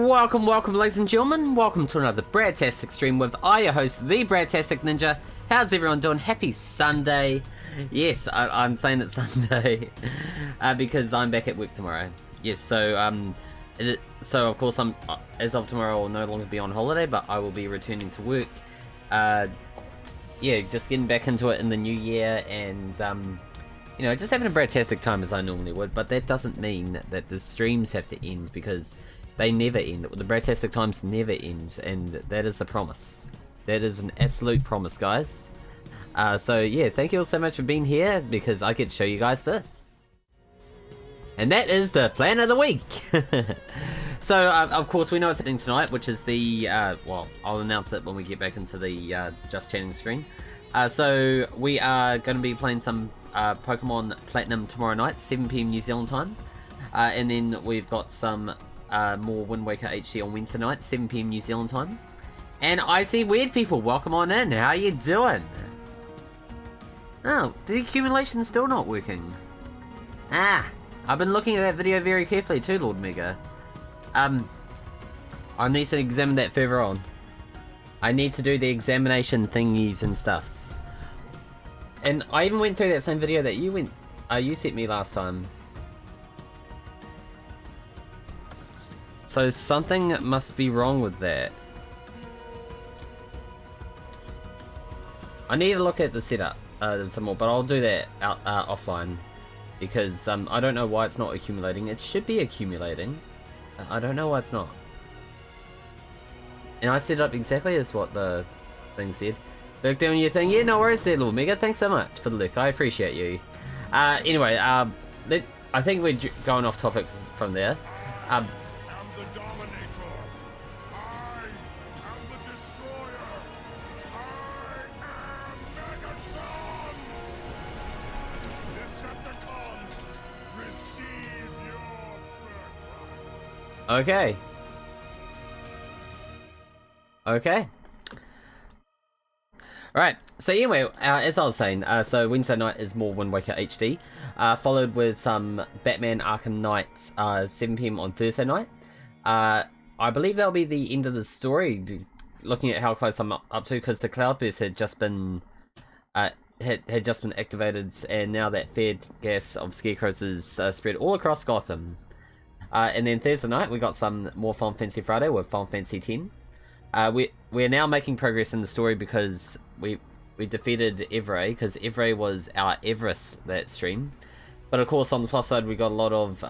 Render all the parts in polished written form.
Welcome, ladies and gentlemen. Welcome to another Bradtastic stream with your host, the Bradtastic Ninja. How's everyone doing? Happy Sunday. Yes, I'm saying it's Sunday because I'm back at work tomorrow. Yes, so of course I'm as of tomorrow I'll no longer be on holiday, but I will be returning to work. Yeah, just getting back into it in the new year, and you know, just having a Bradtastic time as I normally would. But that doesn't mean that the streams have to end, because they never end. The Bradtastic times never end, and that is a promise. That is an absolute promise, guys. So yeah, thank you all so much for being here, because I get to show you guys this. And that is the plan of the week. So of course we know what's happening tonight, which is the, well, I'll announce it when we get back into the Just Chatting screen. So we are going to be playing some Pokemon Platinum tomorrow night, 7 PM New Zealand time. And then we've got some more Wind Waker HD on Wednesday night, 7 PM New Zealand time. And I see weird people, welcome on in, how you doing? Oh, the accumulation's still not working. Ah, I've been looking at that video very carefully too, Lord Mega. I need to examine that further on. I need to do the examination thingies and stuffs. And I even went through that same video that you sent me last time. So something must be wrong with that. I need to look at the setup some more, but I'll do that offline, because I don't know why it's not accumulating. It should be accumulating. I don't know why it's not. And I set it up exactly as what the thing said. Look, doing your thing. Yeah, no worries there, Lord Mega. Thanks so much for the look. I appreciate you. Anyway, I think we're going off topic from there. Okay. Alright, so anyway, as I was saying, so Wednesday night is more Wind Waker HD, followed with some Batman Arkham Knight, 7 PM on Thursday night. I believe that'll be the end of the story, looking at how close I'm up to, because the Cloudburst had just been had just been activated, and now that fair gas of Scarecrows is spread all across Gotham. And then Thursday night we got some more Final Fantasy Friday with Final Fantasy X. We're now making progress in the story, because we defeated Evray, because Evray was our Everest that stream. But of course on the plus side we got a lot of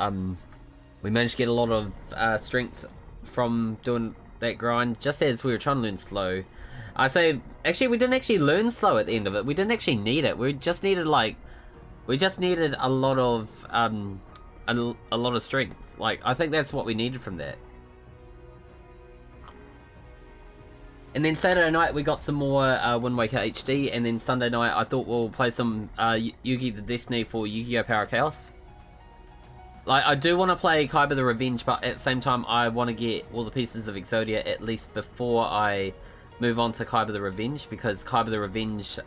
we managed to get a lot of strength from doing that grind, just as we were trying to learn slow. I say actually we didn't actually learn slow at the end of it. We didn't actually need it. We just needed a lot of a lot of strength. Like, I think that's what we needed from that. And then Saturday night we got some more Wind Waker HD, and then Sunday night I thought we'll play some Yu-Gi the Destiny for Yu-Gi-Oh! Power Chaos. Like, I do want to play Kaiba the Revenge, but at the same time I want to get all the pieces of Exodia at least before I move on to Kaiba the Revenge, because Kaiba the Revenge,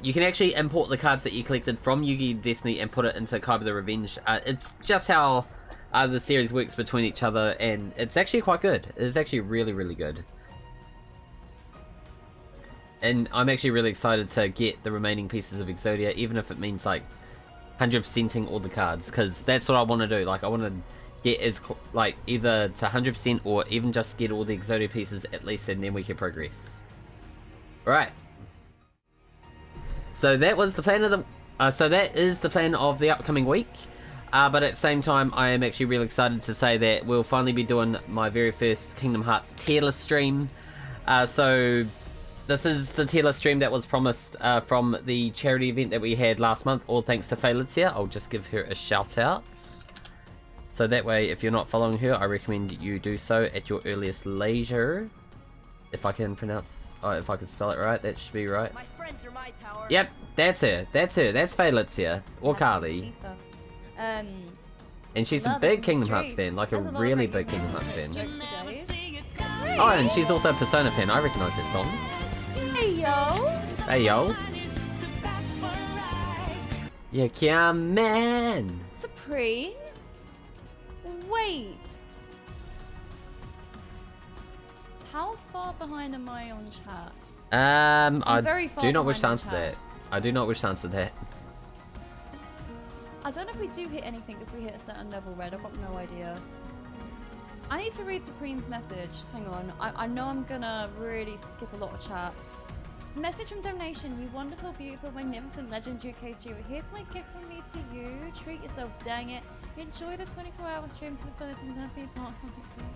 you can actually import the cards that you collected from Yu-Gi Destiny and put it into Kaiba the Revenge. It's just how the series works between each other, and it's actually quite good. It's actually really, really good. And I'm actually really excited to get the remaining pieces of Exodia, even if it means like 100%ing all the cards, because that's what I want to do. Like, I want to get like either to 100% or even just get all the Exodia pieces at least, and then we can progress. Right. So that was the plan of the. So that is the plan of the upcoming week. But at the same time, I am actually really excited to say that we'll finally be doing my very first Kingdom Hearts tier list stream. So this is the tier list stream that was promised from the charity event that we had last month. All thanks to Felicia. I'll just give her a shout out. So that way, if you're not following her, I recommend you do so at your earliest leisure. If I can pronounce, if I can spell it right, that should be right. My friends are my power. Yep, that's her. That's Felicia, or Carly. And she's a big Kingdom Hearts fan, like a really big Kingdom Hearts fan. Oh, and she's also a Persona fan. I recognise that song. Hey yo. Hey yo. You come in. Supreme. Wait. How far behind am I on chat? I very far do not wish to behind answer on that. chat. I do not wish to answer that. I don't know if we do hit anything if we hit a certain level, Red. I've got no idea. I need to read Supreme's message. Hang on. I know I'm gonna really skip a lot of chat. Message from donation. You wonderful, beautiful, magnificent, legendary UK streamer. Here's my gift from me to you. Treat yourself, dang it. Enjoy the 24-hour stream to the fullest and be a part of something cool.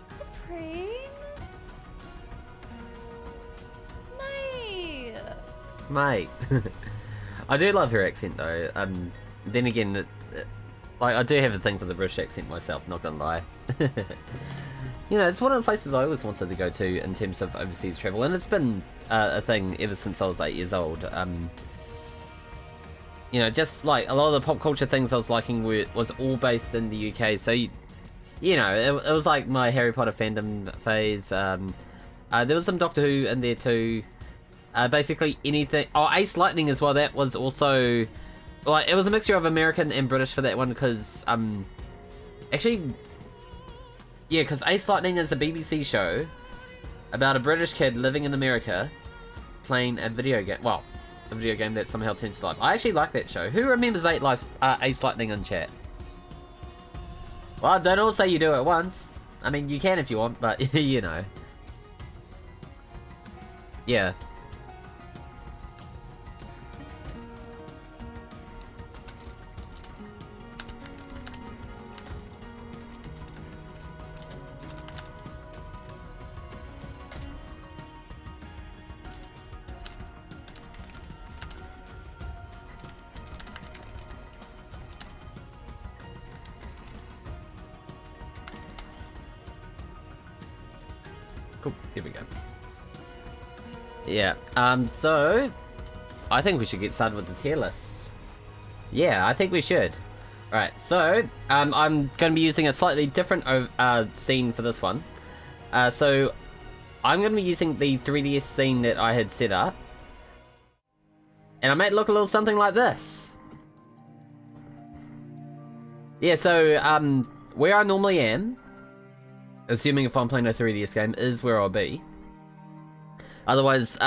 Supreme? Mate! Mate. I do love her accent though. Then again, like I do have a thing for the British accent myself, not gonna lie. You know, it's one of the places I always wanted to go to in terms of overseas travel, and it's been a thing ever since I was 8 years old. You know, just like a lot of the pop culture things I was liking was all based in the UK, so you know, it was like my Harry Potter fandom phase. There was some Doctor Who in there too. Basically anything. Oh, Ace Lightning as well. That was also like it was a mixture of American and British for that one because actually, yeah, because Ace Lightning is a BBC show about a British kid living in America playing a video game. Well, a video game that somehow turns to life. I actually like that show. Who remembers Ace Lightning in chat? Well, don't all say you do it once. I mean, you can if you want, but you know. Yeah. Cool, here we go. Yeah, so I think we should get started with the tier list. Yeah, I think we should. Alright, so I'm going to be using a slightly different scene for this one. So I'm going to be using the 3DS scene that I had set up. And I might look a little something like this. Yeah, so where I normally am, assuming if I'm playing a 3DS game, is where I'll be. Otherwise,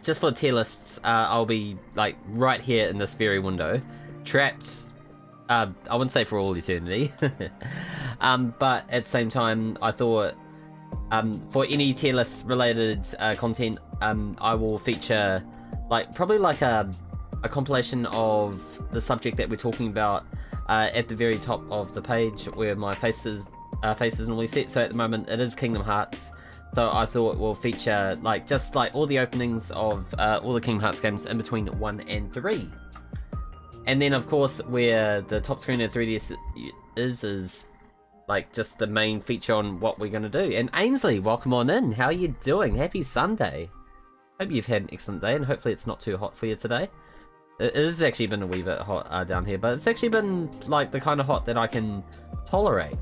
just for tier lists, I'll be like right here in this very window. Trapped, I wouldn't say for all eternity. But at the same time, I thought for any tier list related content, I will feature probably like a compilation of the subject that we're talking about at the very top of the page where my faces normally set. So at the moment it is Kingdom Hearts, so I thought we'll feature just all the openings of all the Kingdom Hearts games in between 1 and 3. And then of course where the top screen of 3DS is just the main feature on what we're going to do. And Ainsley, welcome on in. How are you doing? Happy Sunday. Hope you've had an excellent day and hopefully it's not too hot for you today. It has actually been a wee bit hot down here, but it's actually been the kind of hot that I can tolerate.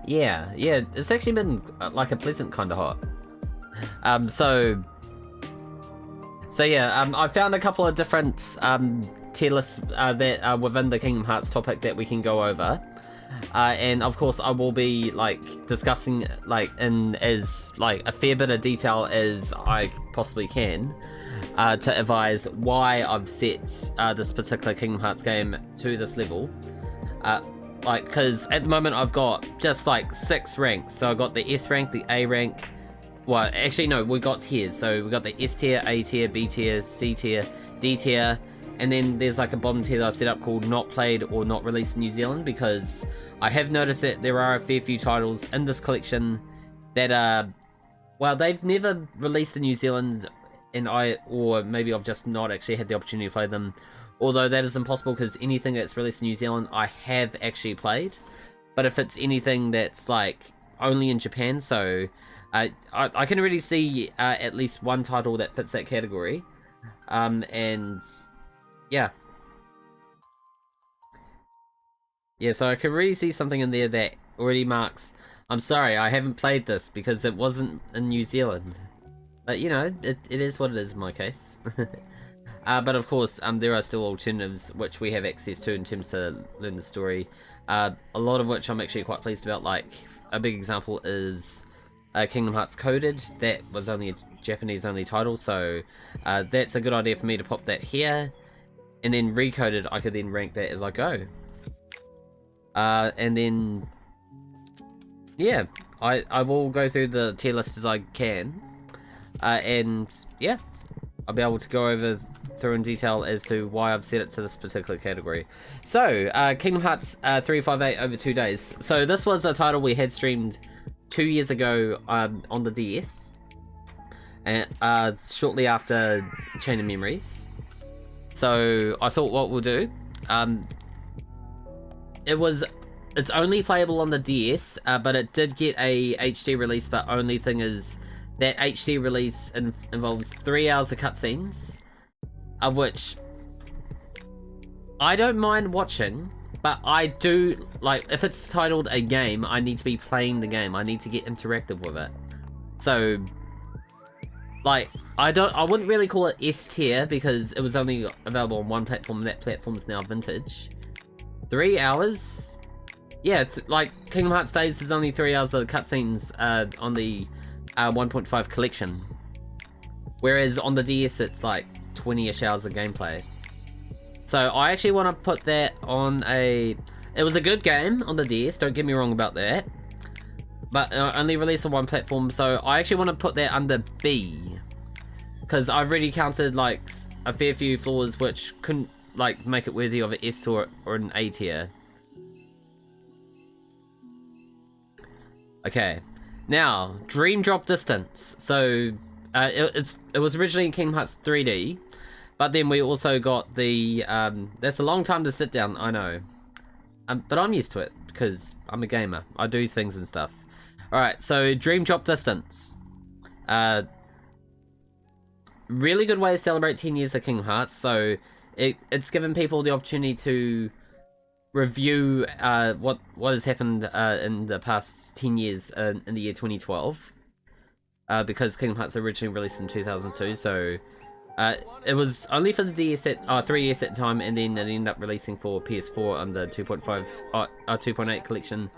Yeah, it's actually been a pleasant kind of hot. So yeah, I found a couple of different tier lists that are within the Kingdom Hearts topic that we can go over. And of course I will be discussing in as a fair bit of detail as I possibly can to advise why I've set this particular Kingdom Hearts game to this level. Because at the moment I've got just 6 ranks. So I've got the S rank, the A rank. Well, actually no, we got tiers. So we got the S tier, A tier, B tier, C tier, D tier, and then there's a bottom tier that I set up called not played or not released in New Zealand, because I have noticed that there are a fair few titles in this collection that are, well, they've never released in New Zealand, or maybe I've just not actually had the opportunity to play them. Although that is impossible, because anything that's released in New Zealand I have actually played. But if it's anything that's only in Japan, so I can really see at least one title that fits that category. And yeah. Yeah, so I can really see something in there that already marks, I'm sorry, I haven't played this because it wasn't in New Zealand. But you know, it is what it is in my case. But of course, there are still alternatives which we have access to in terms of learn the story. A lot of which I'm actually quite pleased about. Like, a big example is Kingdom Hearts Coded. That was only a Japanese only title, so that's a good idea for me to pop that here. And then Recoded, I could then rank that as I go. And then, yeah, I will go through the tier list as I can. And yeah, I'll be able to go over through in detail as to why I've set it to this particular category. So, Kingdom Hearts 358 over 2 days. So this was a title we had streamed 2 years ago on the DS. And shortly after Chain of Memories. So I thought what we'll do, it's only playable on the DS, but it did get a HD release, but only thing is that HD release involves 3 hours of cutscenes, of which I don't mind watching, but I do, like, if it's titled a game, I need to be playing the game. I need to get interactive with it. So, like, I wouldn't really call it S tier because it was only available on one platform, and that platform's now vintage. 3 hours? Yeah, like, Kingdom Hearts Days is only 3 hours of cutscenes on the 1.5 collection. Whereas on the DS, it's like 20-ish hours of gameplay. So I actually want to put that on a... It was a good game on the DS, don't get me wrong about that. But only released on one platform, so I actually want to put that under B. Because I've already counted, like, a fair few flaws which couldn't, like, make it worthy of an S tier or an A tier. Okay. Now, Dream Drop Distance. So, it was originally in Kingdom Hearts 3D, but then we also got the, that's a long time to sit down, I know. But I'm used to it, because I'm a gamer. I do things and stuff. Alright, so Dream Drop Distance. Really good way to celebrate 10 years of Kingdom Hearts, so it's given people the opportunity to review what has happened in the past 10 years in the year 2012. Because Kingdom Hearts originally released in 2002, so it was only for the DS at 3DS at the time, and then it ended up releasing for PS4 on the 2.8 collection,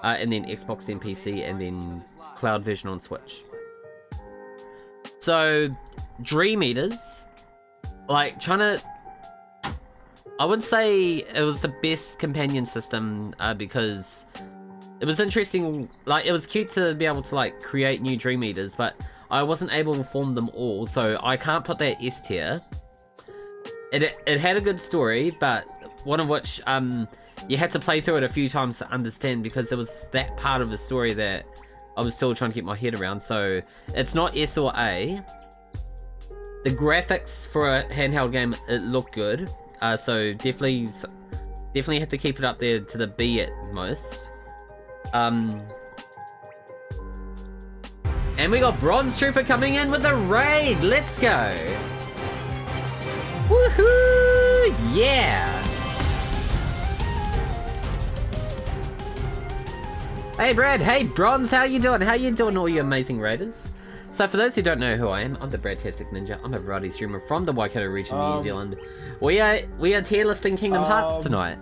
and then Xbox, then PC, and then cloud version on Switch. So, Dream Eaters, like, I would say it was the best companion system, because it was interesting, like, it was cute to be able to, like, create new Dream Eaters, but I wasn't able to form them all, so I can't put that S tier. It had a good story, but one of which, you had to play through it a few times to understand, because there was that part of the story that I was still trying to get my head around, so it's not S or A. The graphics for a handheld game, it looked good, so definitely have to keep it up there to the B at most. And we got Bronze Trooper coming in with a raid. Let's go. Woohoo! Yeah. Hey Brad, hey Bronze, how you doing? How you doing, all you amazing raiders? So for those who don't know who I am, I'm the Bradtastic Ninja. I'm a variety streamer from the Waikato region of New Zealand. We are tier listing Kingdom Hearts tonight.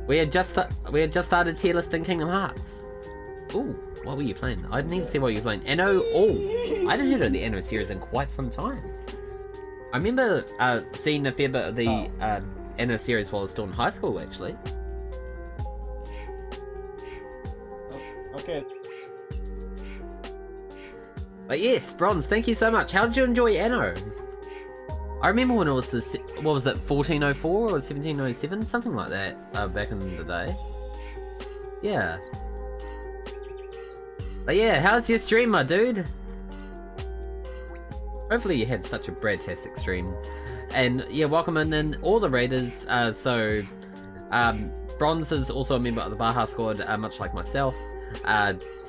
We had just started tier listing Kingdom Hearts. Ooh, what were you playing? I need to see what you were playing. Anno, I haven't heard of the Anno series in quite some time. I remember seeing a fair bit of the Anno series while I was still in high school, actually. Okay. But yes, Bronze, thank you so much. How did you enjoy Anno? I remember when it was what was it, 1404 or 1707? Something like that, back in the day. Yeah. But yeah, how's your stream, my dude? Hopefully you had such a Bradtastic stream. And yeah, welcome in all the raiders. Bronze is also a member of the Baja squad, much like myself.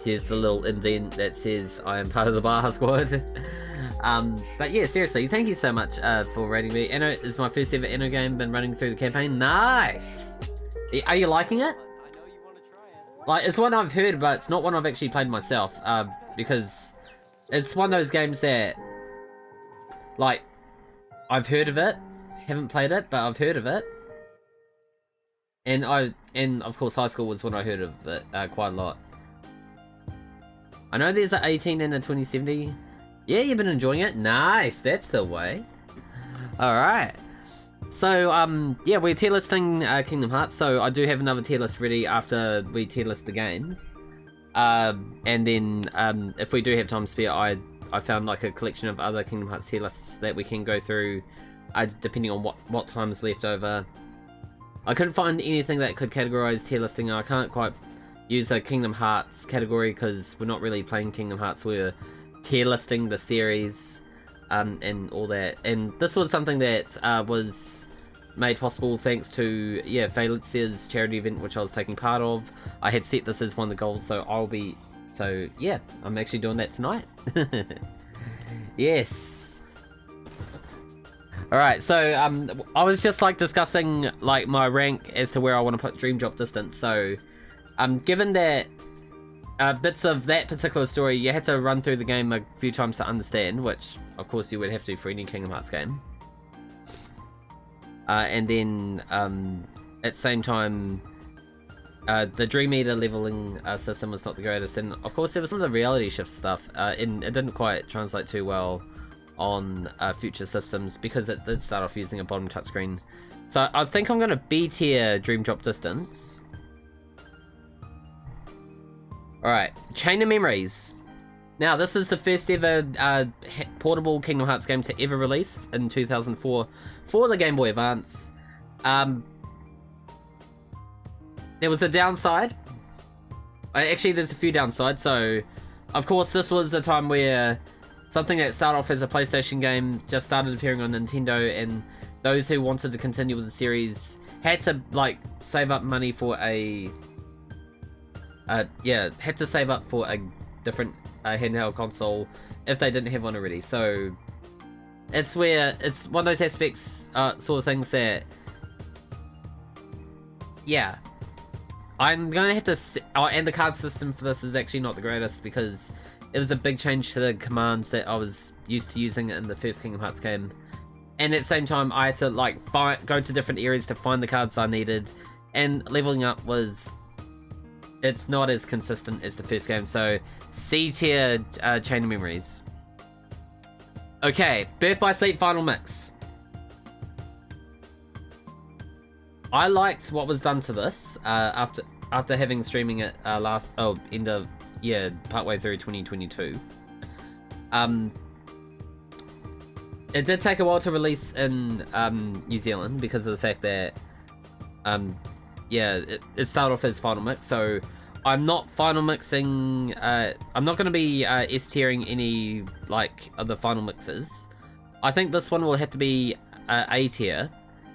Here's the little indent that says I am part of the Baja squad. But yeah, seriously, thank you so much for raiding me. Anno is my first ever Anno game, been running through the campaign. Nice! Are you liking it? Like, it's one I've heard, but it's not one I've actually played myself, because it's one of those games that, like, I've heard of it, haven't played it, but I've heard of it. and of course high school was when I heard of it quite a lot. I know there's an 18 and a 2070. Yeah, you've been enjoying it. Nice, that's the way. All right. So yeah, we're tier listing Kingdom Hearts. So I do have another tier list ready after we tier list the games. And then if we do have time spare, I found like a collection of other Kingdom Hearts tier lists that we can go through depending on what time is left over. I couldn't find anything that could categorize tier listing. I can't quite use a Kingdom Hearts category because we're not really playing Kingdom Hearts. We're tier listing the series and all that. And this was something that was made possible thanks to Felicia's charity event, which I was taking part of. I had set this as one of the goals, so yeah, I'm actually doing that tonight. Yes. Alright, so I was just like discussing like my rank as to where I want to put Dream Drop Distance. So given that bits of that particular story you had to run through the game a few times to understand, which of course you would have to for any Kingdom Hearts game. And then at the same time, the Dream Eater leveling system was not the greatest, and of course there was some of the reality shift stuff, and it didn't quite translate too well on future systems because it did start off using a bottom touchscreen. So I think I'm going to B tier Dream Drop Distance. Alright, Chain of Memories. Now, this is the first ever portable Kingdom Hearts game to ever release in 2004 for the Game Boy Advance. There was a downside. Actually, there's a few downsides. So, of course, this was the time where something that started off as a PlayStation game just started appearing on Nintendo, and those who wanted to continue with the series had to, like, save up money for a... had to save up for a different handheld console if they didn't have one already. So it's one of those aspects, sort of things that, yeah, I'm gonna have to and the card system for this is actually not the greatest because it was a big change to the commands that I was used to using in the first Kingdom Hearts game, and at the same time I had to like go to different areas to find the cards I needed, and leveling up it's not as consistent as the first game. So C tier Chain of Memories. Okay, Birth by Sleep Final Mix. I liked what was done to this after having streaming it end of partway through 2022. It did take a while to release in New Zealand because of the fact that it started off as Final Mix, so I'm not Final Mixing, I'm not going to be S-tiering any, like, of the Final Mixes. I think this one will have to be A tier,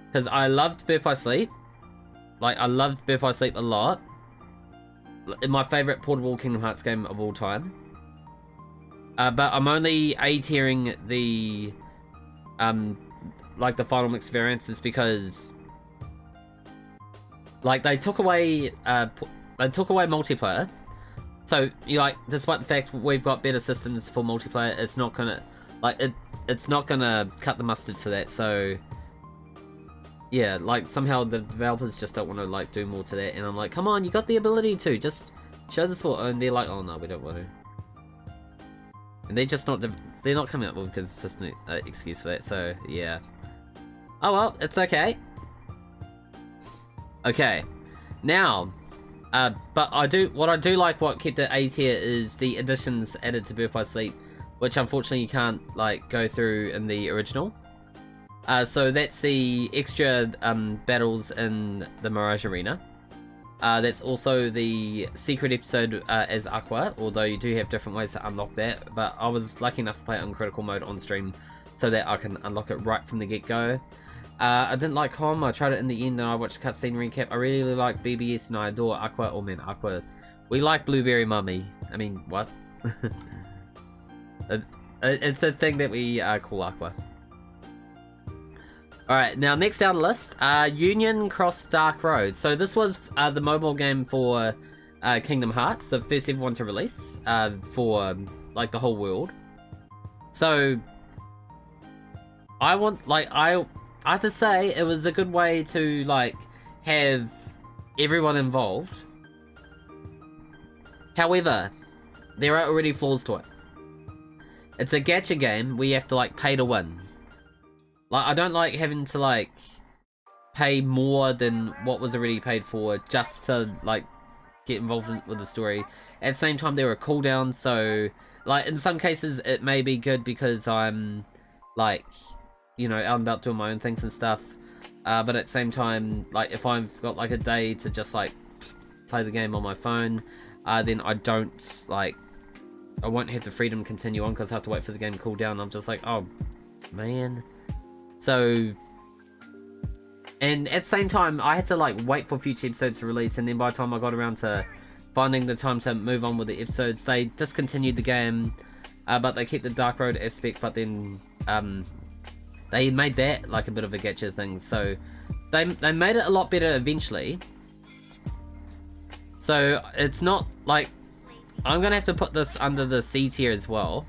because I loved Birth by Sleep. Like, I loved Birth by Sleep a lot. My favourite portable Kingdom Hearts game of all time. But I'm only A tiering the, like, the Final Mix variances because... like, they took away multiplayer. So, despite the fact we've got better systems for multiplayer, it's not gonna, it's not gonna cut the mustard for that. So, yeah, like, somehow the developers just don't want to, like, do more to that. And I'm like, come on, you got the ability to, just show the support. And they're like, oh no, we don't want to. And they're just not, they're not coming up with a consistent excuse for that. So, yeah. Oh well, it's okay. Okay, now, but what I do like what kept it A tier is the additions added to Birth by Sleep, which unfortunately you can't, like, go through in the original. So that's the extra battles in the Mirage Arena. That's also the secret episode as Aqua, although you do have different ways to unlock that, but I was lucky enough to play it on critical mode on stream so that I can unlock it right from the get-go. I didn't like Hom. I tried it in the end and I watched the cutscene recap. I really like BBS and I adore Aqua. Oh man, Aqua. We like Blueberry Mummy. I mean, what? It's a thing that we call Aqua. Alright, now next down the list, Union Cross Dark Road. So this was the mobile game for Kingdom Hearts, the first ever one to release for like the whole world. So I have to say it was a good way to like have everyone involved. However, there are already flaws to it. It's a gacha game where you have to like pay to win. Like, I don't like having to like pay more than what was already paid for just to like get involved with the story. At the same time, there are cooldowns, so like in some cases it may be good because I'm like, you know, out and about doing my own things and stuff. But at the same time, like if I've got like a day to just like play the game on my phone, then I don't like, I won't have the freedom to continue on because I have to wait for the game to cool down. I'm just like, oh man. So, and at the same time, I had to like wait for future episodes to release, and then by the time I got around to finding the time to move on with the episodes, they discontinued the game, but they kept the Dark Road aspect, but then they made that like a bit of a gacha thing, so they made it a lot better eventually. So it's not like, I'm gonna have to put this under the C tier as well.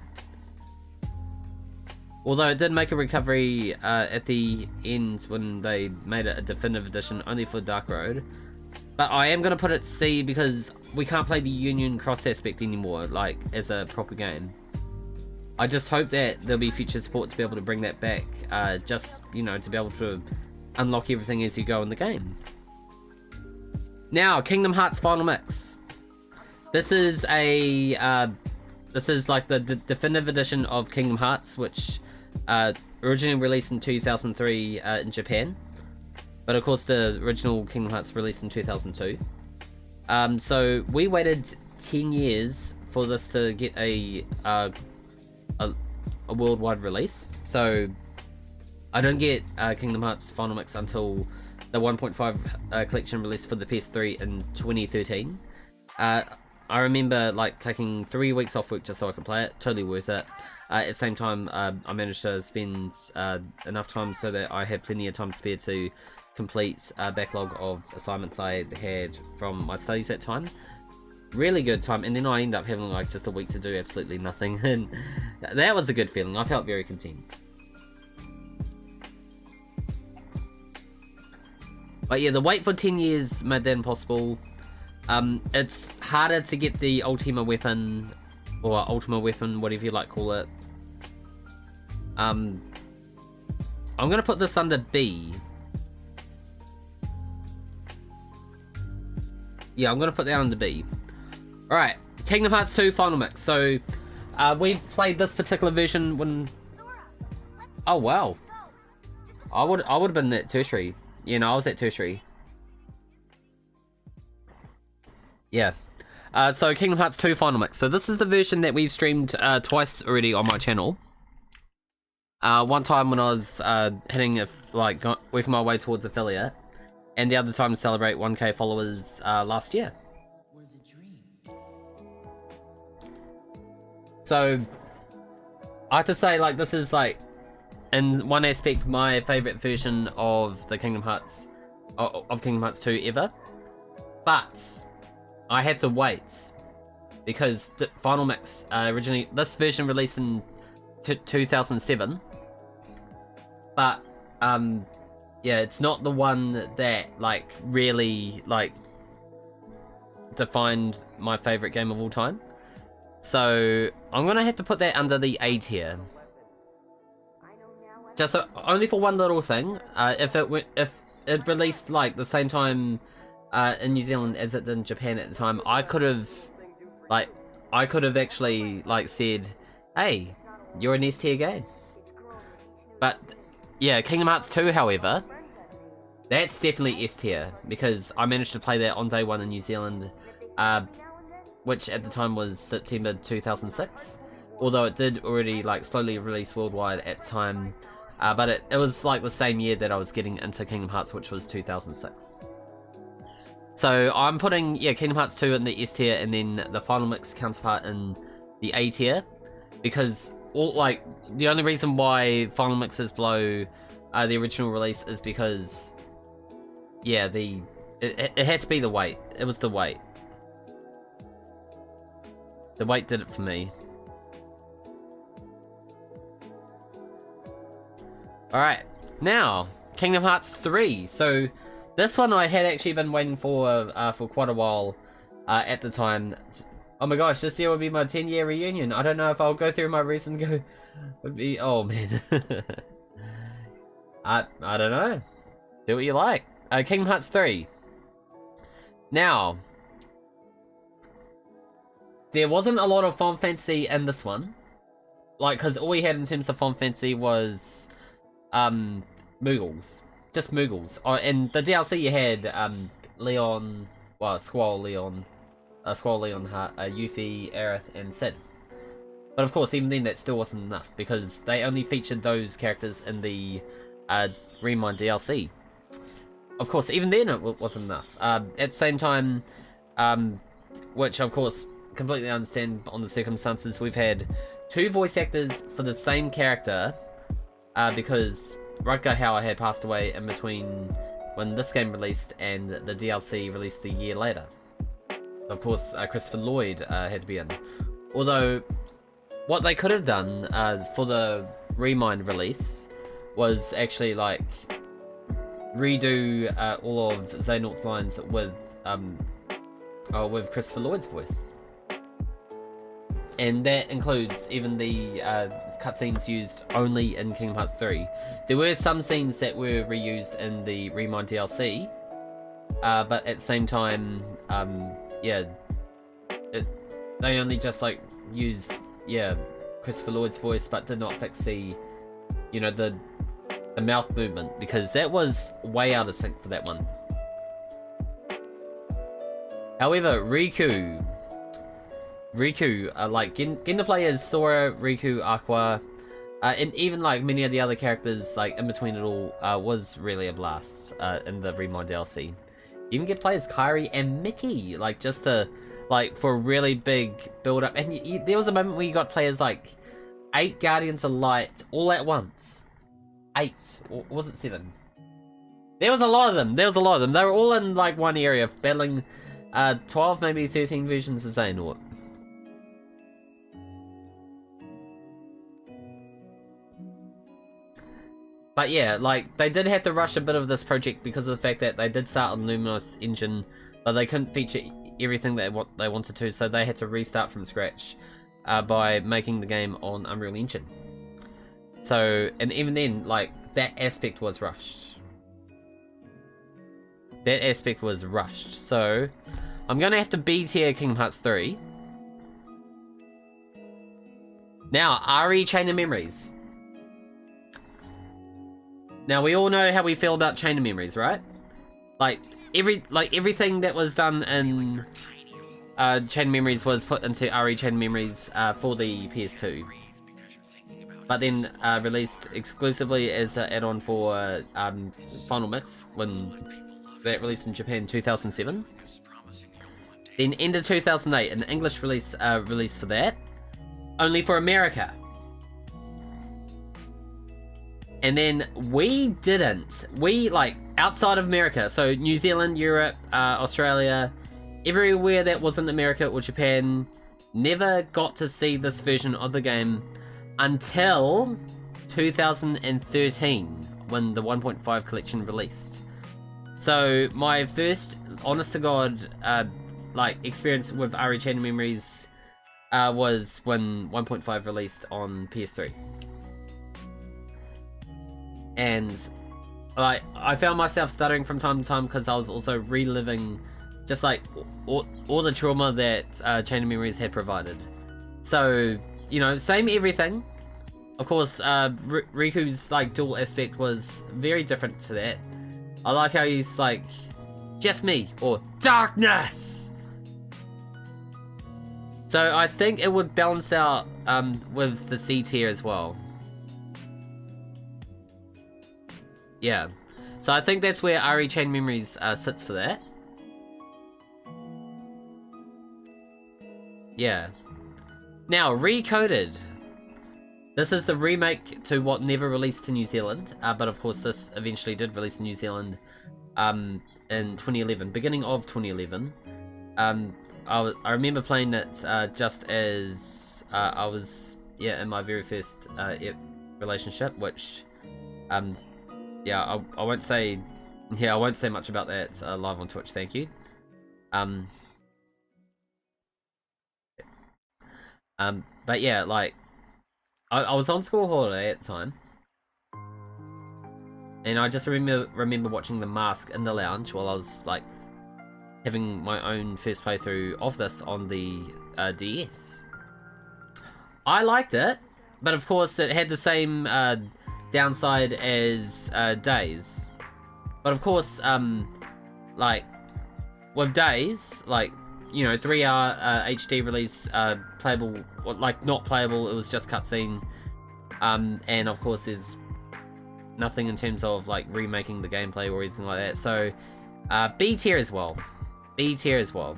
Although it did make a recovery at the end when they made it a definitive edition only for Dark Road. But I am gonna put it C because we can't play the Union Cross aspect anymore, like as a proper game. I just hope that there'll be future support to be able to bring that back, just, you know, to be able to unlock everything as you go in the game. Now, Kingdom Hearts Final Mix. This is a this is like the definitive edition of Kingdom Hearts, which originally released in 2003 in Japan, but of course the original Kingdom Hearts released in 2002. So we waited 10 years for this to get a worldwide release. So I don't get Kingdom Hearts Final Mix until the 1.5 collection released for the PS3 in 2013. I remember like taking 3 weeks off work just so I could play it. Totally worth it. At the same time, I managed to spend enough time so that I had plenty of time spare to complete a backlog of assignments I had from my studies at the time. Really good time, and then I ended up having like just a week to do absolutely nothing, and that was a good feeling. I felt very content. But yeah, the wait for 10 years made that impossible. It's harder to get the Ultima weapon, or Ultima weapon, whatever you like call it. I'm gonna put this under B. Yeah, I'm gonna put that under B. Alright, Kingdom Hearts 2 Final Mix. So, we've played this particular version when... Oh wow. I would have been at tertiary. You know, I was at tertiary. Yeah. So Kingdom Hearts 2 Final Mix. So this is the version that we've streamed twice already on my channel. One time when I was working my way towards affiliate, and the other time to celebrate 1K followers last year. So I have to say, like, this is like, in one aspect, my favorite version of the Kingdom Hearts of Kingdom Hearts 2 ever. But I had to wait because the Final Mix originally, this version released in 2007, but yeah, it's not the one that like really like defined my favorite game of all time. So I'm gonna have to put that under the A tier. Just only for one little thing. If it released like the same time in New Zealand as it did in Japan at the time, I could have actually like said, "Hey, you're an S tier game." But yeah, Kingdom Hearts 2, however, that's definitely S tier because I managed to play that on day one in New Zealand, which at the time was September 2006. Although it did already like slowly release worldwide at the time, but it was like the same year that I was getting into Kingdom Hearts, which was 2006. So I'm putting, yeah, Kingdom Hearts 2 in the S tier, and then the Final Mix counterpart in the A tier, because the only reason why Final Mix is below the original release is because, yeah, it had to be the wait. It was the wait. The wait did it for me. Alright, now, Kingdom Hearts 3. So, This one I had actually been waiting for quite a while at the time. Oh my gosh, this year would be my 10-year reunion. I don't know if I'll go through my recent go. Would be, oh man. I don't know. Do what you like. Kingdom Hearts 3. Now, there wasn't a lot of Final Fantasy in this one. Like, because all we had in terms of Final Fantasy was Moogles. Just Moogles. Oh, and the DLC you had Leon, well, Squall Leon, Yuffie, Aerith, and Sid. But of course, even then, that still wasn't enough because they only featured those characters in the Remind DLC. Of course, even then it wasn't enough. At the same time, which of course completely understand on the circumstances, we've had 2 voice actors for the same character because Rutger Hauer had passed away in between when this game released and the DLC released a year later. Of course, Christopher Lloyd had to be in. Although, what they could have done for the Remind release was actually like redo all of Xehanort's lines with Christopher Lloyd's voice. And that includes even the cutscenes used only in Kingdom Hearts 3. There were some scenes that were reused in the Remind DLC, but at the same time, they only just like used Christopher Lloyd's voice, but did not fix the mouth movement because that was way out of sync for that one. However, Riku, like getting to play as Sora, Riku, Aqua, and even like many of the other characters like in between it all was really a blast in the Remind DLC. You even get to play as Kairi and Mickey, like just to for a really big build up. And there was a moment where you got to play as like 8 Guardians of Light all at once. 8, or was it 7? There was a lot of them. They were all in like one area battling 12, maybe 13 versions of Xehanort. But yeah, like, they did have to rush a bit of this project because of the fact that they did start on Luminous Engine, but they couldn't feature everything that they wanted to, so they had to restart from scratch by making the game on Unreal Engine. So, and even then, like, that aspect was rushed. So, I'm gonna have to B-tier Kingdom Hearts 3. Now, RE Chain of Memories. Now, we all know how we feel about Chain of Memories, right? Like everything that was done in Chain of Memories was put into RE Chain of Memories for the PS2. But then released exclusively as an add-on for Final Mix when that released in Japan in 2007. Then end of 2008, an English release released for that, only for America. And then we like outside of America, so New Zealand, Europe, Australia, everywhere that wasn't America or Japan, never got to see this version of the game until 2013 when the 1.5 collection released. So my first honest to god experience with RE Chain of Memories was when 1.5 released on PS3. And like I found myself stuttering from time to time because I was also reliving just like all the trauma that Chain of Memories had provided. So, you know, same everything. Of course, Riku's like dual aspect was very different to that. I like how he's like, just me, or darkness! So I think it would balance out with the C tier as well. Yeah, so I think that's where RE Chain Memories sits for that. Yeah. Now, Recoded. This is the remake to what never released to New Zealand, but of course this eventually did release in New Zealand in 2011, beginning of 2011. I remember playing it just as I was in my very first relationship, which I won't say Yeah, I won't say much about that live on Twitch, thank you. But yeah, like, I was on school holiday at the time, and I just remember watching The Mask in the lounge while I was like having my own first playthrough of this on the DS. I liked it, but of course it had the same downside as Days. But of course, like with Days, like, you know, 3-hour HD release, playable, like not playable, it was just cutscene. And of course there's nothing in terms of like remaking the gameplay or anything like that. So B tier as well. B tier as well.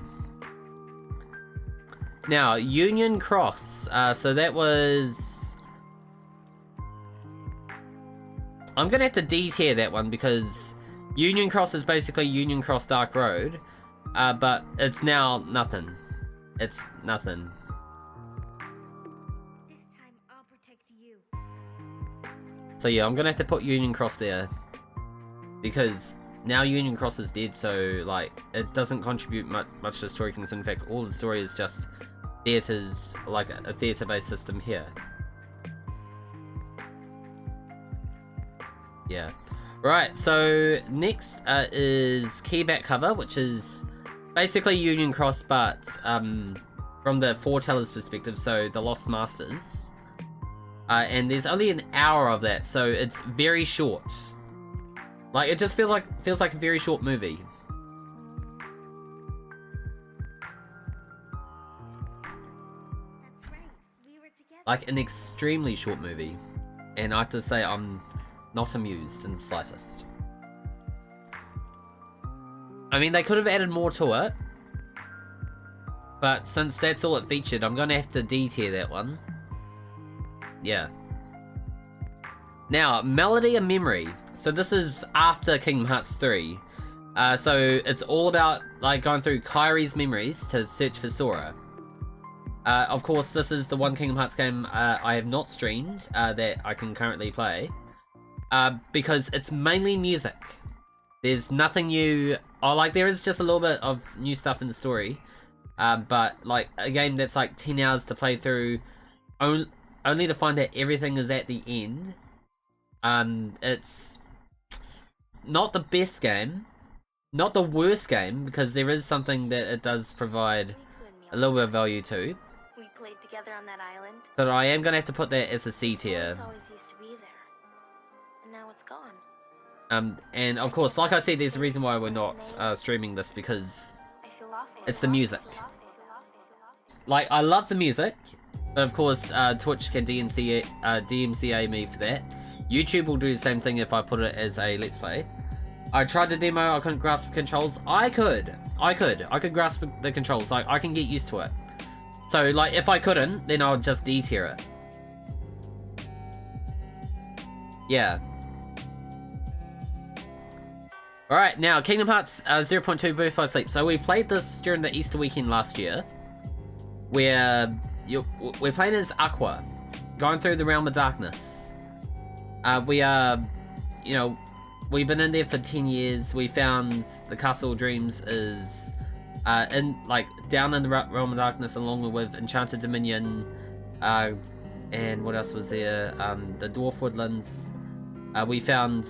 Now, Union Cross. So that was... I'm gonna have to D tier that one because Union Cross is basically Union Cross Dark Road. But it's now nothing. It's nothing. This time I'll protect you. So yeah, I'm gonna have to put Union Cross there. Because now Union Cross is dead, so like it doesn't contribute much to story. In fact, all the story is just theaters, like a theater-based system here. Yeah. Right, so next is Keyback Cover, which is basically Union Cross, but from the foreteller's perspective, so the Lost Masters. And there's only an hour of that, so it's very short. Like, it just feels like a very short movie. That's right. We were together. Like, an extremely short movie. And I have to say, I'm not amused in the slightest. I mean, they could have added more to it. But since that's all it featured, I'm going to have to D-tier that one. Yeah. Now, Melody and Memory. So this is after Kingdom Hearts 3. So it's all about like going through Kairi's memories to search for Sora. Of course, this is the one Kingdom Hearts game I have not streamed that I can currently play. Because it's mainly music. There's nothing new. Oh, like there is just a little bit of new stuff in the story. But like a game that's like 10 hours to play through, only to find that everything is at the end. It's not the best game, not the worst game, because there is something that it does provide a little bit of value to. We played together on that island. But I am gonna have to put that as a C tier. This always used to be there, and now it's gone. And of course, like I said, there's a reason why we're not streaming this, because I feel awful. it's the music. Like, I love the music, but of course, Twitch can DMCA me for that. YouTube will do the same thing if I put it as a Let's Play. I tried the demo, I couldn't grasp the controls. I could grasp the controls, like, I can get used to it. So, like, if I couldn't, then I'll just D-tier it. Yeah. Alright, now, Kingdom Hearts 0.2 Birth by Sleep. So we played this during the Easter weekend last year, where we're playing as Aqua, going through the Realm of Darkness. We are, you know, we've been in there for 10 years. We found the Castle of Dreams is down in the Realm of Darkness, along with Enchanted Dominion, and what else was there? The Dwarf Woodlands. We found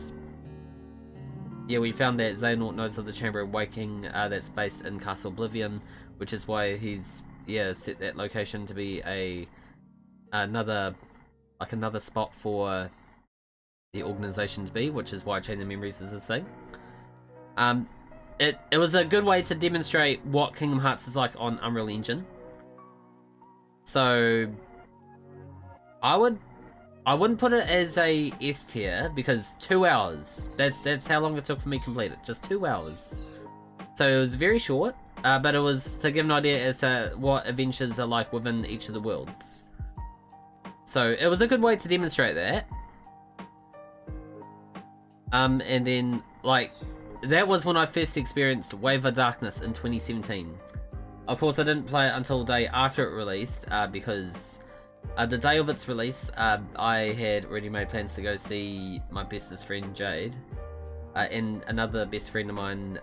that Xehanort knows of the Chamber of Waking, that's based in Castle Oblivion, which is why he's set that location to be another spot for the organization to be, which is why Chain of Memories is a thing. It was a good way to demonstrate what Kingdom Hearts is like on Unreal Engine. So I wouldn't put it as a S tier, because 2 hours. That's how long it took for me to complete it. Just 2 hours. So it was very short, but it was to give an idea as to what adventures are like within each of the worlds. So it was a good way to demonstrate that. And then, like, that was when I first experienced Wave of Darkness in 2017. Of course, I didn't play it until the day after it released, because the day of its release, I had already made plans to go see my bestest friend, Jade, and another best friend of mine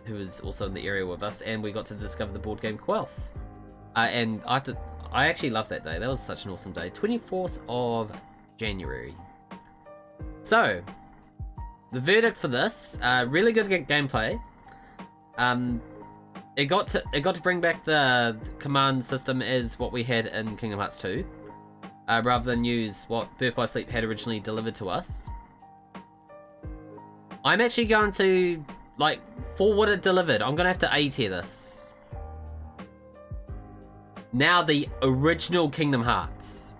who was also in the area with us, and we got to discover the board game Quelf. And I actually loved that day. That was such an awesome day. 24th of January. So, the verdict for this, really good gameplay. It got to bring back the command system as what we had in Kingdom Hearts 2, rather than use what Birth by Sleep had originally delivered to us. I'm actually going to, like, for what it delivered, I'm going to have to A tier this. Now the original Kingdom Hearts.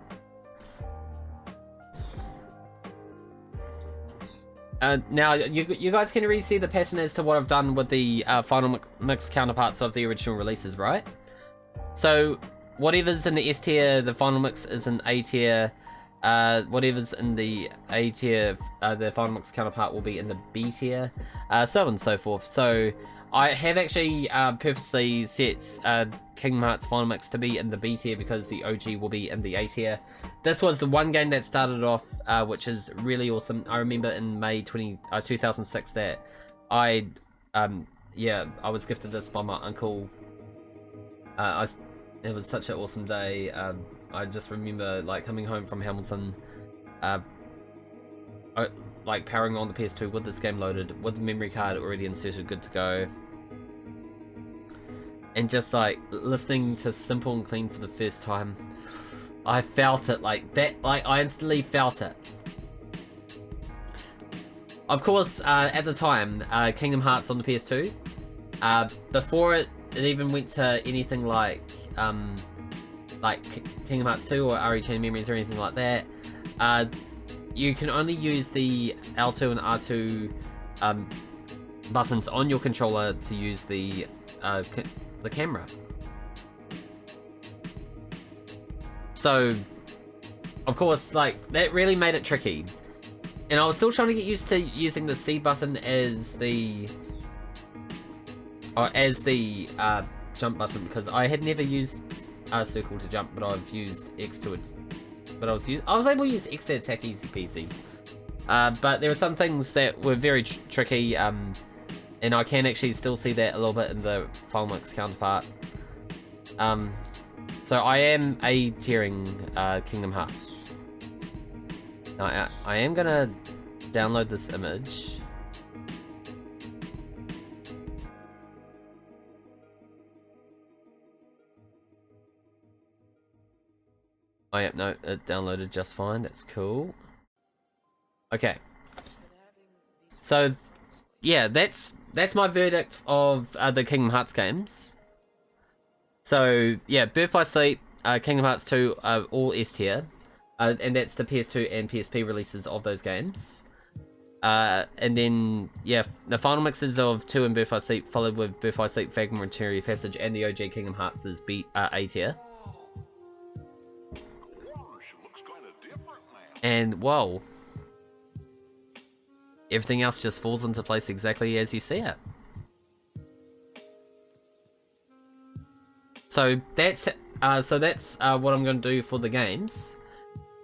Now, you guys can really see the pattern as to what I've done with the final mix counterparts of the original releases, right? So, whatever's in the S tier, the final mix is in A tier. Whatever's in the A tier, the final mix counterpart will be in the B tier, so on and so forth. So, I have actually purposely set Kingdom Hearts Final Mix to be in the B tier because the OG will be in the A tier. This was the one game that started off, which is really awesome. I remember in May 2006 that I was gifted this by my uncle. It was such an awesome day. I just remember like coming home from Hamilton, like powering on the PS2 with this game loaded, with the memory card already inserted, good to go. And just like listening to Simple and Clean for the first time, I felt it like that. Like I instantly felt it. Of course, at the time, Kingdom Hearts on the PS2, before it even went to anything like Kingdom Hearts 2 or RE Chain Memories or anything like that, you can only use the L2 and R2 buttons on your controller to use the camera. So, of course, like, that really made it tricky. And I was still trying to get used to using the C button as the jump button, because I had never used circle to jump, but I've used X to it. But I was able to use X to attack easy peasy. But there were some things that were very tricky, and I can actually still see that a little bit in the Final Mix counterpart. So I am A-tiering Kingdom Hearts. Now, I am gonna download this image. Oh yeah, no, it downloaded just fine, that's cool. Okay. So, yeah, that's my verdict of the Kingdom Hearts games. So, yeah, Birth by Sleep, Kingdom Hearts 2 are all S tier. And that's the PS2 and PSP releases of those games. And then, yeah, the final mixes of 2 and Birth by Sleep, followed with Birth by Sleep, Fragmentary Passage, and the OG Kingdom Hearts is A tier. And, whoa. Everything else just falls into place exactly as you see it. So that's what I'm going to do for the games.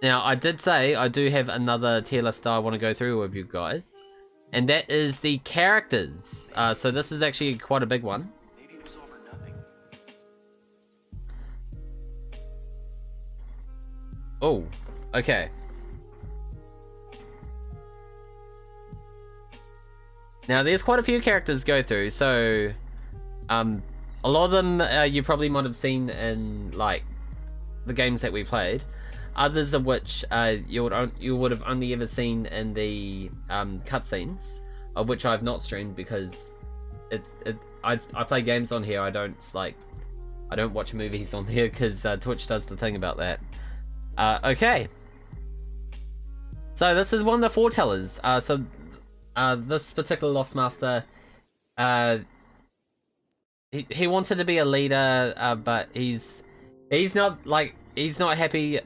Now, I did say I do have another tier list I want to go through with you guys, and that is the characters. So this is actually quite a big one. Oh, okay. Now, there's quite a few characters to go through, so a lot of them you probably might have seen in like the games that we played. Others of which you would have only ever seen in the cutscenes, of which I've not streamed because I play games on here. I don't watch movies on here because Twitch does the thing about that. Okay. So this is one of the foretellers. This particular Lost Master, he wanted to be a leader, but he's not happy.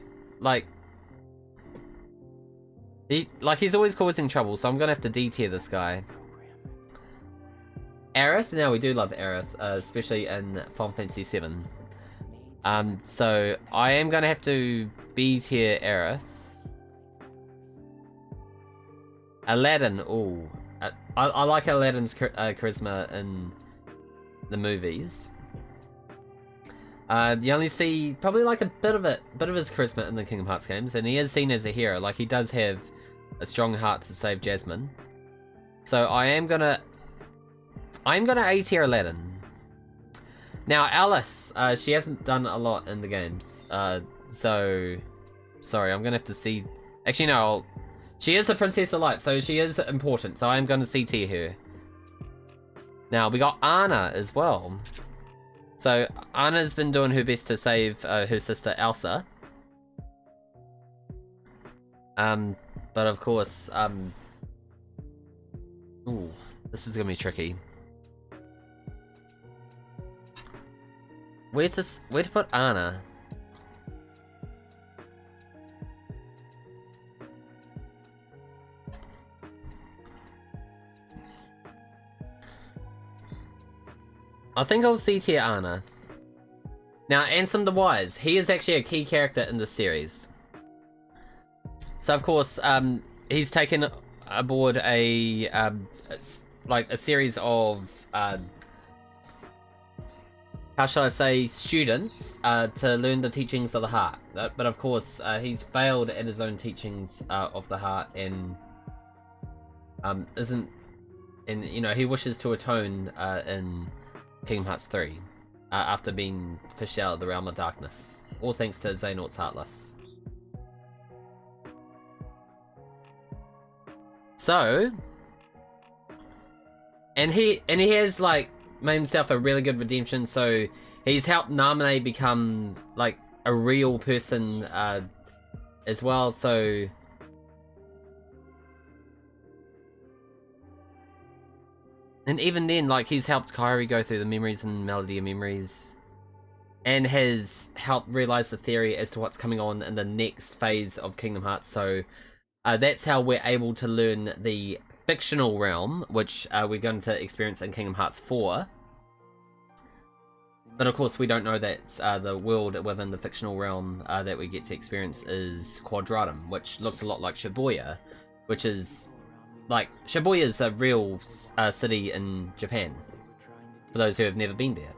He's always causing trouble, so I'm gonna have to D-tier this guy. Aerith, now we do love Aerith, especially in Final Fantasy VII. So I am gonna have to B-tier Aerith. Aladdin, ooh, I like Aladdin's charisma in the movies. You only see probably like a bit of his charisma in the Kingdom Hearts games, and he is seen as a hero. Like, he does have a strong heart to save Jasmine. So I am gonna A tier Aladdin. Now Alice, she hasn't done a lot in the games. So sorry, I'm gonna have to see. Actually, no. She is a Princess of Light, so she is important. So I'm gonna C tier her. Now we got Anna as well. So Anna's been doing her best to save her sister Elsa. But of course, ooh, this is gonna be tricky. Where to put Anna? I think I'll C tier Anna. Now, Ansem the Wise, he is actually a key character in this series. So of course, he's taken aboard a series of how shall I say, students to learn the teachings of the heart. But of course, he's failed at his own teachings of the heart, and you know, he wishes to atone in Kingdom Hearts 3 after being fished out of the realm of darkness, all thanks to Xehanort's Heartless. So, and he has like made himself a really good redemption. So he's helped Namine become like a real person as well. So and even then, like, he's helped Kairi go through the memories and Melody of Memories, and has helped realize the theory as to what's coming on in the next phase of Kingdom Hearts. So that's how we're able to learn the fictional realm, which we're going to experience in Kingdom Hearts 4. But of course, we don't know that the world within the fictional realm that we get to experience is Quadratum, which looks a lot like Shibuya, which is like, Shibuya is a real city in Japan, for those who have never been there.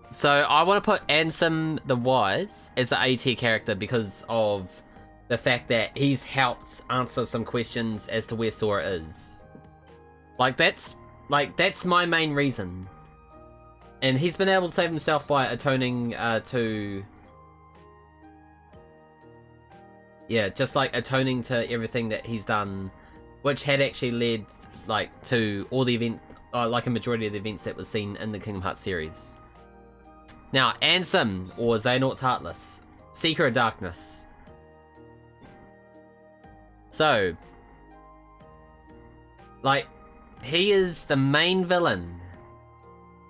So I want to put Ansem the Wise as an A tier character because of the fact that he's helped answer some questions as to where Sora is. That's my main reason. And he's been able to save himself by atoning to... Yeah, just like atoning to everything that he's done, which had actually led like to all the event, like a majority of the events that was seen in the Kingdom Hearts series. Now, Ansem, or Xehanort's Heartless, Seeker of Darkness. So, like, he is the main villain,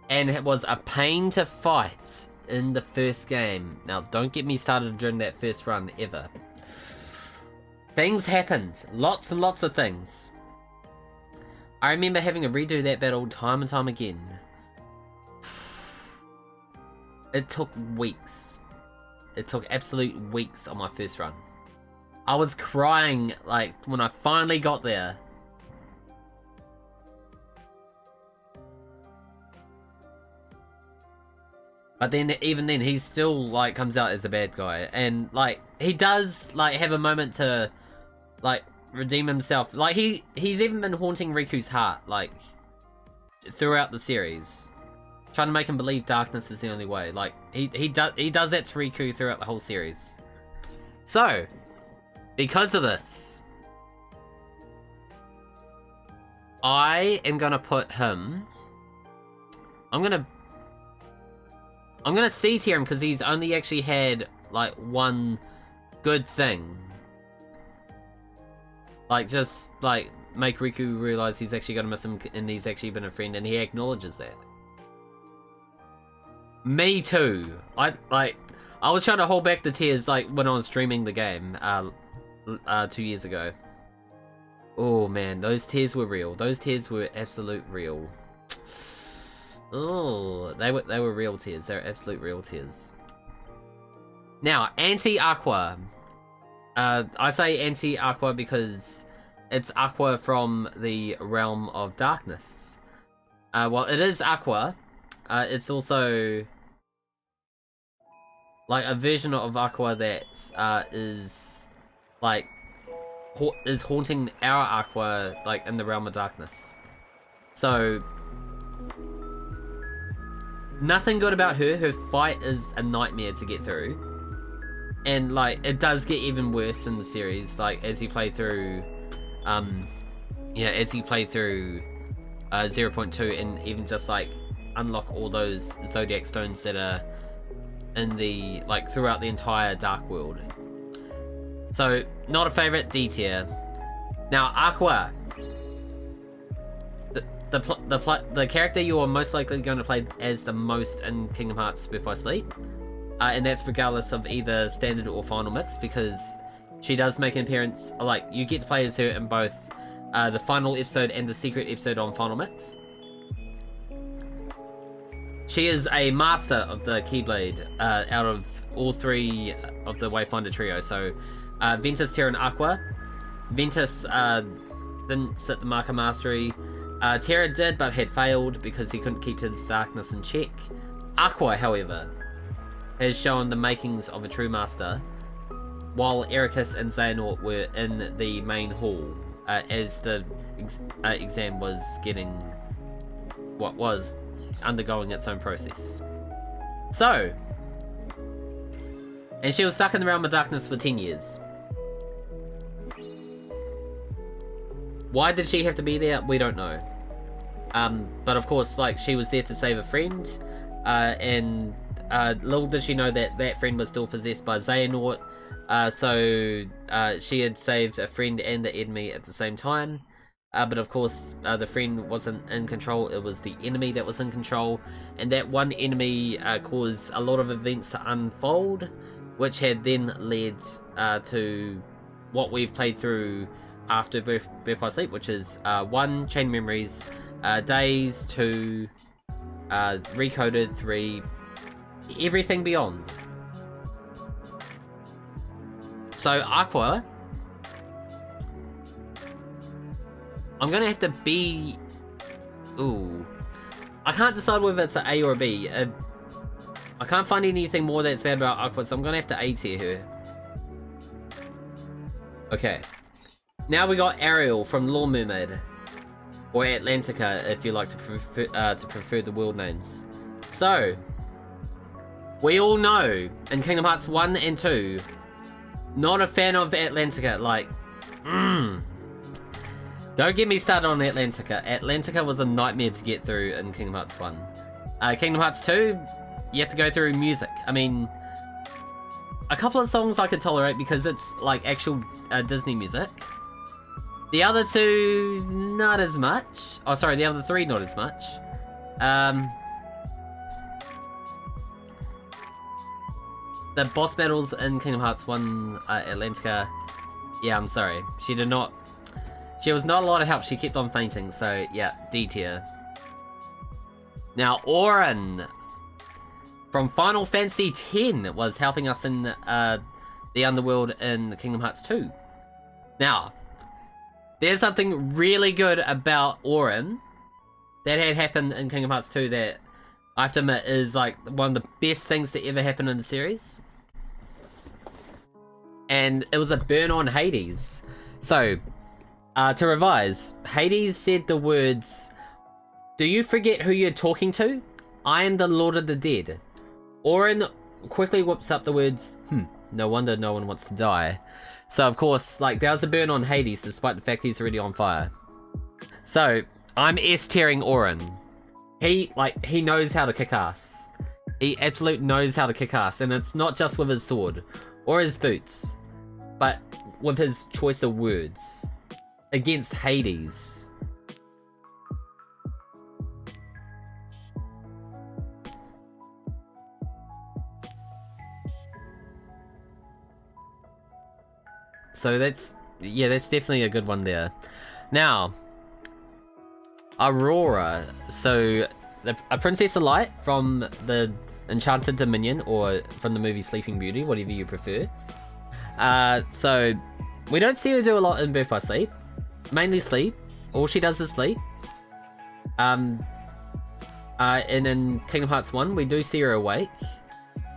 and it was a pain to fight in the first game. Now, don't get me started during that first run ever. Things happened. Lots and lots of things. I remember having to redo that battle time and time again. It took weeks. It took absolute weeks on my first run. I was crying, like, when I finally got there. But then, even then, he still, like, comes out as a bad guy. And, like, he does, like, have a moment to... like, redeem himself. Like, he's even been haunting Riku's heart, like, throughout the series, trying to make him believe darkness is the only way. Like, he does that to Riku throughout the whole series. So, because of this, I am gonna put him... I'm gonna C tier him because he's only actually had, like, one good thing. Like, just, like, make Riku realize he's actually gonna miss him and he's actually been a friend, and he acknowledges that. Me too. I was trying to hold back the tears, like, when I was streaming the game, 2 years ago. Oh, man, those tears were real. Those tears were absolute real. Oh, they were real tears. They were absolute real tears. Now, Anti-Aqua. I say anti-Aqua because it's Aqua from the realm of darkness. Well, it is Aqua. It's also like a version of Aqua that is like is haunting our Aqua like in the realm of darkness. So nothing good about her. Her fight is a nightmare to get through. And like it does get even worse in the series, like as you play through as you play through 0.2 and even just like unlock all those Zodiac stones that are in the like throughout the entire Dark World. So not a favorite, D tier. Now Aqua, the character you are most likely going to play as the most in Kingdom Hearts Birth by Sleep, and that's regardless of either standard or final mix, because she does make an appearance. Like you get to play as her in both the final episode and the secret episode on final mix. She is a master of the Keyblade out of all three of the Wayfinder trio. So Ventus, Terra, and Aqua. Ventus didn't sit the mark of mastery. Terra did, but had failed because he couldn't keep his darkness in check. Aqua, however, has shown the makings of a true master, while Ericus and Xehanort were in the main hall as the exam was undergoing its own process. So, and she was stuck in the realm of darkness for 10 years. Why did she have to be there? We don't know. But of course, like, she was there to save a friend, and little did she know that that friend was still possessed by Xehanort, so she had saved a friend and the enemy at the same time. But of course, the friend wasn't in control, it was the enemy that was in control, and that one enemy caused a lot of events to unfold, which had then led to what we've played through after Birth by Sleep, which is 1, Chain Memories, Days, 2, Recoded, 3, everything beyond. So Aqua, I'm gonna have to be... Ooh. I can't decide whether it's an A or a B. I can't find anything more that's bad about Aqua, so I'm gonna have to A tier her. Okay. Now we got Ariel from Little Mermaid. Or Atlantica, if you like to prefer the world names. So, we all know, in Kingdom Hearts 1 and 2, not a fan of Atlantica, like, Don't get me started on Atlantica. Atlantica was a nightmare to get through in Kingdom Hearts 1. Kingdom Hearts 2, you have to go through music. I mean, a couple of songs I could tolerate because it's like actual Disney music. The other two, not as much. Oh, sorry, the other three, not as much. The boss battles in Kingdom Hearts 1, Atlantica, yeah, I'm sorry. She was not a lot of help. She kept on fainting, so yeah, D tier. Now, Auron from Final Fantasy X was helping us in the Underworld in Kingdom Hearts 2. Now, there's something really good about Auron that had happened in Kingdom Hearts 2 that I have to admit is like one of the best things that ever happened in the series. And it was a burn on Hades. So, to revise, Hades said the words, "Do you forget who you're talking to? I am the Lord of the Dead." Auron quickly whips up the words, no wonder no one wants to die. So of course, like, there was a burn on Hades despite the fact he's already on fire. So, I'm S-tiering Auron. He knows how to kick ass. He absolutely knows how to kick ass, and it's not just with his sword, or his boots, but with his choice of words. Against Hades. So that's definitely a good one there. Now, Aurora. So, a Princess of Light from the Enchanted Dominion, or from the movie Sleeping Beauty, whatever you prefer. So we don't see her do a lot in Birth by Sleep. Mainly sleep. All she does is sleep. And in Kingdom Hearts 1, we do see her awake.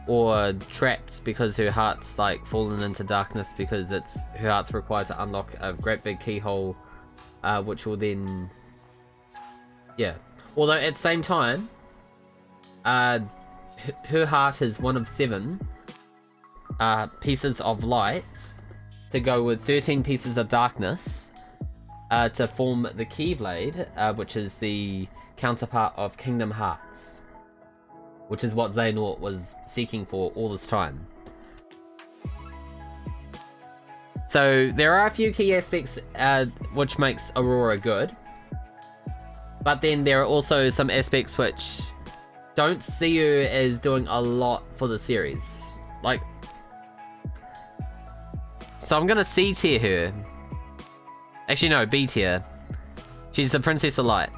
Or trapped because her heart's like fallen into darkness because her heart's required to unlock a great big keyhole, which will then, yeah. Although at the same time, her heart is one of 7 pieces of light to go with 13 pieces of darkness to form the Keyblade, which is the counterpart of Kingdom Hearts. Which is what Xehanort was seeking for all this time. So there are a few key aspects which makes Aurora good. But then there are also some aspects which don't see her as doing a lot for the series. Like, so I'm gonna C tier her. Actually no, B tier. She's the Princess of Light.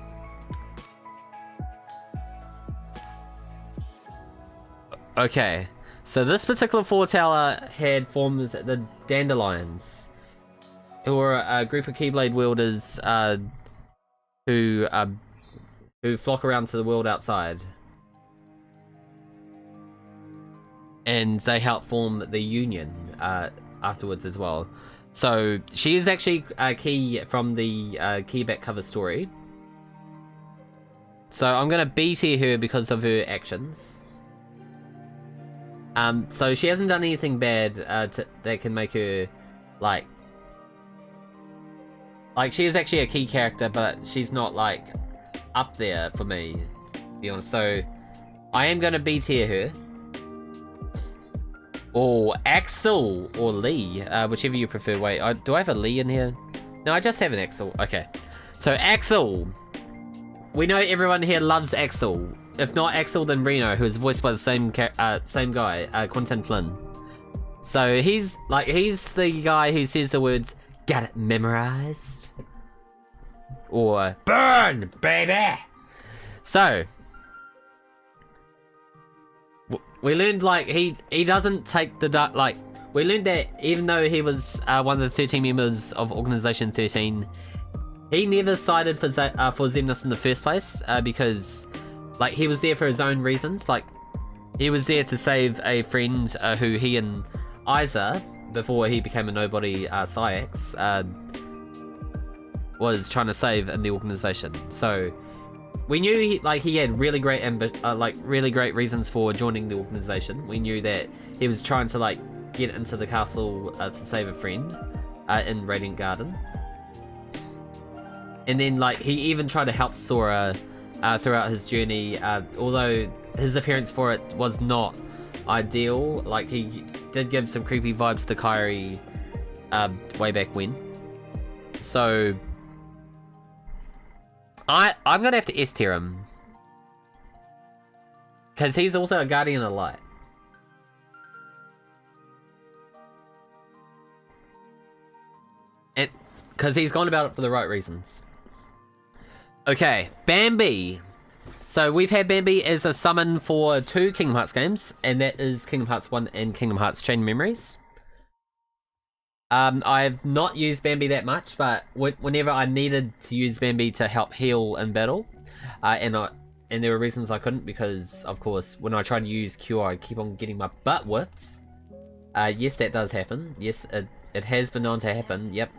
Okay, so this particular foreteller had formed the Dandelions, who are a group of Keyblade wielders who flock around to the world outside, and they help form the Union afterwards as well. So she is actually a key from the key back cover story. So I'm gonna B tier her because of her actions. So she hasn't done anything bad that can make her, like she is actually a key character, but she's not, like, up there for me, to be honest. So I am going to B tier her. Or Axel, or Lee, whichever you prefer. Wait, do I have a Lee in here? No, I just have an Axel. Okay. So Axel. We know everyone here loves Axel. If not Axel, then Reno, who is voiced by the same guy, Quentin Flynn. So he's the guy who says the words, "Got it memorized?" Or, "Burn, baby!" So, we learned, like, he doesn't take the dark, like, we learned that even though he was one of the 13 members of Organization 13, he never sided for Xemnas in the first place, because, like, he was there for his own reasons. Like, he was there to save a friend who he and Isa, before he became a nobody, Syax, was trying to save in the organization. So we knew he had really great really great reasons for joining the organization. We knew that he was trying to, like, get into the castle to save a friend in Radiant Garden. And then, like, he even tried to help Sora throughout his journey, although his appearance for it was not ideal. Like, he did give some creepy vibes to Kairi way back when. So I'm gonna have to S tier him, because he's also a Guardian of Light. And because he's gone about it for the right reasons. Okay, Bambi. So we've had Bambi as a summon for 2 Kingdom Hearts games, and that is Kingdom Hearts 1 and Kingdom Hearts Chain Memories. I've not used Bambi that much, but whenever I needed to use Bambi to help heal in battle, and there were reasons I couldn't, because, of course, when I try to use Cure, I keep on getting my butt whipped. Yes, that does happen. Yes, it has been known to happen, yep.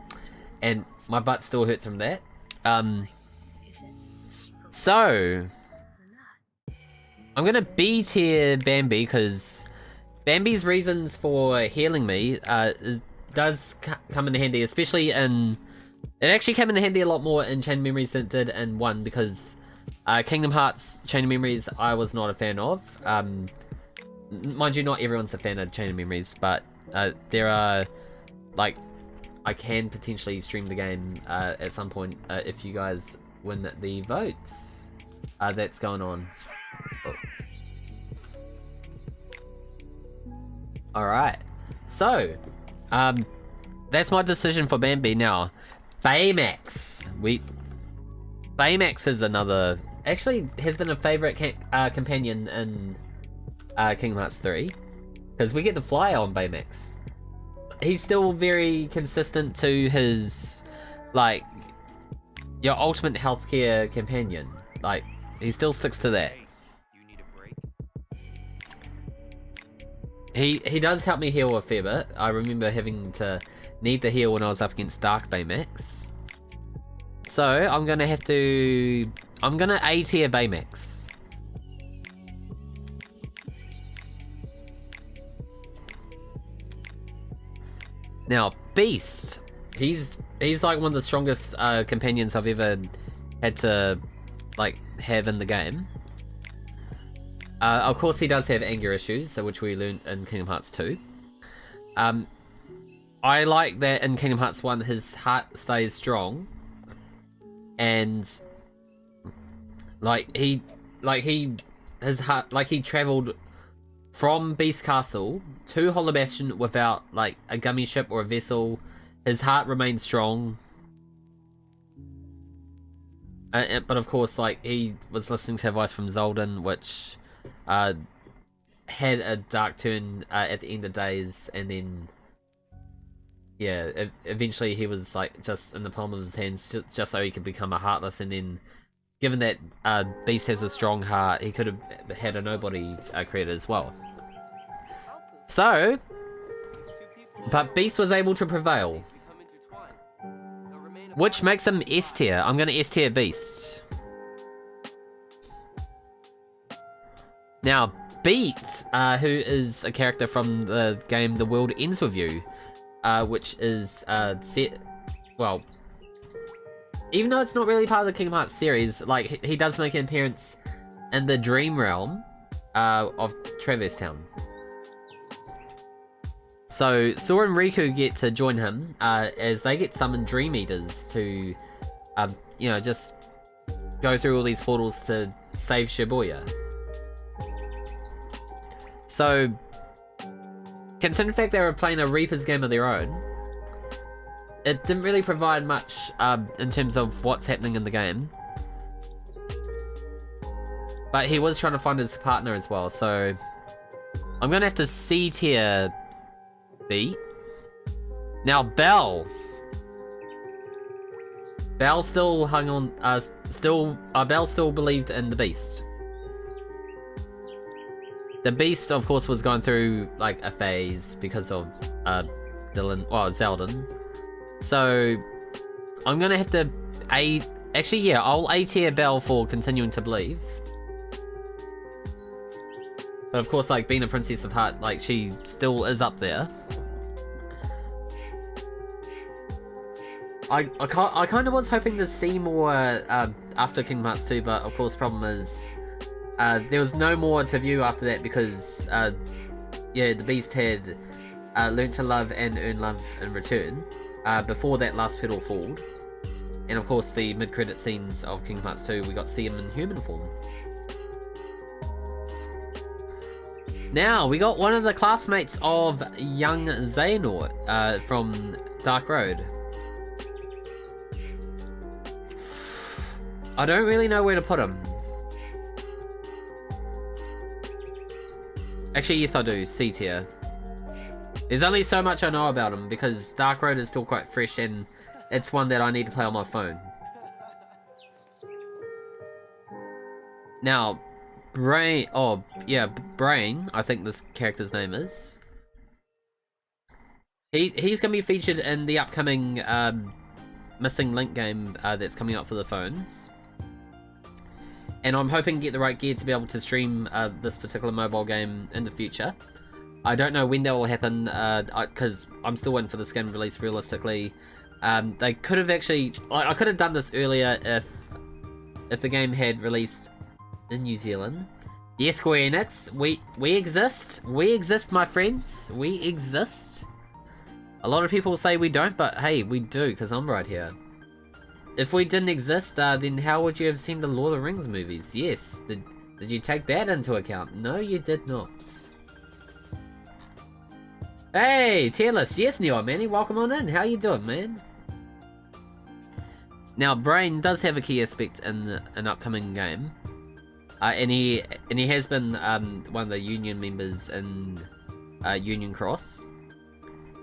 And my butt still hurts from that. So I'm gonna B tier Bambi, because Bambi's reasons for healing me does come in handy, especially in... It actually came in handy a lot more in Chain Memories than it did in 1, because Kingdom Hearts Chain Memories I was not a fan of. Mind you, not everyone's a fan of Chain Memories, but there are, like, I can potentially stream the game at some point if you guys win the votes that's going on. Oh. Alright, so that's my decision for Bambi. Now Baymax. Baymax is another, actually has been a favourite companion in Kingdom Hearts 3, because we get to fly on Baymax. he's still very consistent to his, like, your ultimate healthcare companion. Like, he still sticks to that. He does help me heal a fair bit. I remember having to need the heal when I was up against Dark Baymax. So, I'm gonna A tier Baymax. Now, Beast. He's like one of the strongest companions I've ever had to, like, have in the game. Of course, he does have anger issues, so which we learned in Kingdom Hearts 2. I like that in Kingdom Hearts 1, his heart stays strong, and he traveled from Beast Castle to Hollow Bastion without, like, a gummy ship or a vessel. His heart remained strong. But of course, like, he was listening to advice from Zoldan, which had a dark turn at the end of days, and then yeah, eventually he was, like, just in the palm of his hands just so he could become a Heartless, and then given that Beast has a strong heart, he could have had a Nobody created as well. So, but Beast was able to prevail, which makes him S tier. I'm gonna S tier Beast. Now, Beat, who is a character from the game The World Ends With You, which is set, well, even though it's not really part of the Kingdom Hearts series, like, he does make an appearance in the Dream Realm of Traverse Town. So Sora and Riku get to join him as they get summoned Dream Eaters to, you know, just go through all these portals to save Shibuya. So, considering the fact they were playing a Reaper's game of their own, it didn't really provide much in terms of what's happening in the game. But he was trying to find his partner as well, so I'm gonna have to C tier Beat. Now, Belle still hung on, Belle still believed in the Beast. The Beast, of course, was going through, like, a phase because of Zeldin. So, I'm gonna have to I'll A tier Belle for continuing to believe. But of course, like, being a Princess of Heart, like, she still is up there. I kind of was hoping to see more after Kingdom Hearts 2, but of course, problem is there was no more to view after that because, yeah, the Beast had learned to love and earn love in return before that last petal fall. And of course, the mid-credit scenes of Kingdom Hearts 2, we got to see him in human form. Now, we got one of the classmates of young Xehanort from Dark Road. I don't really know where to put him. Actually, yes I do, C tier. There's only so much I know about him because Dark Road is still quite fresh and it's one that I need to play on my phone. Now, Brain, I think this character's name is. He's gonna be featured in the upcoming Missing Link game that's coming out for the phones. And I'm hoping to get the right gear to be able to stream this particular mobile game in the future. I don't know when that will happen, because I'm still waiting for this game to release realistically. They could have actually... I could have done this earlier if the game had released in New Zealand. Yes, Square Enix, we exist. We exist, my friends. We exist. A lot of people say we don't, but hey, we do, because I'm right here. If we didn't exist, then how would you have seen the Lord of the Rings movies? Yes. Did you take that into account? No, you did not. Hey, Tearless. Yes, Neo Manny. Welcome on in. How you doing, man? Now, Brain does have a key aspect in an upcoming game. And he has been one of the Union members in Union Cross.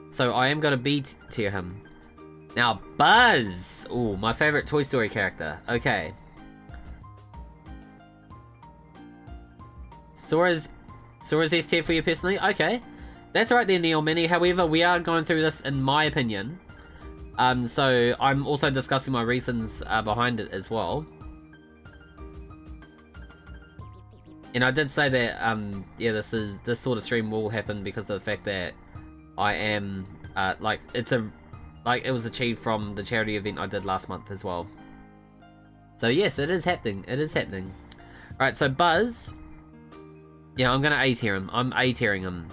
So I am gonna B tier him. Now, Buzz! Ooh, my favorite Toy Story character. Okay. Sora's S tier for you personally? Okay. That's right there, Neil Mini. However, we are going through this in my opinion. So I'm also discussing my reasons behind it as well. And I did say that, yeah, this sort of stream will happen because of the fact that I am, like, it was achieved from the charity event I did last month as well. So yes, it is happening. It is happening. Alright, so Buzz. Yeah, I'm gonna A tier him. I'm A tiering him.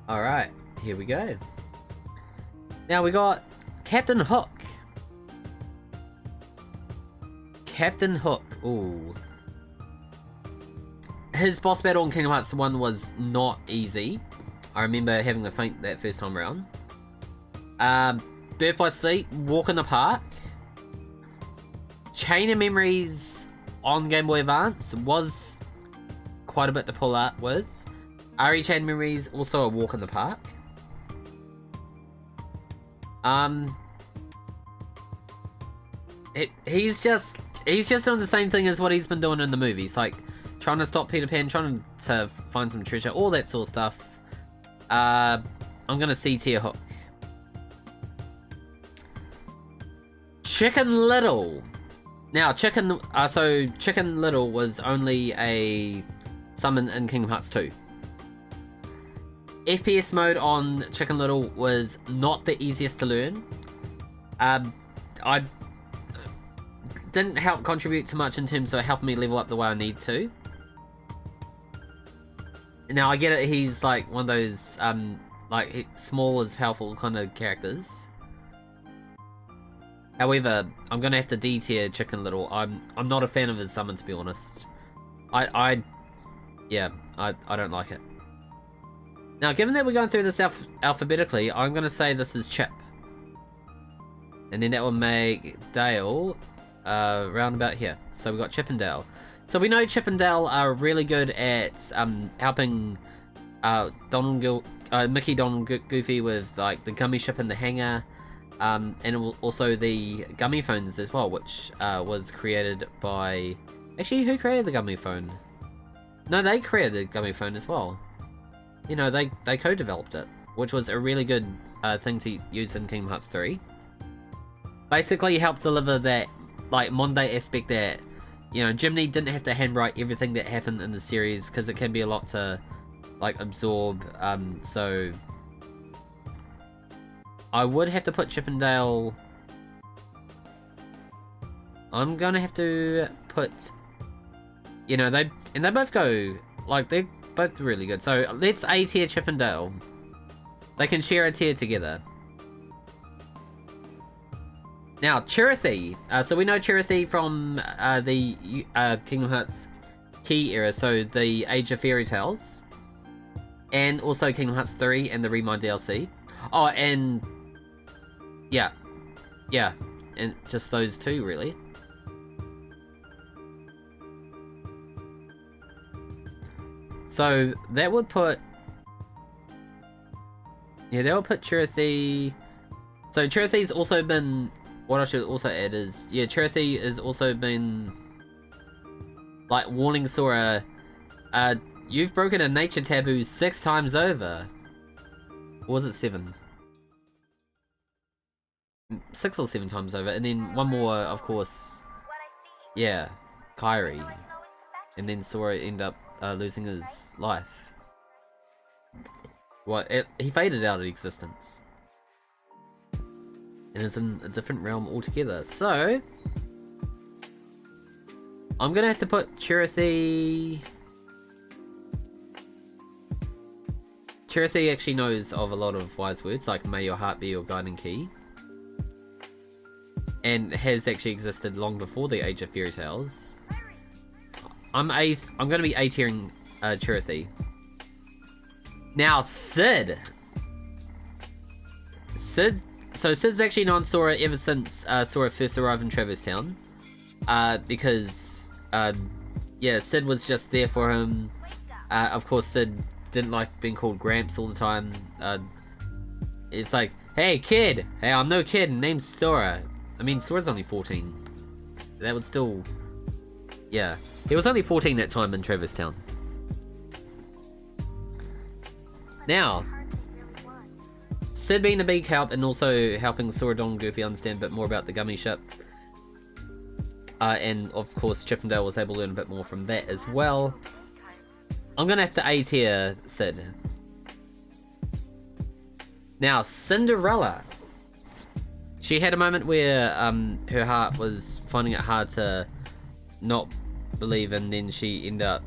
Alright, here we go. Now we got Captain Hook. Captain Hook. Ooh. His boss battle in Kingdom Hearts 1 was not easy. I remember having a faint that first time around. Birth by Sleep, Walk in the Park. Chain of Memories on Game Boy Advance was quite a bit to pull out with. RE Chain Memories, also a walk in the park. He's just doing the same thing as what he's been doing in the movies, like trying to stop Peter Pan, trying to find some treasure, all that sort of stuff. I'm gonna C tier Hook. Chicken Little. Now, Chicken Little was only a summon in Kingdom Hearts 2. FPS mode on Chicken Little was not the easiest to learn. I didn't help contribute too much in terms of helping me level up the way I need to. Now, I get it, he's like one of those, like, small is powerful kind of characters. However, I'm gonna have to D tier Chicken Little. I'm not a fan of his summon, to be honest. I don't like it. Now, given that we're going through this alphabetically, I'm going to say this is Chip. And then that will make Dale round about here. So we've got Chip and Dale. So we know Chip and Dale are really good at helping Mickey, Donald, Goofy with like the gummy ship and the hangar. And also the gummy phones as well, which was created by... Actually, who created the gummy phone? No, they created the gummy phone as well. You know, they co-developed it, which was a really good thing to use in Kingdom Hearts 3. Basically helped deliver that, like, Monday aspect that, you know, Jiminy didn't have to handwrite everything that happened in the series, because it can be a lot to, like, absorb, so... I would have to put Chip and Dale... I'm gonna have to put... You know, they both go, like, they're both really good. So let's A tier Chip and Dale. They can share a tier together. Now, Chirithy. So we know Chirithy from the Kingdom Hearts Key era, so the Age of Fairy Tales. And also Kingdom Hearts 3 and the Remind DLC. Oh, and... Yeah. Yeah. And just those two, really. So that would put... Yeah, that would put Chirithy... So Chirithy's also been... What I should also add is... Yeah, Chirithy has also been... Like, warning Sora... You've broken a nature taboo 6 times over. Or was it 7? 6 or 7 times over. And then one more, of course... Yeah, Kairi. And then Sora ended up losing his life. Well, he faded out of existence. And is in a different realm altogether. So... I'm gonna have to put Chirithy... Chirithy actually knows of a lot of wise words, like may your heart be your guiding key. And has actually existed long before the Age of Fairy Tales. I'm gonna be A tiering Chirithy. Now Sid. So Sid's actually known Sora ever since Sora first arrived in Traverse Town. because yeah, Sid was just there for him. Of course, Sid didn't like being called Gramps all the time. It's like, hey kid, hey, I'm no kid, name's Sora. I mean, Sora's only 14. That would still, yeah, he was only 14 that time in Traverse Town. Now, Sid being a big help and also helping Sora, Don, and Goofy understand a bit more about the gummy ship. And of course, Chippendale was able to learn a bit more from that as well. I'm gonna have to A tier Sid. Now, Cinderella. She had a moment where her heart was finding it hard to not believe, and then she ended up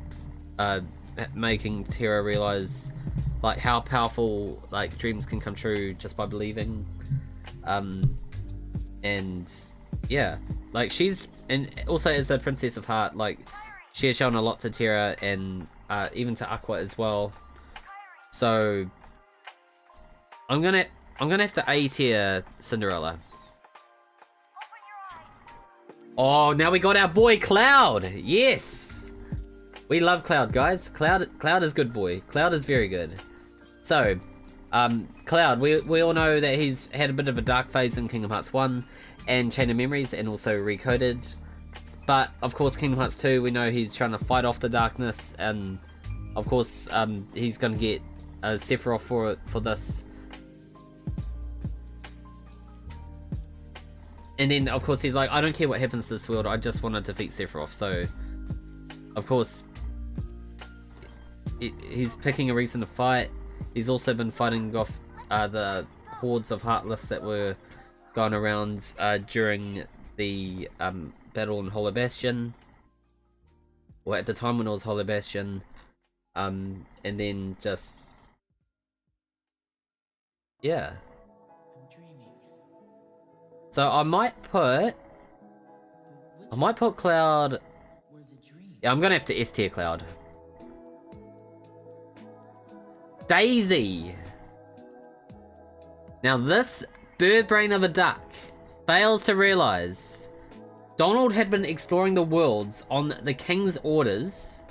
making Tara realize like how powerful like dreams can come true just by believing. And yeah, like she's, and also as the Princess of Heart, like she has shown a lot to Tara and even to Aqua as well. So I'm gonna have to A tier Cinderella. Oh, now we got our boy Cloud. Yes, we love Cloud, guys. Cloud is good boy. Cloud is very good. So, Cloud, we all know that he's had a bit of a dark phase in Kingdom Hearts 1 and Chain of Memories, and also Recoded. But of course, Kingdom Hearts 2, we know he's trying to fight off the darkness, and of course, he's gonna get Sephiroth for this. And then, of course, he's like, I don't care what happens to this world, I just want to defeat Sephiroth. So, of course, he's picking a reason to fight. He's also been fighting off the hordes of Heartless that were going around during the battle in Hollow Bastion. Or at the time when it was Hollow Bastion. And then just... yeah. So I might put Cloud. Yeah, I'm gonna have to S tier Cloud. Daisy. Now this bird brain of a duck fails to realize Donald had been exploring the worlds on the king's orders,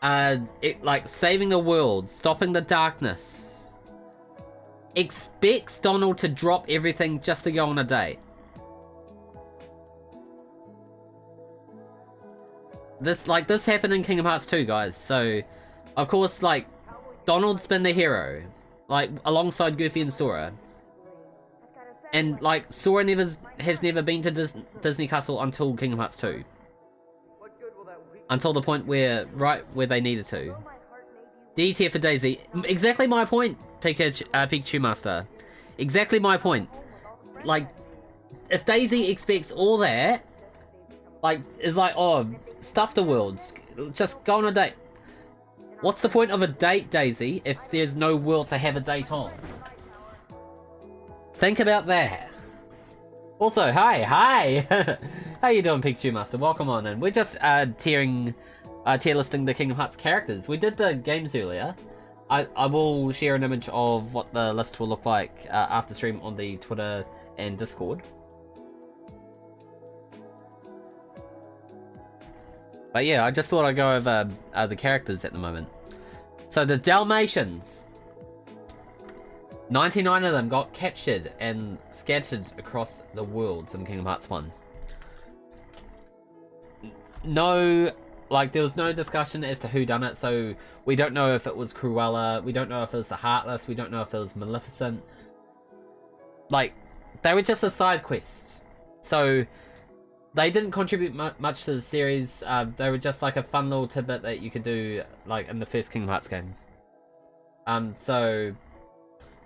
like saving the world, stopping the darkness. Expects Donald to drop everything just to go on a date. This happened in Kingdom Hearts 2, guys. So, of course, like, Donald's been the hero, like, alongside Goofy and Sora. And, like, Sora has never been to Disney Castle until Kingdom Hearts 2. Until the point where, right where they needed to. D tier for Daisy. Exactly my point, Pikachu Master. Exactly my point. Like, if Daisy expects all that, like, is like, oh, stuff the worlds, just go on a date. What's the point of a date, Daisy, if there's no world to have a date on? Think about that. Also, hi! How you doing, Pikachu Master? Welcome on in. We're just tier listing the Kingdom Hearts characters. We did the games earlier. I will share an image of what the list will look like after stream on the Twitter and Discord. But yeah, I just thought I'd go over the characters at the moment. So the Dalmatians. 99 of them got captured and scattered across the worlds in Kingdom Hearts 1. No, like, there was no discussion as to who done it, so we don't know if it was Cruella, we don't know if it was the Heartless, we don't know if it was Maleficent. Like, they were just a side quest. So, they didn't contribute much to the series. They were just like a fun little tidbit that you could do, like, in the first Kingdom Hearts game. So,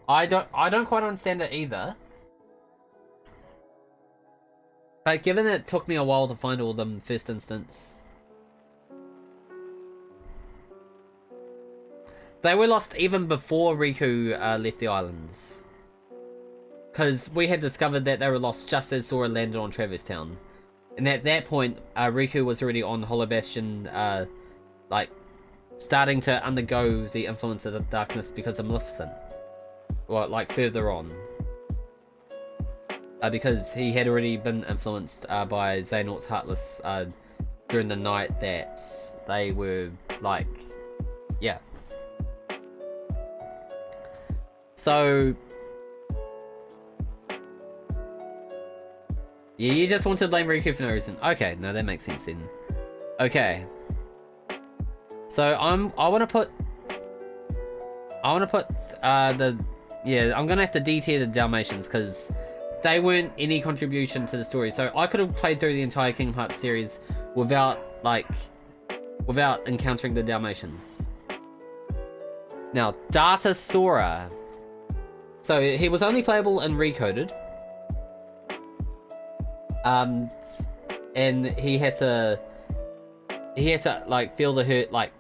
I don't quite understand it either. But given it took me a while to find all of them first instance, they were lost even before Riku left the islands. Because we had discovered that they were lost just as Sora landed on Traverse Town. And at that point, Riku was already on Hollow Bastion, like, starting to undergo the influence of the darkness because of Maleficent. Well, like, further on. because he had already been influenced by Xehanort's Heartless during the night that they were like, yeah. So yeah, you just want to blame Riku for no reason. Okay, no, that makes sense then. Okay. So I'm gonna put I'm gonna have to D-tier the Dalmatians because they weren't any contribution to the story. So I could have played through the entire Kingdom Hearts series without encountering the Dalmatians. Now, Data Sora. So he was only playable in Recoded. And he had to like feel the hurt. Like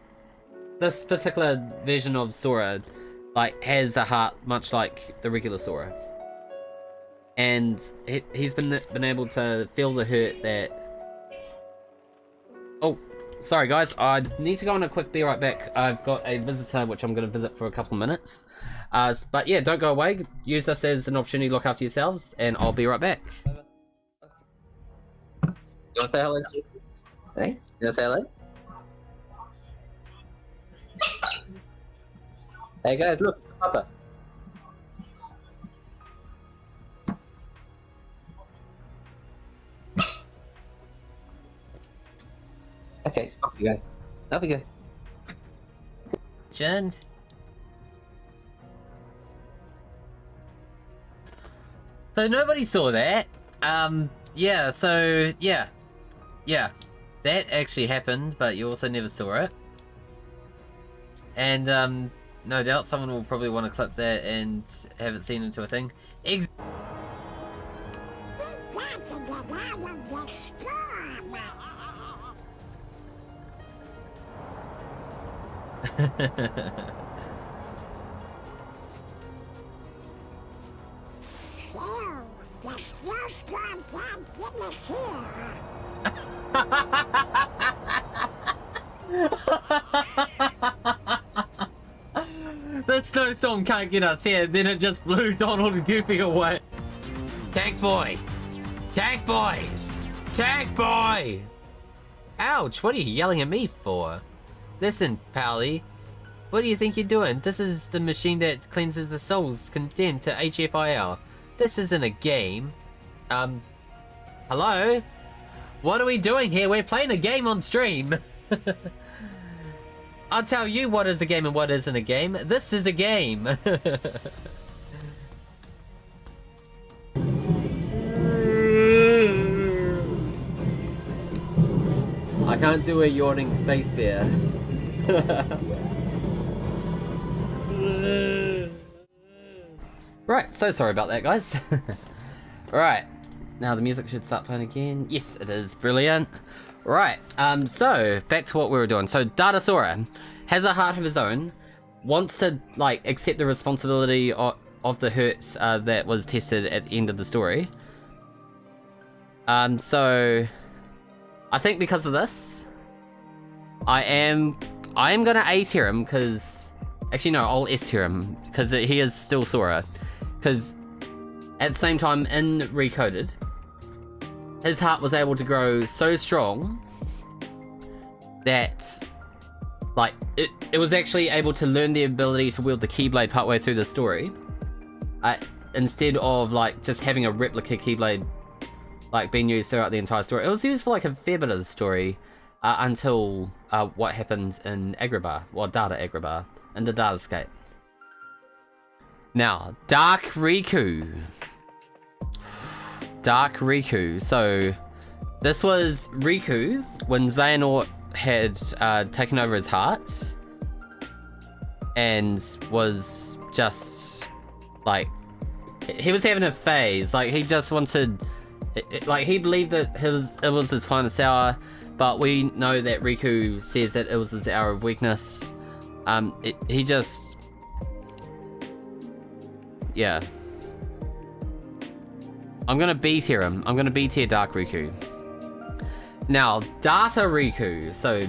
this particular version of Sora like has a heart much like the regular Sora, and he's been able to feel the hurt that. Oh, sorry guys, I need to go on a quick be right back. I've got a visitor which I'm going to visit for a couple of minutes. But yeah, don't go away. Use this as an opportunity to look after yourselves, and I'll be right back. You want to say hello? Hey, you want to say hello? Hey guys, look, Papa. Okay, off you go. Off you go. Jen. So nobody saw that. Yeah, so yeah. Yeah. That actually happened, but you also never saw it. And no doubt someone will probably want to clip that and have it seen into a thing. The snowstorm can't get us here, then it just blew Donald Goofy away. Tank boy! Tank boy! Tank boy! Ouch, what are you yelling at me for? Listen, Pally. What do you think you're doing? This is the machine that cleanses the souls condemned to HFIL. This isn't a game. Hello? What are we doing here? We're playing a game on stream. I'll tell you what is a game and what isn't a game. This is a game. I can't do a yawning space bear. Right, so sorry about that, guys. Right, now the music should start playing again. Yes, it is. Brilliant. Right, so back to what we were doing. So Data Sora has a heart of his own, wants to like accept the responsibility of the hurt that was tested at the end of the story. So I think because of this, I am gonna A tier him because actually no, I'll S tier him because he is still Sora. Because at the same time in Recoded, his heart was able to grow so strong that like it was actually able to learn the ability to wield the Keyblade partway through the story, instead of like just having a replica Keyblade like being used throughout the entire story. It was used for like a fair bit of the story until what happened in Agrabah, or Data Agrabah, in the Datascape. Now, Dark Riku. Dark Riku. So, this was Riku when Xehanort had taken over his heart and was just like, he was having a phase. Like, he just wanted, like, he believed that it was his finest hour, but we know that Riku says that it was his hour of weakness. He just, yeah. I'm gonna B tier him. I'm gonna B tier Dark Riku. Now, Data Riku. So,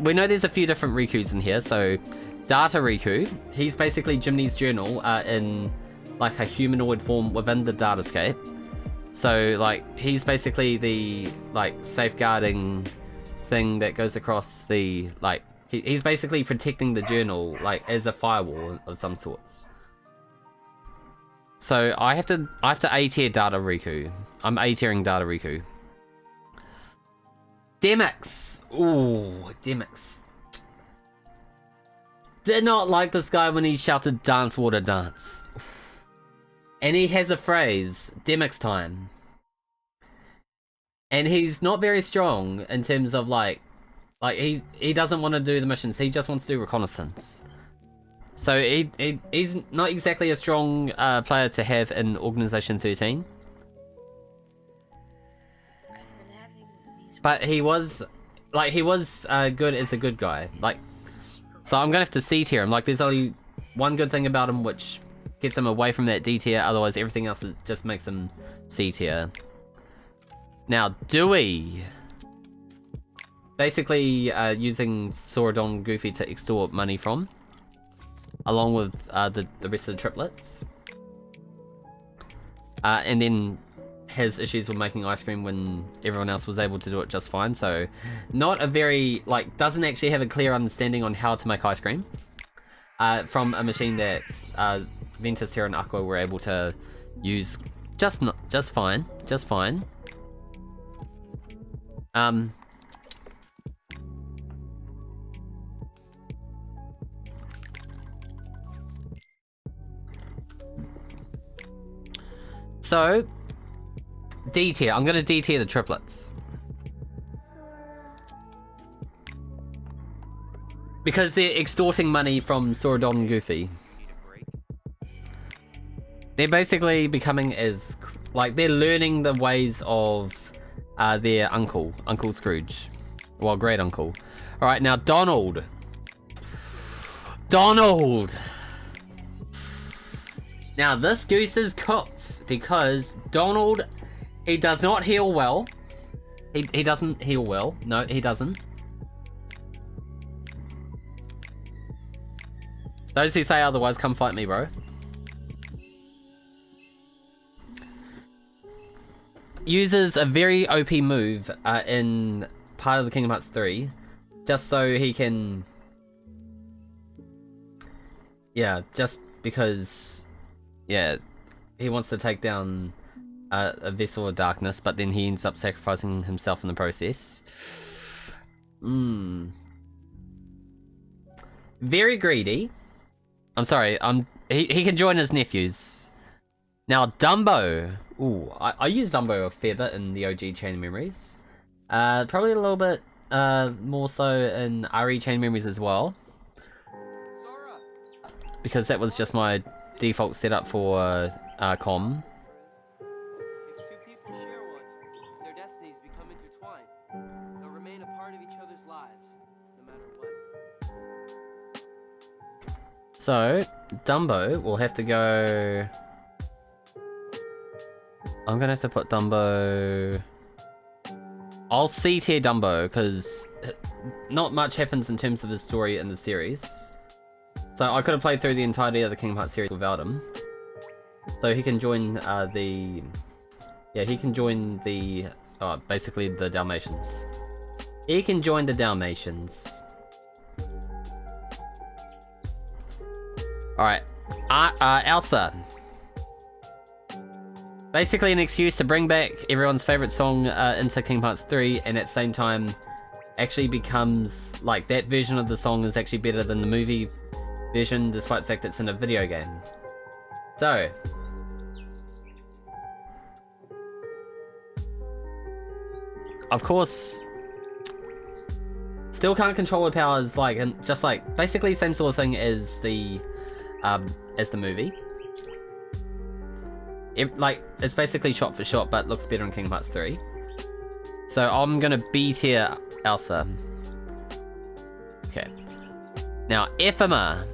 we know there's a few different Rikus in here. So, Data Riku, he's basically Jimny's journal in like a humanoid form within the datascape. So like he's basically the like safeguarding thing that goes across the like he's basically protecting the journal like as a firewall of some sorts. So I have to A tier Data Riku. I'm A tiering Data Riku. Demix. Ooh, Demix. Did not like this guy when he shouted dance water dance. And he has a phrase, Demix time. And he's not very strong in terms of like he doesn't want to do the missions, he just wants to do reconnaissance. So he's not exactly a strong player to have in Organization 13. But he was good as a good guy. Like, so I'm gonna have to C tier him. Like, there's only one good thing about him, which gets him away from that D tier. Otherwise, everything else just makes him C tier. Now, Dewey. Basically, using Saurodon Goofy to extort money from, along with the rest of the triplets. And then has issues with making ice cream when everyone else was able to do it just fine. So, not a very, like, doesn't actually have a clear understanding on how to make ice cream. From a machine that Ventus, Terra, and Aqua were able to use just fine. So, D tier. I'm gonna D tier the triplets. Because they're extorting money from Saurodon and Goofy. They're basically becoming as... like, they're learning the ways of their uncle. Uncle Scrooge. Well, great uncle. Alright, now Donald. Donald! Now, this goose is cooked because Donald, he does not heal well. He doesn't heal well. No, he doesn't. Those who say otherwise, come fight me, bro. Uses a very OP move in part of the Kingdom Hearts 3, just so he can... yeah, just because... yeah, he wants to take down a Vessel of Darkness, but then he ends up sacrificing himself in the process. Very greedy. I'm sorry, he can join his nephews. Now, Dumbo. Ooh, I use Dumbo a fair bit in the OG Chain Memories. Probably a little bit more so in RE Chain Memories as well. Because that was just my default setup for com. If two people share one, their destinies become intertwined. They'll remain a part of each other's lives, no matter what. So, Dumbo will have to go... I'm gonna have to put Dumbo... I'll C tier Dumbo, because not much happens in terms of his story in the series. So I could have played through the entirety of the Kingdom Hearts series without him. So he can join the... yeah, he can join the... basically the Dalmatians. He can join the Dalmatians. Alright. Elsa. Basically an excuse to bring back everyone's favourite song into Kingdom Hearts 3, and at the same time actually becomes... like, that version of the song is actually better than the movie version, despite the fact it's in a video game. So... of course... still can't control her powers, like, and just like, basically same sort of thing as the movie. It's basically shot for shot, but looks better in Kingdom Hearts 3. So I'm gonna B tier Elsa. Okay. Now, Ephema.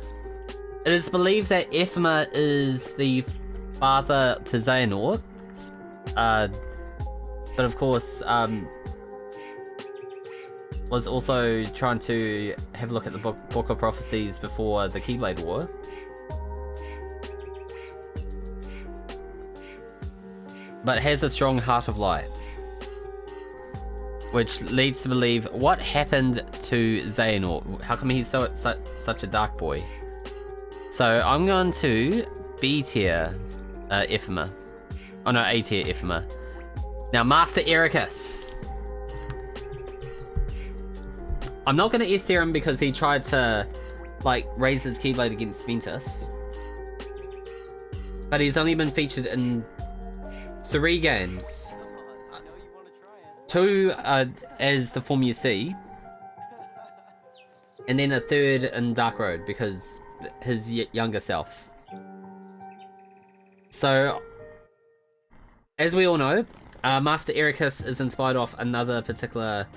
It is believed that Ephema is the father to Xehanort. But of course, was also trying to have a look at the Book of Prophecies before the Keyblade War. but has a strong heart of light. Which leads to believe, what happened to Xehanort? How come he's such a dark boy? So I'm going to B tier Ephema. Oh no, A tier Ephema. Now Master Ericus. I'm not going to S tier him because he tried to like raise his Keyblade against Ventus. But he's only been featured in 3 games. Come on, I know you want to try it. 2 as the form you see. And then a 3rd in Dark Road because his younger self. So, as we all know, Master Ericus is inspired off another particular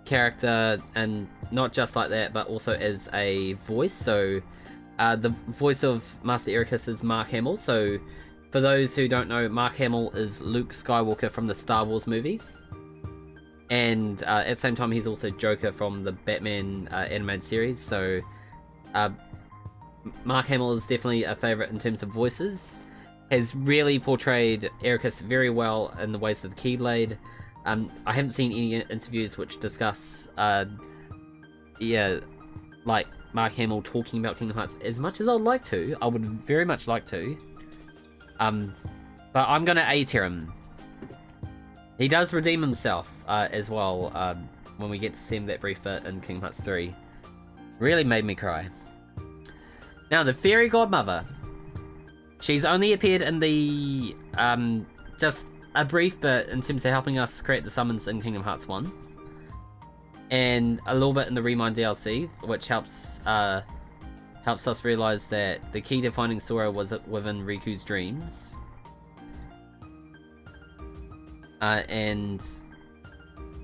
character, and not just like that, but also as a voice. So, the voice of Master Ericus is Mark Hamill. So, for those who don't know, Mark Hamill is Luke Skywalker from the Star Wars movies. And at the same time, he's also Joker from the Batman animated series. So, Mark Hamill is definitely a favourite in terms of voices. Has really portrayed Ericus very well in the ways of the Keyblade. I haven't seen any interviews which discuss, like Mark Hamill talking about Kingdom Hearts as much as I'd like to. I would very much like to. But I'm gonna A tier him. He does redeem himself as well when we get to see him that brief bit in Kingdom Hearts 3. Really made me cry. Now, the Fairy Godmother. She's only appeared in the, just a brief bit in terms of helping us create the summons in Kingdom Hearts 1. And a little bit in the Remind DLC, which helps us realize that the key to finding Sora was within Riku's dreams. And,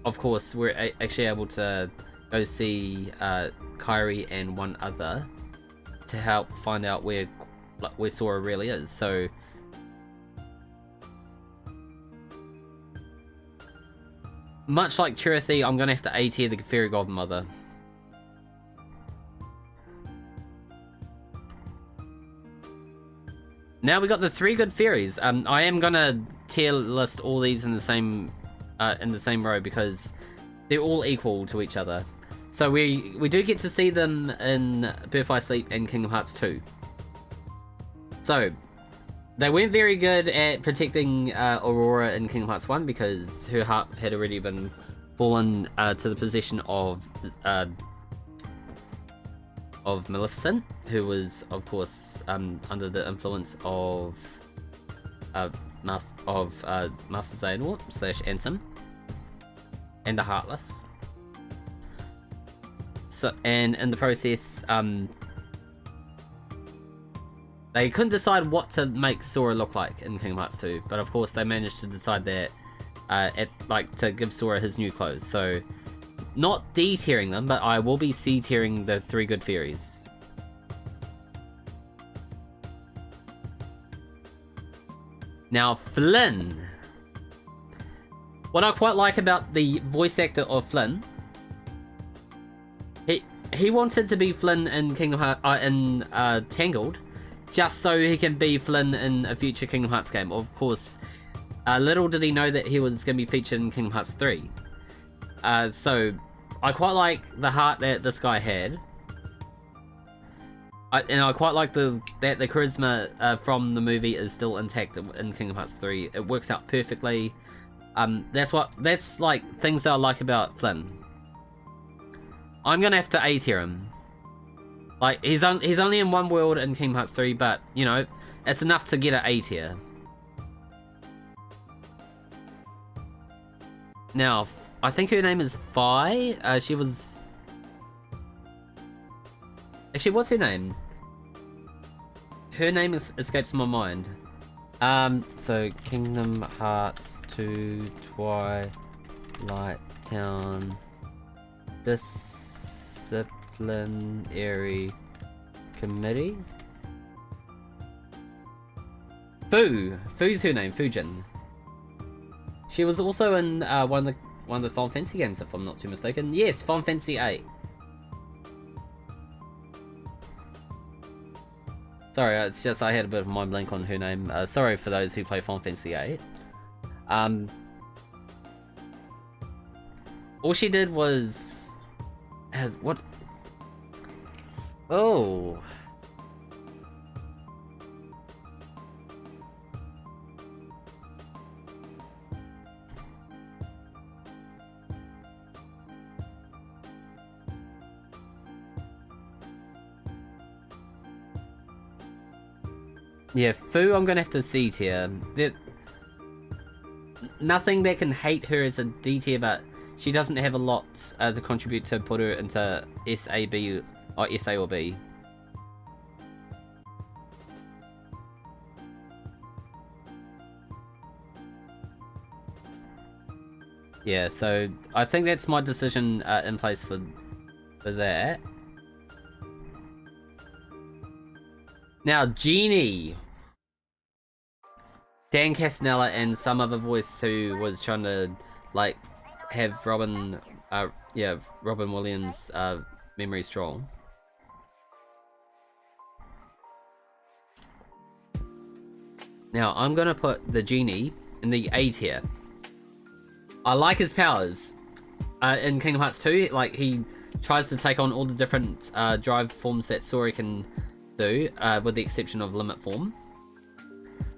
of course, we're actually able to go see Kairi and one other to help find out where Sora really is. So much like Chirithy, I'm gonna have to A tier the Fairy Godmother. Now we got the 3 good fairies. I am gonna tier list all these in the same row because they're all equal to each other. So we do get to see them in Birth by Sleep and Kingdom Hearts 2. So, they weren't very good at protecting Aurora in Kingdom Hearts 1 because her heart had already been fallen to the possession of Maleficent, who was, of course, under the influence of Master Xehanort / Ansem, and the Heartless. So, and in the process, they couldn't decide what to make Sora look like in Kingdom Hearts 2, but of course they managed to decide that, to give Sora his new clothes. So, not D tiering them, but I will be C tiering the 3 good fairies. Now, Flynn. What I quite like about the voice actor of Flynn, he wanted to be Flynn in Kingdom Hearts, Tangled, just so he can be Flynn in a future Kingdom Hearts game. Of course, little did he know that he was going to be featured in Kingdom Hearts 3. So, I quite like the heart that this guy had. And I quite like that the charisma from the movie is still intact in Kingdom Hearts 3. It works out perfectly. That's like things that I like about Flynn. I'm gonna have to A tier him. Like, he's only in one world in Kingdom Hearts 3, but, you know, it's enough to get an A tier. Now, I think her name is Fi. She was... Actually, what's her name? Her name escapes my mind. So, Kingdom Hearts 2, Twilight Town... Disciplinary Committee? Fu's her name, Fujin. She was also in one of the Final Fantasy games, if I'm not too mistaken. Yes, Final Fantasy 8. Sorry, it's just I had a bit of a mind blank on her name. Sorry for those who play Final Fantasy 8. All she did was... what? Oh. Yeah, Fu I'm gonna have to C tier. Nothing that can hate her as a D tier, but she doesn't have a lot to contribute to put her into SAB or SA or B. Yeah, so I think that's my decision in place for that. Now, Genie. Dan Castanella and some other voice who was trying to, like, have Robin Williams' memory strong. Now, I'm gonna put the Genie in the A tier. I like his powers. In Kingdom Hearts 2, like, he tries to take on all the different drive forms that Sora can do, with the exception of Limit Form.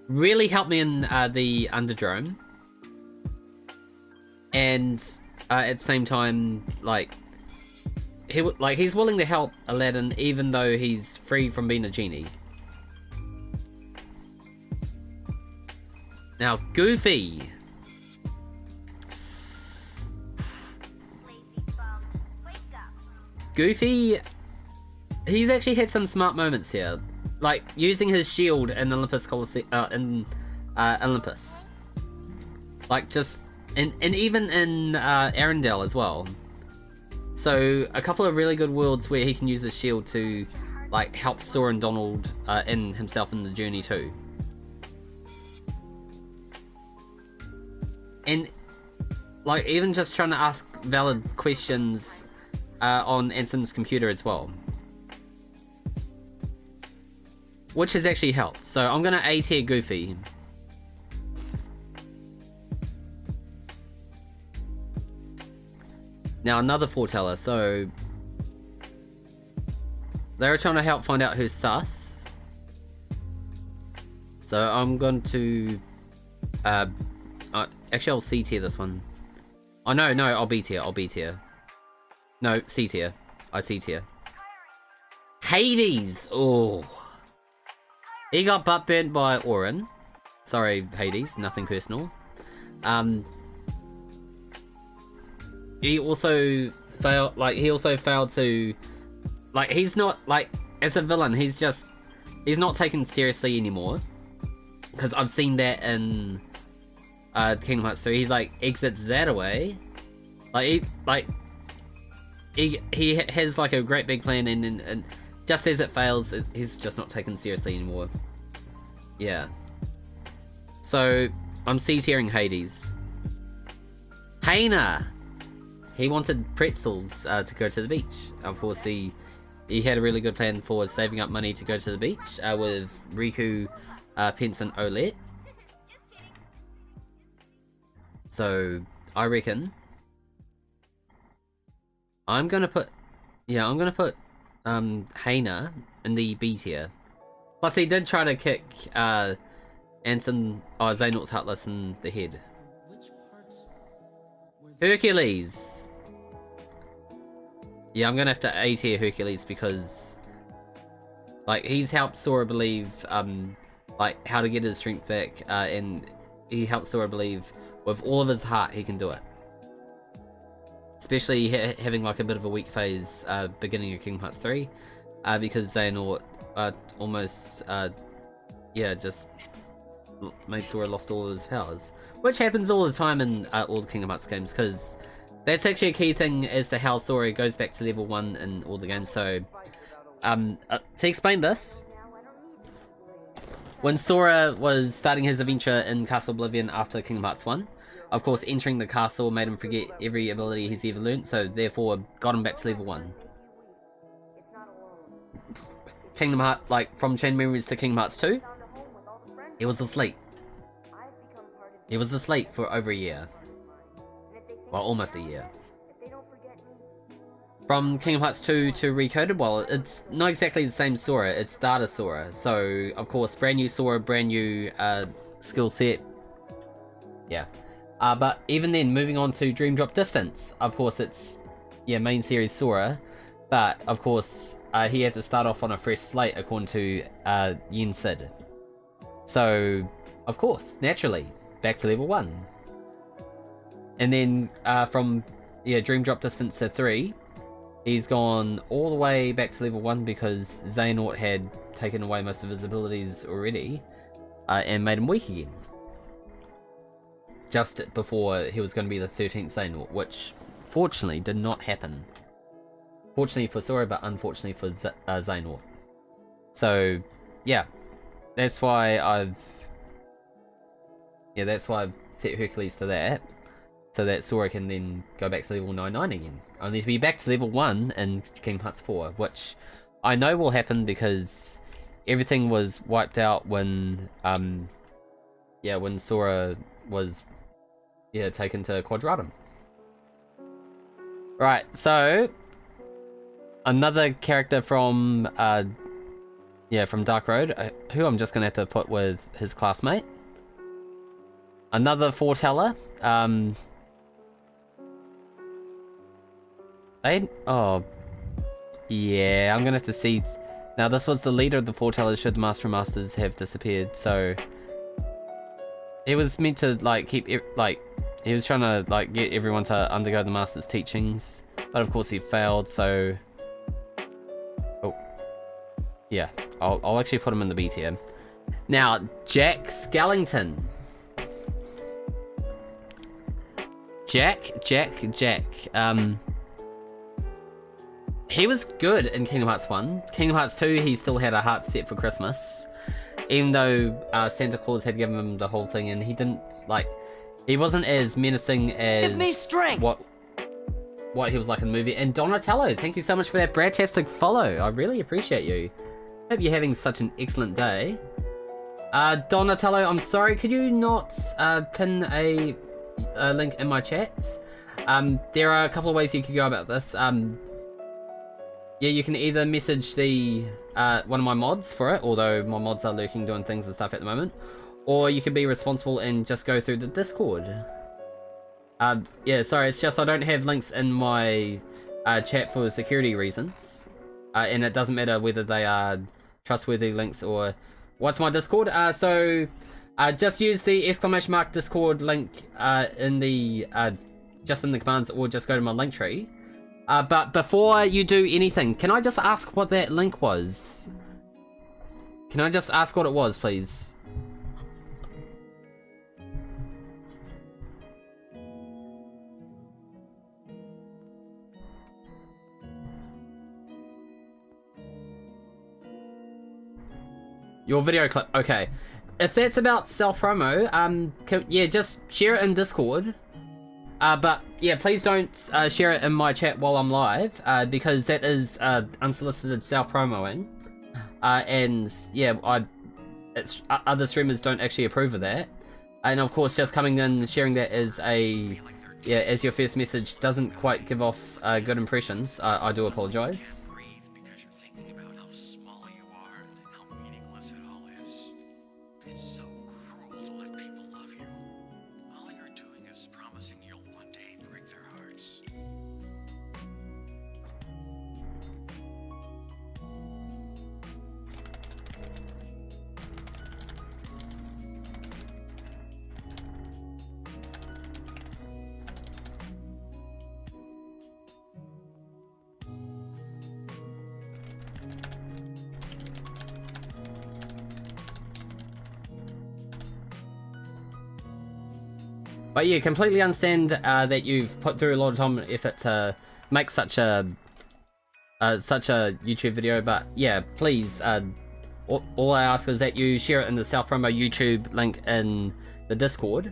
Really helped me in the Underdrome. And at the same time, like, he's willing to help Aladdin even though he's free from being a genie. Now, Goofy. Goofy, he's actually had some smart moments here, like using his shield in Olympus Olympus, like just and even in Arendelle as well. So a couple of really good worlds where he can use his shield to like help Sora and Donald and himself in the journey too. And like even just trying to ask valid questions on Ansem's computer as well, which has actually helped. So I'm gonna A tier Goofy. Now another foreteller, so they're trying to help find out who's sus. So I'm going to actually I'll C tier this one. Oh no, I'll B tier. No, C tier. I C tier. Hades! Oh. He got butt burnt by Auron. Sorry, Hades, nothing personal. He also failed to, like, he's not, like, as a villain, he's not taken seriously anymore. Because I've seen that in Kingdom Hearts 3. He's like, exits that away. He has like a great big plan, and just as it fails, he's just not taken seriously anymore. Yeah. So I'm C-tiering Hades. Hayna! He wanted pretzels to go to the beach. Of course, he had a really good plan for saving up money to go to the beach with Riku, Pence, and Olette. So I reckon I'm gonna put Hayna in the B tier. Plus he did try to kick Xehanort's Heartless in the head. Hercules. Yeah, I'm gonna have to A tier Hercules because like he's helped Sora believe like how to get his strength back, and he helped Sora believe with all of his heart he can do it. Especially having like a bit of a weak phase beginning of Kingdom Hearts 3, because Xehanort almost just made Sora lost all of his powers, which happens all the time in all the Kingdom Hearts games, because that's actually a key thing as to how Sora goes back to level 1 in all the games. So to explain this, when Sora was starting his adventure in Castle Oblivion after Kingdom Hearts 1, of course, entering the castle made him forget every ability he's ever learnt, so therefore got him back to level 1. Kingdom Hearts, like, from Chain Memories to Kingdom Hearts 2, he was asleep. He was asleep for over a year. Well, almost a year. From Kingdom Hearts 2 to Recoded, well, it's not exactly the same Sora, it's Data Sora. So, of course, brand new Sora, brand new skill set. Yeah. But even then, moving on to Dream Drop Distance, of course, it's, yeah, main series Sora. But, of course, he had to start off on a fresh slate, according to Yen Sid. So, of course, naturally, back to level 1. And then, from, yeah, Dream Drop Distance to 3, he's gone all the way back to level 1 because Xehanort had taken away most of his abilities already, and made him weak again. Just before he was going to be the 13th Xehanort, which fortunately did not happen. Fortunately for Sora, but unfortunately for Xehanort. So, yeah. That's why I've set Hercules to that. So that Sora can then go back to level 99 again. Only to be back to level 1 in Kingdom Hearts 4, which I know will happen because everything was wiped out when, when Sora was, taken to Quadratum. Right, so, another character from, from Dark Road, who I'm just gonna have to put with his classmate. Another foreteller, oh, yeah, I'm gonna have to see. Now, this was the leader of the foretellers should the Master and Masters have disappeared, so he was meant to, like, he was trying to, like, get everyone to undergo the Master's teachings, but of course he failed, so, oh, yeah, I'll actually put him in the B tier. Now, Jack Skellington. Jack. He was good in Kingdom Hearts 1. Kingdom Hearts 2, he still had a heart set for Christmas. Even though Santa Claus had given him the whole thing, and he didn't, like, he wasn't as menacing as what he was like in the movie. And Donatello, thank you so much for that Bradtastic follow. I really appreciate you. Hope you're having such an excellent day. Donatello, I'm sorry, could you not pin a link in my chats? There are a couple of ways you could go about this. Yeah, you can either message the one of my mods for it, although my mods are lurking doing things and stuff at the moment, or you could be responsible and just go through the Discord. Yeah, sorry, it's just I don't have links in my chat for security reasons, and it doesn't matter whether they are trustworthy links or what's my Discord. So just use the ! Discord link in the just in the commands, or just go to my link tree. But before you do anything, can I just ask what that link was? Can I just ask what it was, please? Your video clip, okay. If that's about self-promo, yeah, just share it in Discord. But yeah, please don't share it in my chat while I'm live, because that is unsolicited self-promoing. And yeah, other streamers don't actually approve of that. And of course, just coming in and sharing that as as your first message doesn't quite give off good impressions. I do apologize. But yeah, completely understand that you've put through a lot of time and effort to make such a YouTube video. But yeah, please, all I ask is that you share it in the self-promo YouTube link in the Discord.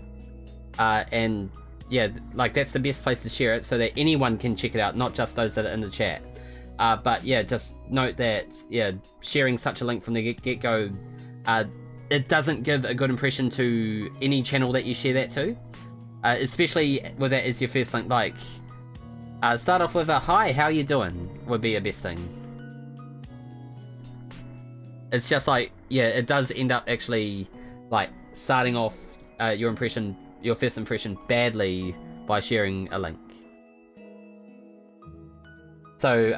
And yeah, like that's the best place to share it so that anyone can check it out, not just those that are in the chat. But yeah, just note that, yeah, sharing such a link from the get-go it doesn't give a good impression to any channel that you share that to. Especially with that as your first link, like, start off with a hi, how you doing would be a best thing. It's just like, yeah, it does end up actually, like, starting off your first impression badly by sharing a link. So,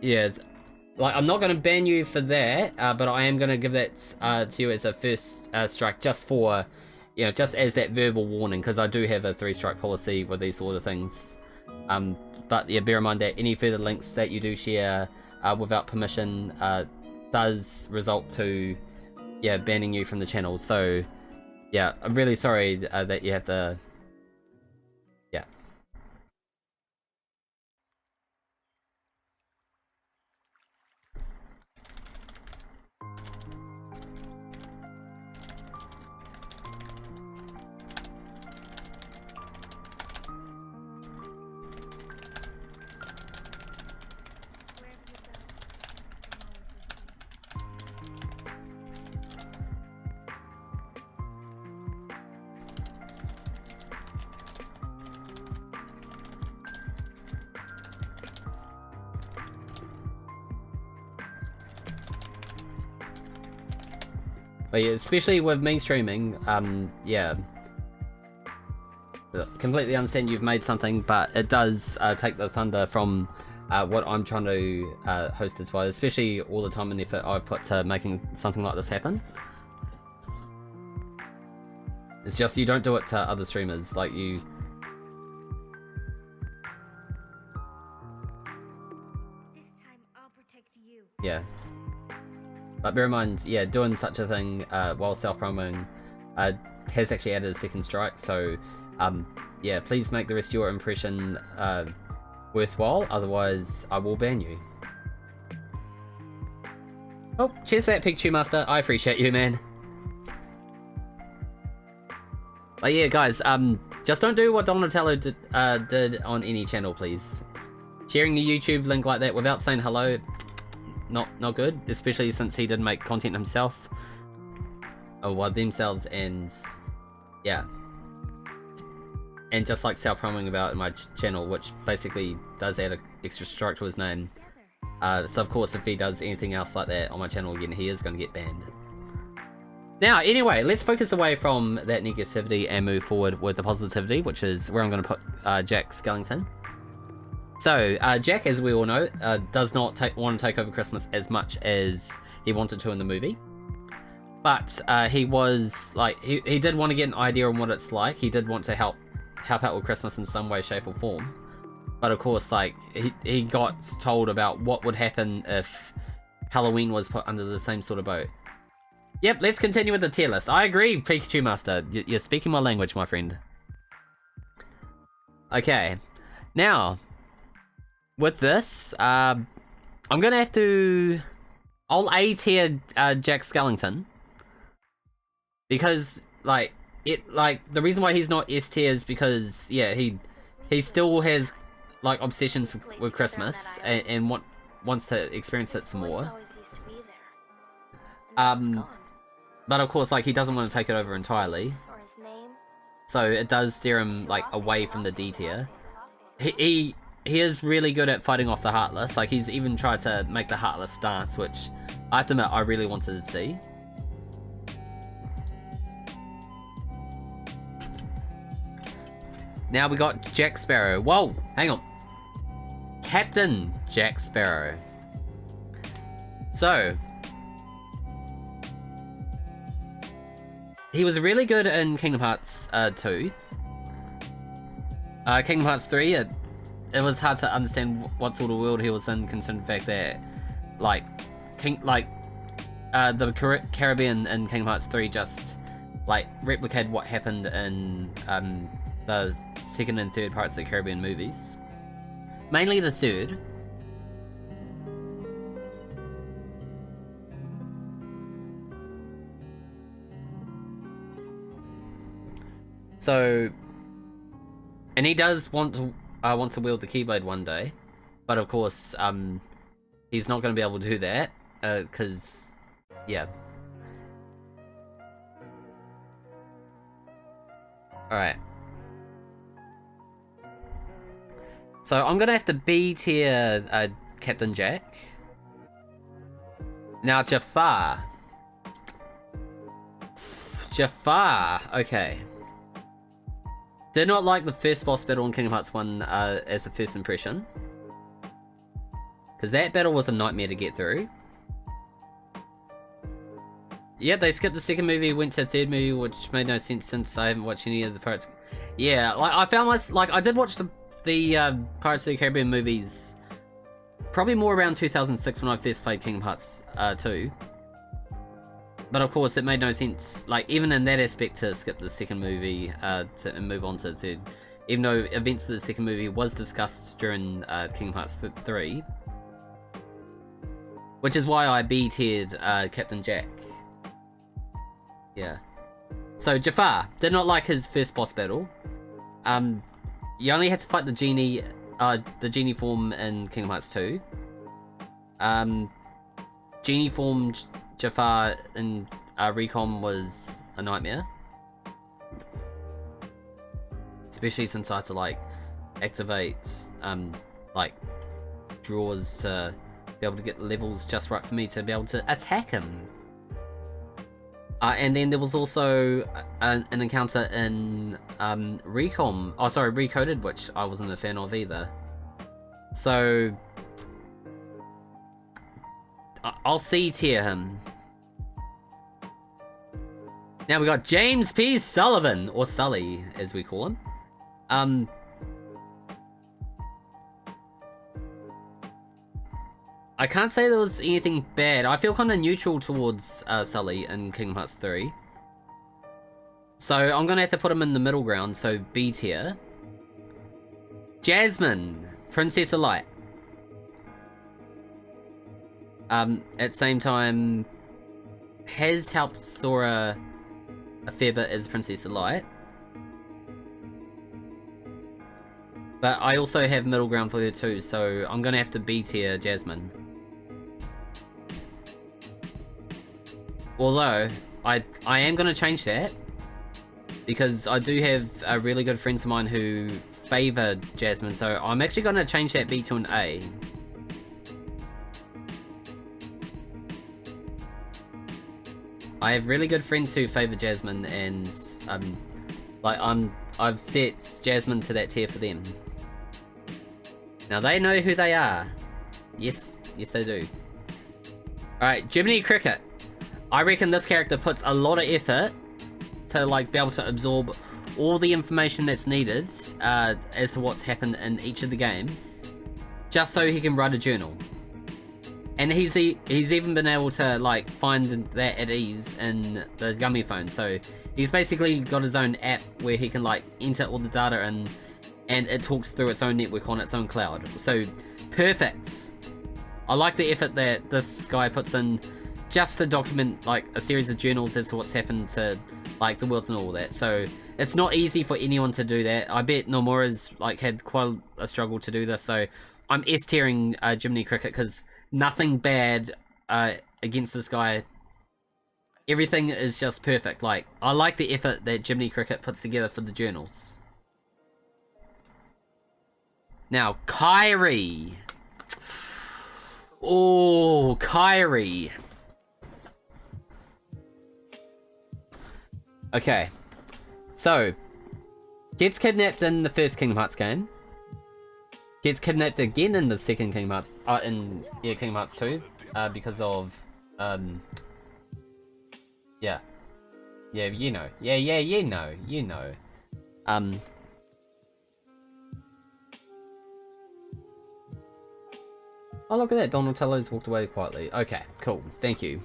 yeah, like, I'm not going to ban you for that, but I am going to give that to you as a first strike, just for, you know, just as that verbal warning, because I do have a 3-strike policy with these sort of things. But yeah, bear in mind that any further links that you do share without permission does result to, yeah, banning you from the channel. So, yeah, I'm really sorry that you have to, yeah. But yeah, especially with me streaming, yeah, completely understand you've made something, but it does take the thunder from what I'm trying to host as well, especially all the time and effort I've put to making something like this happen. It's just you don't do it to other streamers, like you... This time I'll protect you. Yeah. But bear in mind, yeah, doing such a thing while self-promoting has actually added a second strike, so yeah, please make the rest of your impression worthwhile, otherwise I will ban you. Oh, cheers for that Pikachu Master, I appreciate you, man. But yeah, guys, just don't do what Donatello did on any channel, please. Sharing the YouTube link like that without saying hello, not good, especially since he did make content himself. Oh, well, themselves, and yeah. And just like self-promoting about my channel, which basically does add an extra strike to his name. So of course, if he does anything else like that on my channel again, he is going to get banned. Now, anyway, let's focus away from that negativity and move forward with the positivity, which is where I'm going to put Jack Skellington. So, Jack, as we all know, does not want to take over Christmas as much as he wanted to in the movie. But he was, like, he did want to get an idea on what it's like. He did want to help out with Christmas in some way, shape, or form. But of course, like, he got told about what would happen if Halloween was put under the same sort of boat. Yep, let's continue with the tier list. I agree, Pikachu Master. You're speaking my language, my friend. Okay. Now... with this, I'm gonna have to... I'll A tier Jack Skellington. Because, like, the reason why he's not S tier is because, yeah, he still has, like, obsessions with Christmas and wants to experience it some more. But of course, like, he doesn't want to take it over entirely. So it does steer him, like, away from the D tier. He is really good at fighting off the Heartless. Like, he's even tried to make the Heartless stance, which I have to admit I really wanted to see. Now we got Jack Sparrow. Whoa, hang on. Captain Jack Sparrow. So, he was really good in Kingdom Hearts 2. Kingdom Hearts 3, it was hard to understand what sort of world he was in, considering the fact that, like, the Caribbean in Kingdom Hearts 3 just, like, replicated what happened in the second and third Pirates of the Caribbean movies. Mainly the third. So, and he does want to wield the Keyblade one day, but of course, he's not going to be able to do that, because, yeah. Alright. So I'm gonna have to B tier Captain Jack. Now Jafar. Jafar, okay. Did not like the first boss battle in Kingdom Hearts 1 as a first impression. Because that battle was a nightmare to get through. Yeah, they skipped the second movie, went to the third movie, which made no sense since I haven't watched any of the Pirates. Yeah, like I found I did watch the Pirates of the Caribbean movies probably more around 2006 when I first played Kingdom Hearts 2. But of course, it made no sense, like even in that aspect, to skip the second movie and move on to the third. Even though events of the second movie was discussed during Kingdom Hearts 3. Which is why I B-tiered Captain Jack. Yeah. So Jafar did not like his first boss battle. You only had to fight the genie form in Kingdom Hearts 2. Genie form Jafar in Recon was a nightmare. Especially since I had to like activate like draws to be able to get levels just right for me to be able to attack him. And then there was also an encounter in Recon, Recoded, which I wasn't a fan of either. So I'll C tier him. Now we got James P. Sullivan, or Sully as we call him. I can't say there was anything bad. I feel kind of neutral towards Sully in Kingdom Hearts 3. So I'm going to have to put him in the middle ground, so B tier. Jasmine, Princess of Light. At the same time, has helped Sora a fair bit as Princess of Light. But I also have middle ground for her too, so I'm going to have to B tier Jasmine. Although, I am going to change that, because I do have really good friends of mine who favour Jasmine, so I'm actually going to change that B to an A. I have really good friends who favour Jasmine, and I've set Jasmine to that tier for them. Now they know who they are. Yes, they do. Alright, Jiminy Cricket. I reckon this character puts a lot of effort to like be able to absorb all the information that's needed as to what's happened in each of the games, just so he can write a journal. And he's even been able to like find that at ease in the Gummy phone. So he's basically got his own app where he can like enter all the data and it talks through its own network on its own cloud. So perfect. I like the effort that this guy puts in just to document like a series of journals as to what's happened to like the worlds and all that. So it's not easy for anyone to do that. I bet Nomura's like had quite a struggle to do this. So I'm S tiering Jiminy Cricket because nothing bad against this guy. Everything is just perfect. Like, I like the effort that Jiminy Cricket puts together for the journals. Now, Kairi. Oh, Kairi. Okay. So, gets kidnapped in the first Kingdom Hearts game. Gets kidnapped again in the second Kingdom Hearts, Kingdom Hearts 2, because of, yeah, you know, you know, oh, look at that, Donatello's walked away quietly. Okay, cool, thank you.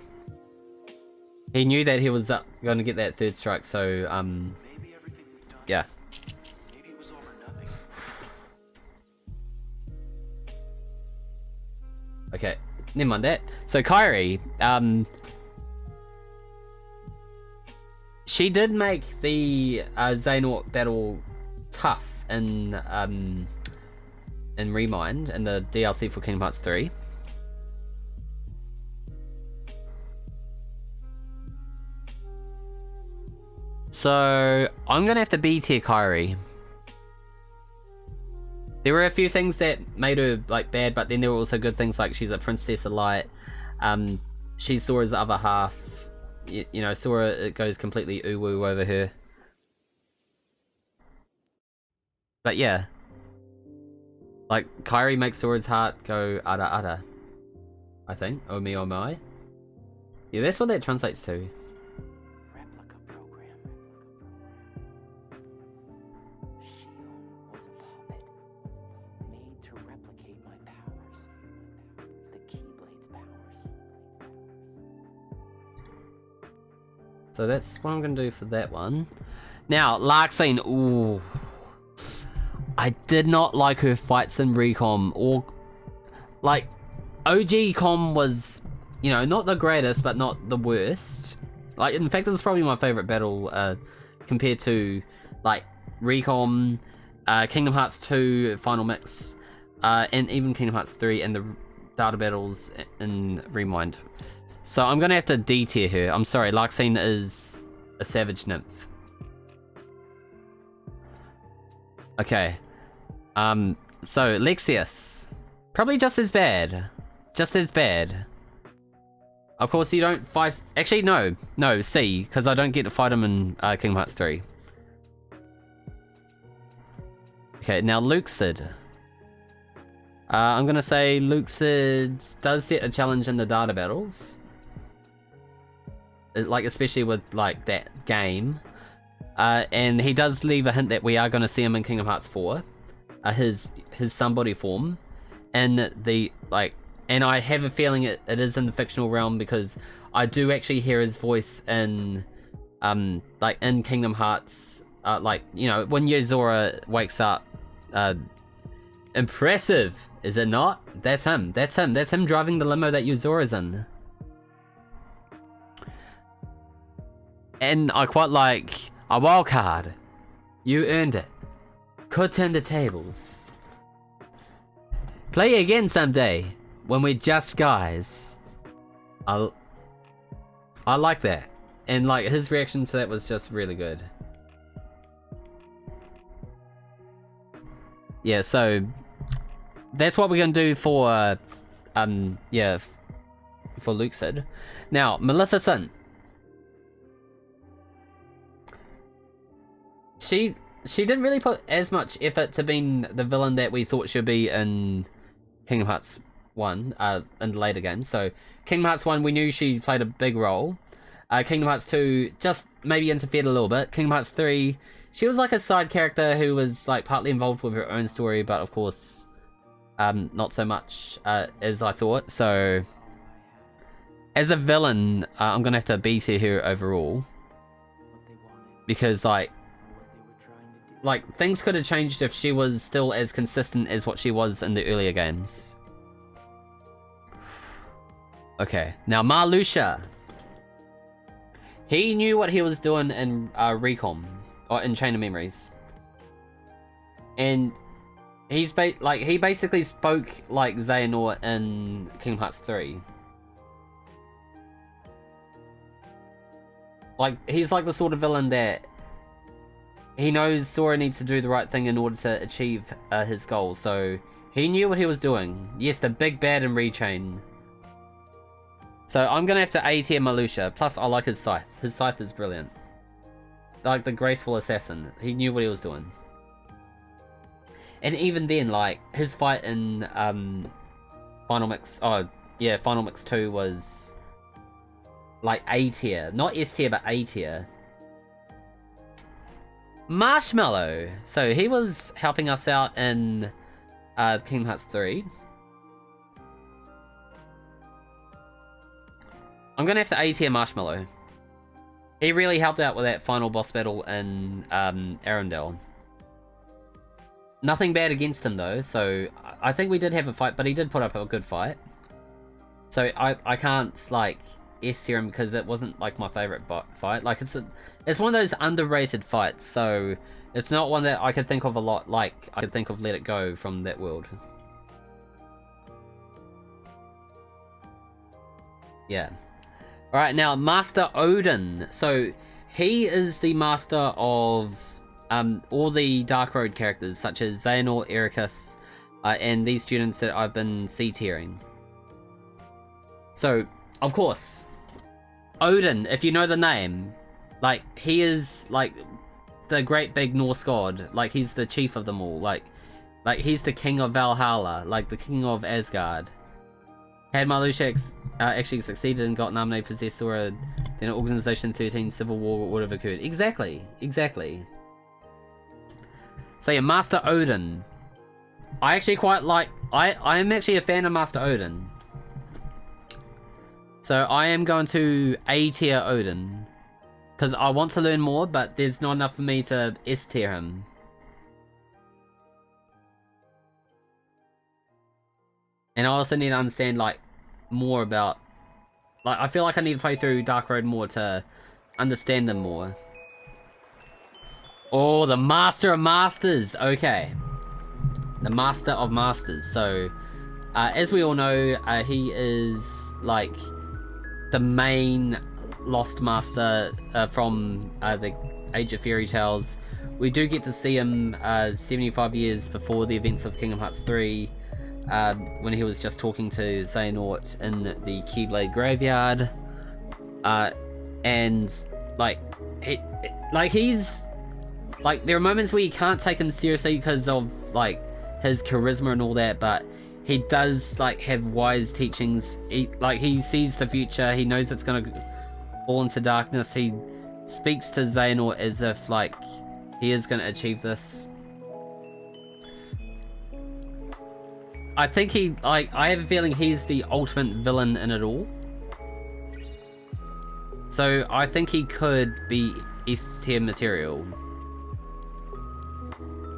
He knew that he was going to get that third strike, so, yeah. Okay, never mind that. So Kairi, she did make the Xehanort battle tough in Remind, and the DLC for Kingdom Hearts 3. So I'm gonna have to B tier Kyrie. There were a few things that made her like bad, but then there were also good things like she's a princess of light. She Sora's other half. You know, Sora, it goes completely ooh-woo over her. But yeah. Like, Kyrie makes Sora's heart go ada ada. I think. Oh me, oh my. Yeah, that's what that translates to. Replica program. Shield was a puppet made to replicate my powers. The Keyblade's powers. So that's what I'm gonna do for that one. Now, Larxene, ooh. I did not like her fights in Recom, or like OG Com was, you know, not the greatest, but not the worst. Like, in fact, it was probably my favorite battle compared to like Recom, Kingdom Hearts 2 Final Mix, and even Kingdom Hearts 3 and the data battles in Rewind. So I'm gonna have to D tier her. I'm sorry, Larxene is a savage nymph. Okay. So Lexius. Probably just as bad. Just as bad. Of course you don't fight... Actually, no. No, C. Because I don't get to fight him in Kingdom Hearts 3. Okay, now Luxid. I'm gonna say Luxid does set a challenge in the data battles. Like, especially with, like, that game. And he does leave a hint that we are gonna see him in Kingdom Hearts 4. His somebody form. And the, like... And I have a feeling it is in the fictional realm because I do actually hear his voice in, like, in Kingdom Hearts. Like, you know, when Yozora wakes up. Impressive, is it not? That's him. That's him. That's him driving the limo that Yozora's in. And I quite like a wild card. You earned it. Could turn the tables. Play again someday when we're just guys. I like that. And like his reaction to that was just really good. Yeah, so that's what we're gonna do for yeah, for Luxid. Now, Maleficent. She didn't really put as much effort to being the villain that we thought she'd be in Kingdom Hearts 1, in the later games. So, Kingdom Hearts 1, we knew she played a big role. Kingdom Hearts 2, just maybe interfered a little bit. Kingdom Hearts 3, she was like a side character who was like partly involved with her own story, but of course, not so much as I thought. So, as a villain, I'm gonna have to B tier her overall. Because like, things could have changed if she was still as consistent as what she was in the earlier games. Okay, now Marluxia. He knew what he was doing in Recom, or in Chain of Memories. And he basically spoke like Xehanort in Kingdom Hearts 3. Like, he's like the sort of villain that he knows Sora needs to do the right thing in order to achieve his goals, so he knew what he was doing. Yes, the big bad in Rechain. So I'm gonna have to A tier Marluxia, plus I like his scythe. His scythe is brilliant. Like the graceful assassin. He knew what he was doing. And even then, like, his fight in Final Mix, oh yeah, Final Mix 2 was like A tier. Not S tier, but A tier. Marshmallow. So he was helping us out in Kingdom Hearts 3. I'm gonna have to A tier Marshmallow. He really helped out with that final boss battle in Arendelle. Nothing bad against him though, so I think we did have a fight, but he did put up a good fight. So I can't like S tier him because it wasn't like my favorite fight. Like it's one of those underrated fights, so it's not one that I could think of a lot. Like I could think of Let It Go from that world. Yeah. All right, now Master Odin. So he is the master of all the Dark Road characters, such as Xehanort, Ericus, and these students that I've been C-tiering. So, of course, Odin, if you know the name, like, he is, like, the great big Norse god. Like, he's the chief of them all. Like he's the king of Valhalla, like, the king of Asgard. Had Marluxia actually succeeded and got nominated Possessor, then Organization 13 Civil War would have occurred. Exactly. So yeah, Master Odin. I actually quite like... I am actually a fan of Master Odin. So I am going to A tier Odin. Because I want to learn more, but there's not enough for me to S tier him. And I also need to understand, like, more about... Like, I feel like I need to play through Dark Road more to understand them more. Oh, the Master of Masters! Okay. The Master of Masters. So, as we all know, he is, like, the main Lost Master from the Age of Fairy Tales. We do get to see him 75 years before the events of Kingdom Hearts 3. When he was just talking to Xehanort in the Keyblade graveyard, and like, he's like, there are moments where you can't take him seriously because of like his charisma and all that, but he does like have wise teachings. He sees the future. He knows it's gonna fall into darkness. He speaks to Xehanort as if like he is gonna achieve this. I think he, like, I have a feeling he's the ultimate villain in it all. So I think he could be S tier material.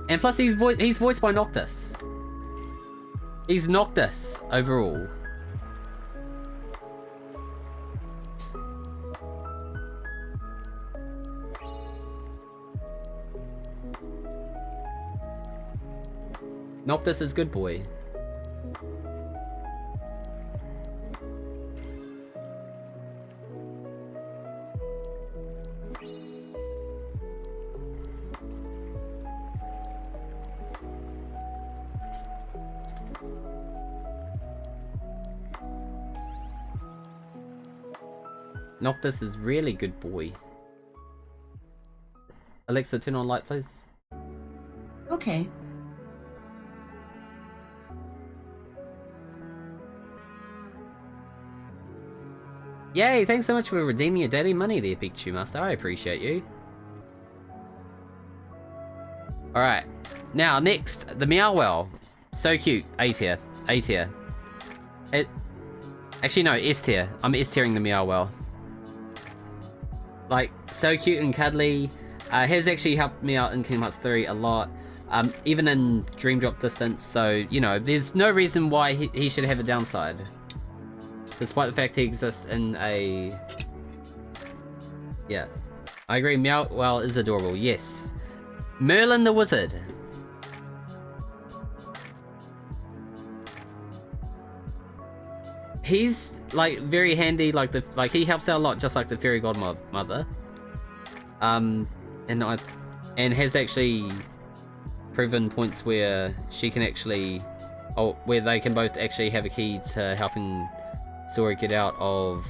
And plus he's voiced by Noctis. He's Noctis overall. Noctis is good boy. Noctis is really good boy. Alexa, turn on light, please. Okay. Yay, thanks so much for redeeming your daily money there, Pikachu Master. I appreciate you. Alright. Now, next, the Meowwell. So cute. A tier. A tier. Actually, no, S tier. I'm S tiering the Meowwell. Like, so cute and cuddly. Has actually helped me out in Kingdom Hearts 3 a lot. Even in Dream Drop Distance. So, you know, there's no reason why he should have a downside. Despite the fact he exists in a... Yeah. I agree, Meowwell is adorable, yes. Merlin the Wizard. He's, like, very handy, like, he helps out a lot, just like the Fairy Godmother. And has actually proven points where she can actually... Oh, where they can both actually have a key to helping Sora get out of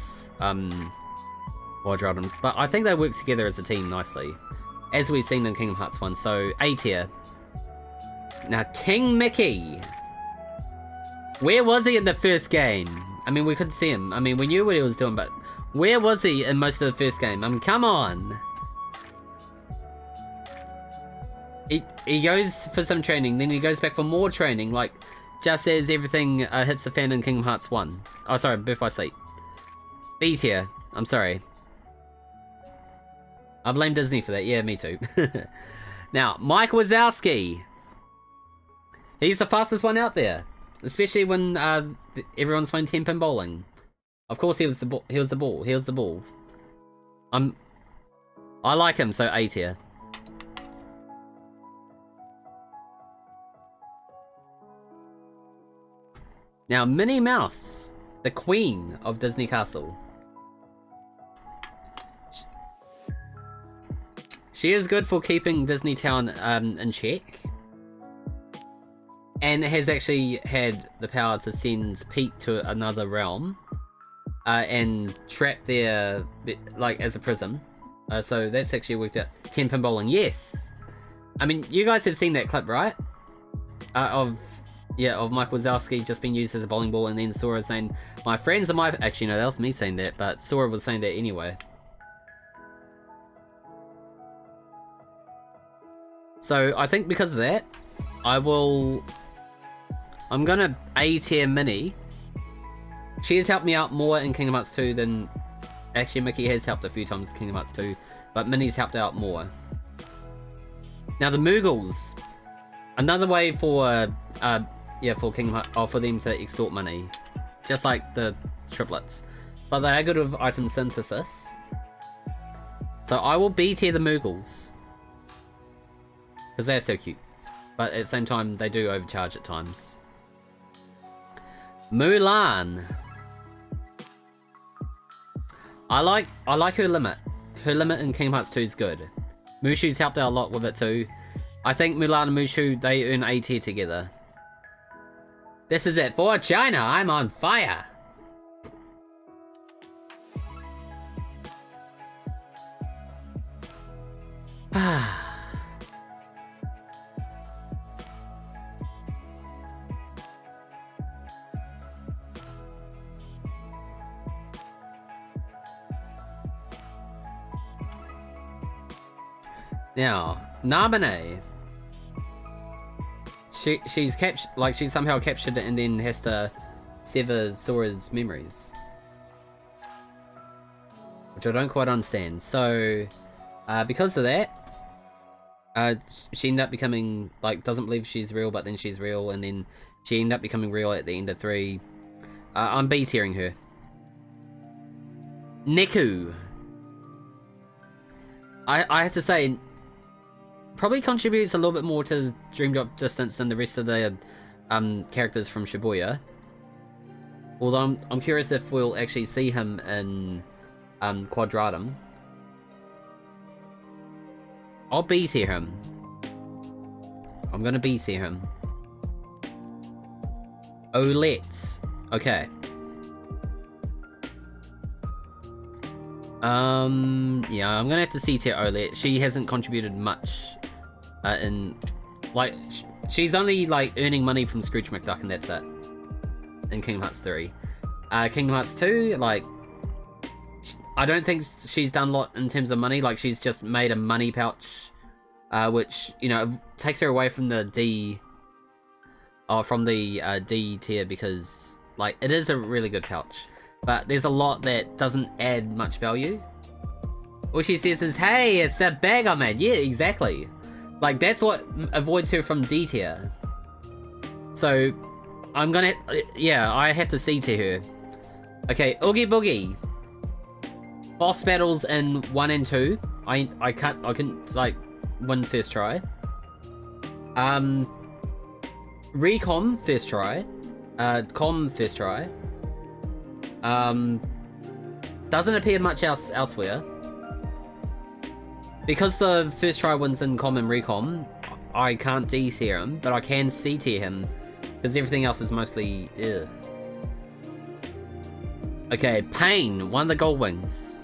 Water Items, but I think they work together as a team nicely, as we've seen in Kingdom Hearts 1, so A tier. Now, King Mickey. Where was he in the first game? I mean, we could see him. I mean, we knew what he was doing, but where was he in most of the first game? I mean, come on. He goes for some training, then he goes back for more training, like, just as everything hits the fan in Kingdom Hearts 1. Oh, sorry, Birth by Sleep. B tier. I'm sorry. I blame Disney for that. Yeah, me too. Now, Mike Wazowski. He's the fastest one out there. Especially when everyone's playing 10-pin bowling. Of course he was the ball. He was the ball. He was the ball. I like him, so A tier. Now, Minnie Mouse, the queen of Disney Castle. She is good for keeping Disney Town in check. And has actually had the power to send Pete to another realm. And trap there, like, as a prison. So that's actually worked out. 10 pin bowling, yes! I mean, you guys have seen that clip, right? Of Mike Wazowski just being used as a bowling ball, and then Sora saying, my friends are my... Actually, no, that was me saying that, but Sora was saying that anyway. So, I think because of that, I'm gonna A tier Minnie. She has helped me out more in Kingdom Hearts 2 than... Actually, Mickey has helped a few times in Kingdom Hearts 2, but Minnie's helped out more. Now, the Moogles. Another way for Kingdom Hearts, for them to extort money. Just like the triplets. But they are good with item synthesis. So I will B tier the Moogles. Because they're so cute. But at the same time, they do overcharge at times. Mulan. I like her limit. Her limit in Kingdom Hearts 2 is good. Mushu's helped out a lot with it too. I think Mulan and Mushu, they earn A tier together. This is it for China. I'm on fire. Now, Naminé. She's somehow captured it and then has to sever Sora's memories. Which I don't quite understand. So, because of that, she ended up becoming, doesn't believe she's real, but then she's real, and then she ended up becoming real at the end of 3. I'm B-tiering her. Neku. I have to say, probably contributes a little bit more to Dream Drop Distance than the rest of the characters from Shibuya. Although I'm curious if we'll actually see him in Quadratum. I'll B-tier him. I'm gonna B-tier him. Olette. Okay. Yeah, I'm gonna have to C-tier Olette. She hasn't contributed much she's only, earning money from Scrooge McDuck, and that's it. In Kingdom Hearts 3. Kingdom Hearts 2, I don't think she's done a lot in terms of money. She's just made a money pouch, which, takes her away from the D... D tier, because, it is a really good pouch. But there's a lot that doesn't add much value. All she says is, hey, it's that bag I made. Yeah, exactly. That's what avoids her from D tier. So, I'm gonna... Yeah, I have to C tier her. Okay, Oogie Boogie. Boss battles in 1 and 2. I couldn't, win first try. Recom first try. Com first try. Doesn't appear much else elsewhere. Because the first try wins in Com and Recom, I can't D tier him, but I can C tier him, because everything else is mostly ugh. Okay, Pain, one of the gold wings.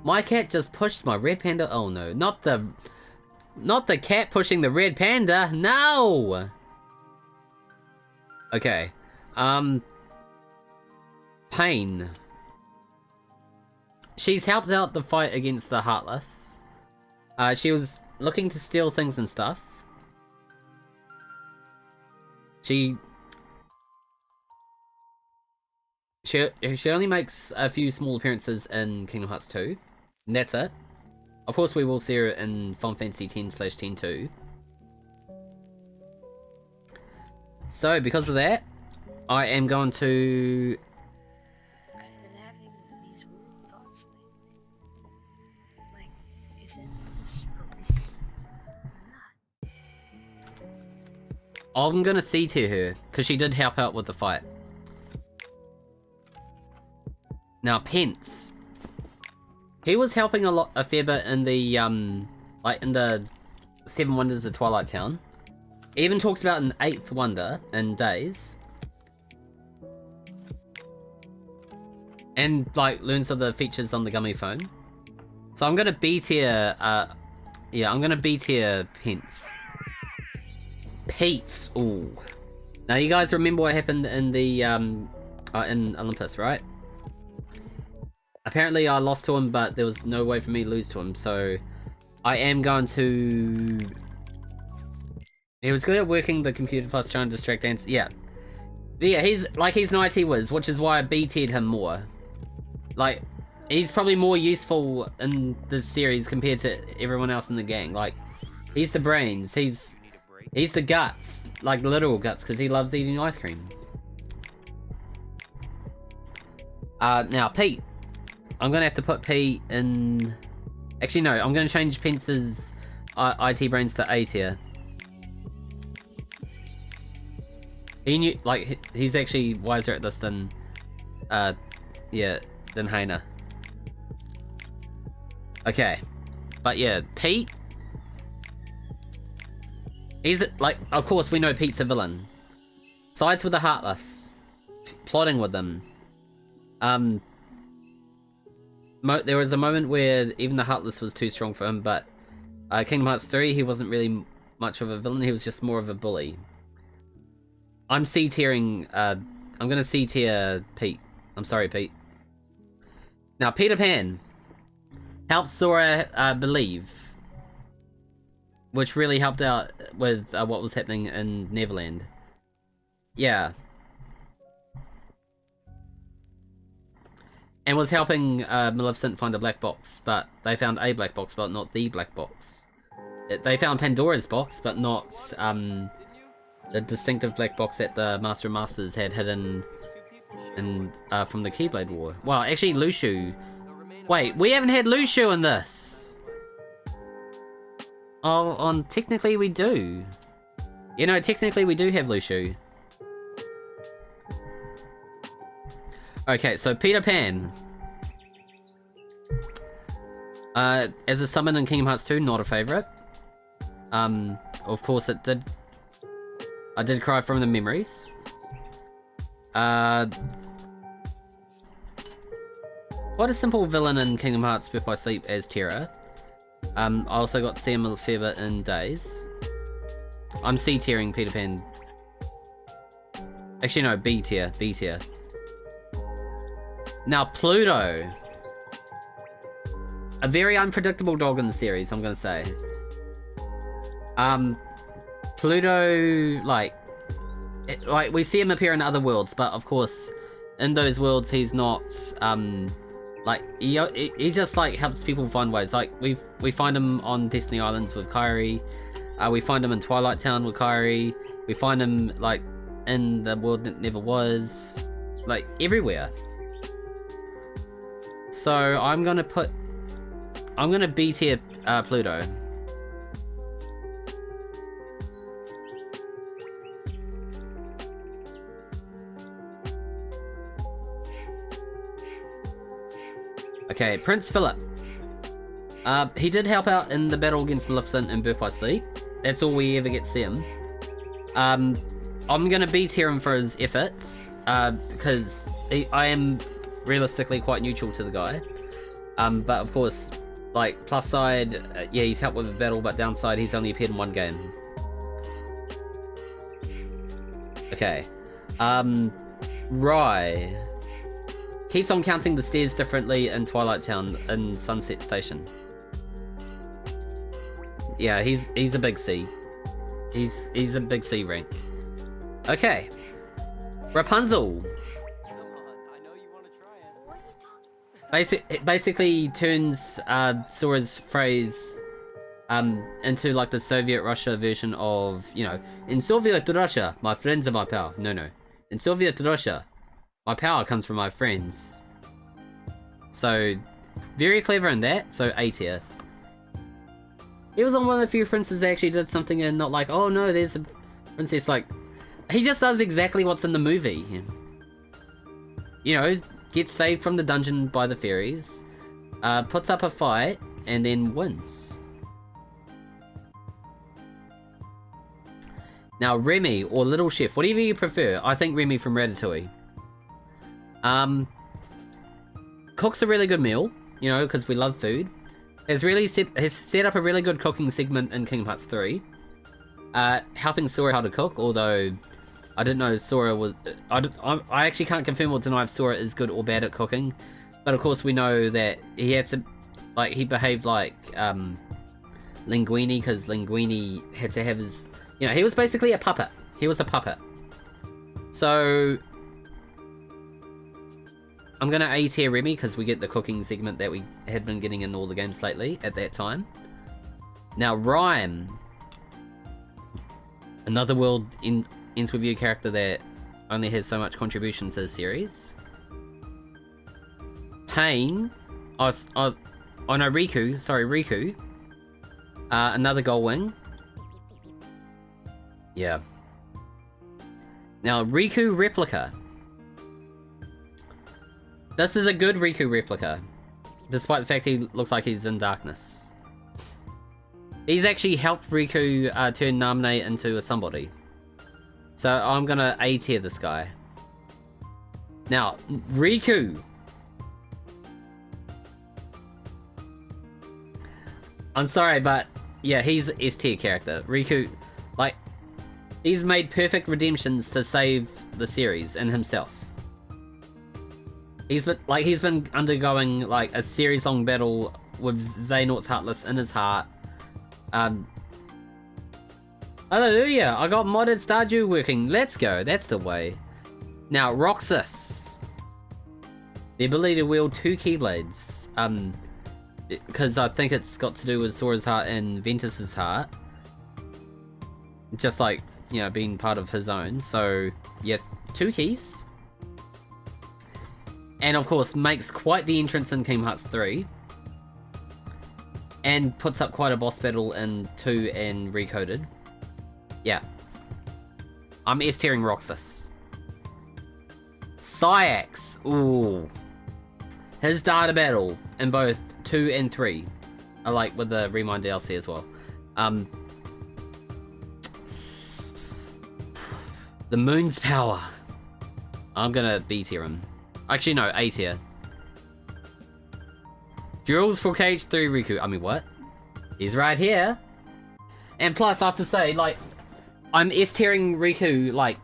My cat just pushed my red panda. Oh no, not the cat pushing the red panda. No. Okay. Pain. She's helped out the fight against the Heartless. She was looking to steal things and stuff. She only makes a few small appearances in Kingdom Hearts 2. And that's it. Of course we will see her in Final Fantasy X/10 too. So, because of that, I am going to... I've been having these weird thoughts lately. Isn't this for real? I'm gonna C tier her, because she did help out with the fight. Now, Pence. He was helping a fair bit in the like in the Seven Wonders of Twilight Town. He even talks about an eighth wonder in Days. And like learns of the features on the gummy phone. So I'm gonna B tier yeah, I'm gonna B tier Pence. Pete, ooh. Now you guys remember what happened in the in Olympus, right? Apparently I lost to him, but there was no way for me to lose to him, so I am going to... He was good at working the computer plus trying to distract and... Yeah. Yeah, he's an IT whiz, which is why I B-tiered him more. Like, he's probably more useful in this series compared to everyone else in the gang. Like, he's the brains, he's the guts, like literal guts, because he loves eating ice cream. Now, Pete. I'm gonna have to put Pete in... Actually, no, I'm gonna change Pence's IT brains to A tier. He knew, like, he's actually wiser at this than, yeah, than Haina. Okay. But yeah, Pete... He's, like, of course we know Pete's a villain. Sides with the Heartless. Plotting with them. There was a moment where even the Heartless was too strong for him, but Kingdom Hearts 3, he wasn't really much of a villain, he was just more of a bully. I'm C-tiering, I'm gonna C-tier Pete. I'm sorry, Pete. Now, Peter Pan helped Sora believe, which really helped out with what was happening in Neverland. Yeah. And was helping Maleficent find a black box, but they found a black box, but not the black box. They found Pandora's box, but not the distinctive black box that the Master of Masters had hidden in, from the Keyblade War. Well, actually, Lushu. Wait, we haven't had Lushu in this! Oh, technically we do. You know, technically we do have Lushu. Okay, so Peter Pan. As a summon in Kingdom Hearts 2, not a favourite. Of course I did cry from the memories. Quite a simple villain in Kingdom Hearts Birth by Sleep as Terra. I also got to see him a fair bit in Days. I'm C-tiering Peter Pan. Actually no, B tier. Now, Pluto. A very unpredictable dog in the series, I'm gonna say. Pluto, like, we see him appear in other worlds, but of course, in those worlds, he's not, like, he just, like, helps people find ways. Like, we find him on Destiny Islands with Kairi, we find him in Twilight Town with Kairi, we find him, like, in the world that never was, like, everywhere. So I'm gonna B tier Pluto. Okay, Prince Philip. He did help out in the battle against Maleficent and Birth by Sleep. That's all we ever get to see him. I'm gonna B tier him for his efforts, because I am realistically quite neutral to the guy. But of course, like, plus side, yeah, he's helped with the battle, but downside, he's only appeared in one game. Okay. Rai. Keeps on counting the stairs differently in Twilight Town in Sunset Station. Yeah, he's a big C. He's a big C rank. Okay. Rapunzel. Basically turns Sora's phrase into like the Soviet Russia version of, you know, in Soviet Russia, my friends are my power. No. In Soviet Russia, my power comes from my friends. So, very clever in that, so A tier. He was on one of the few princes that actually did something and not like, oh no, there's a princess, like, he just does exactly what's in the movie. You know, gets saved from the dungeon by the fairies, puts up a fight, and then wins. Now, Remy or Little Chef, whatever you prefer. I think Remy from Ratatouille. Cooks a really good meal, you know, because we love food. Has set up a really good cooking segment in Kingdom Hearts 3. Helping Sora how to cook, although I didn't know Sora was... I actually can't confirm or deny if Sora is good or bad at cooking. But of course we know that he had to... Like, he behaved like Linguini, because Linguini had to have his... You know, he was basically a puppet. He was a puppet. So... I'm going to A tier Remy, because we get the cooking segment that we had been getting in all the games lately at that time. Now, Rhyme. Another World Ends With You character that only has so much contribution to the series. Pain. Oh no, Riku. Sorry, Riku. Another Gold Wing. Yeah. Now, Riku Replica. This is a good Riku replica, despite the fact he looks like he's in darkness. He's actually helped Riku turn Namine into a somebody. So I'm gonna A tier this guy. Now, Riku. I'm sorry, but yeah, he's an S tier character. Riku, like, he's made perfect redemptions to save the series and himself. He's been undergoing like a series-long battle with Xehanort's Heartless in his heart. Hallelujah! I got modded Stardew working. Let's go. That's the way. Now, Roxas. The ability to wield 2 Keyblades. Because I think it's got to do with Sora's heart and Ventus's heart. Just like, you know, being part of his own. So, yeah, 2 keys. And of course, makes quite the entrance in Kingdom Hearts 3. And puts up quite a boss battle in 2 and Recoded. Yeah. I'm S-tiering Roxas. Syax. Ooh. His data battle in both 2 and 3. I like with the Remind DLC as well. The Moon's Power. I'm gonna B-tier him. Actually, no, A tier. Duels for KH3 Riku. I mean, what? He's right here. And plus, I have to say, like, I'm S-tiering Riku, like,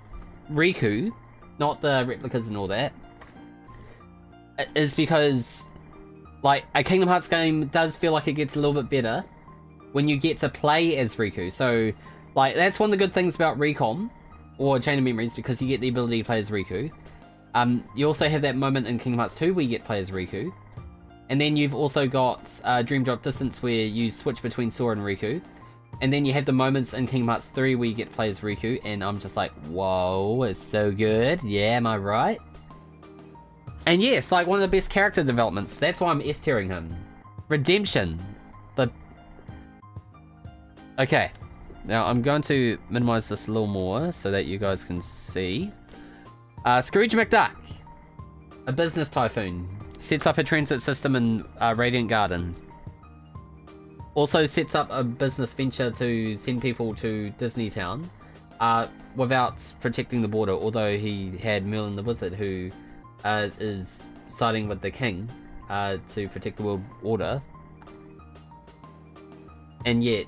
Riku, not the replicas and all that, is because, like, a Kingdom Hearts game does feel like it gets a little bit better when you get to play as Riku. So, like, that's one of the good things about Recom, or Chain of Memories, because you get the ability to play as Riku. You also have that moment in Kingdom Hearts 2 where you get to play as Riku. And then you've also got Dream Drop Distance where you switch between Sora and Riku. And then you have the moments in Kingdom Hearts 3 where you get to play as Riku, and I'm just like, whoa, it's so good. Yeah, am I right? And yes, like one of the best character developments. That's why I'm S-tiering him. Redemption. Okay. Now I'm going to minimize this a little more so that you guys can see. Scrooge McDuck. A business typhoon. Sets up a transit system in Radiant Garden. Also sets up a business venture to send people to Disney Town without protecting the border, although he had Merlin the Wizard, who is siding with the king to protect the world order. And yet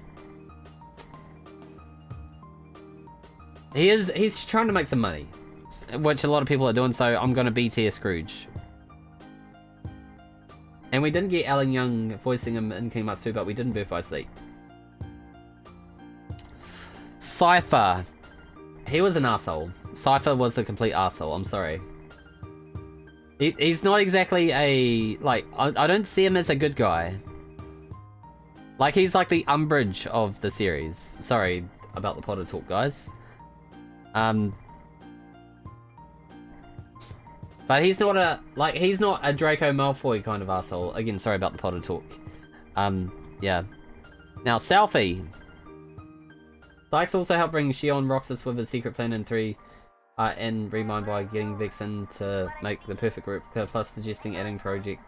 he's trying to make some money, which a lot of people are doing, so I'm gonna B tier Scrooge. And we didn't get Alan Young voicing him in Kingdom Hearts 2, but we did in Birth by Sleep. Cypher. He was an arsehole. Cypher was a complete arsehole, I'm sorry. He's not exactly a... Like, I don't see him as a good guy. Like, he's like the Umbridge of the series. Sorry about the Potter talk, guys. But he's not a, like, he's not a Draco Malfoy kind of asshole. Again, sorry about the Potter talk. Yeah. Now, Selfie. Sykes also helped bring Shion Roxas with his secret plan in 3, and Remind by getting Vixen to make the perfect group, plus suggesting adding Project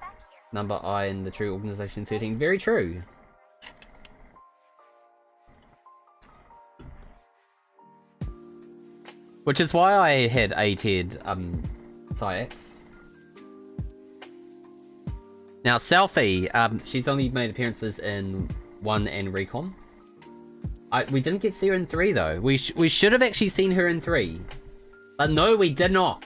Number I in the true organization 13. Very true. Which is why I had A-tiered Psyx. Now Selfie, she's only made appearances in 1 and Recon. We didn't get to see her in 3 though. We should have actually seen her in 3. But no, we did not.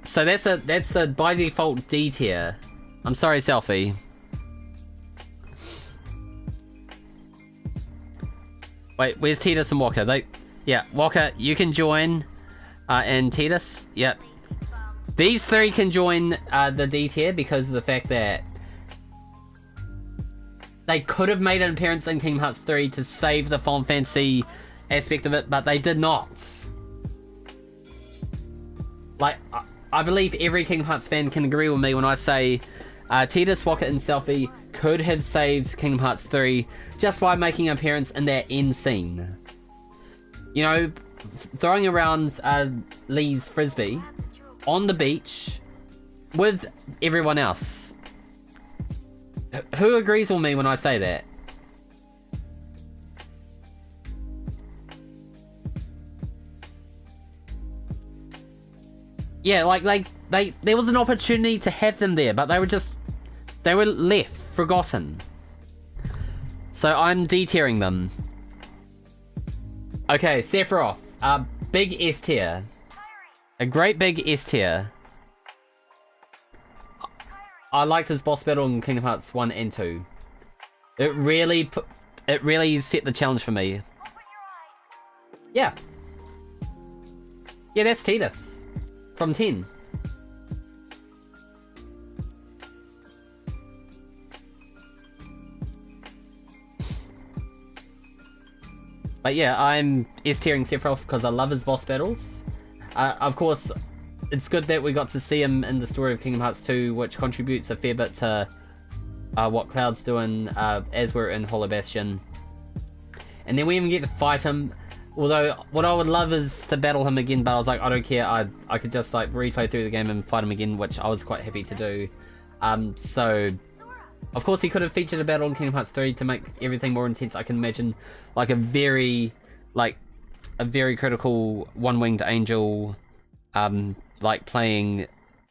So that's a by default D tier. I'm sorry, Selfie. Wait, where's Titus and Walker? Yeah, Walker, you can join. And Titus, yep. These 3 can join the D tier because of the fact that they could have made an appearance in Kingdom Hearts 3 to save the Final Fantasy aspect of it, but they did not. Like, I believe every Kingdom Hearts fan can agree with me when I say Titus, Walker, and Selfie could have saved Kingdom Hearts 3 just by making an appearance in that end scene. You know, throwing around Lee's frisbee on the beach with everyone else. Who agrees with me when I say that? Yeah, like there was an opportunity to have them there, but they were left, forgotten. So I'm D-tiering them. Okay, Sephiroth, big S tier. A great big S tier. I liked his boss battle in Kingdom Hearts 1 and 2. It really set the challenge for me. Yeah. Yeah, that's Titus. From 10. But yeah, I'm S-tiering Sephiroth because I love his boss battles. Of course, it's good that we got to see him in the story of Kingdom Hearts 2, which contributes a fair bit to what Cloud's doing as we're in Hollow Bastion. And then we even get to fight him. Although, what I would love is to battle him again, but I was like, I don't care. I could just like replay through the game and fight him again, which I was quite happy to do. So, of course, he could have featured a battle in Kingdom Hearts 3 to make everything more intense. I can imagine like a very critical one-winged angel, like playing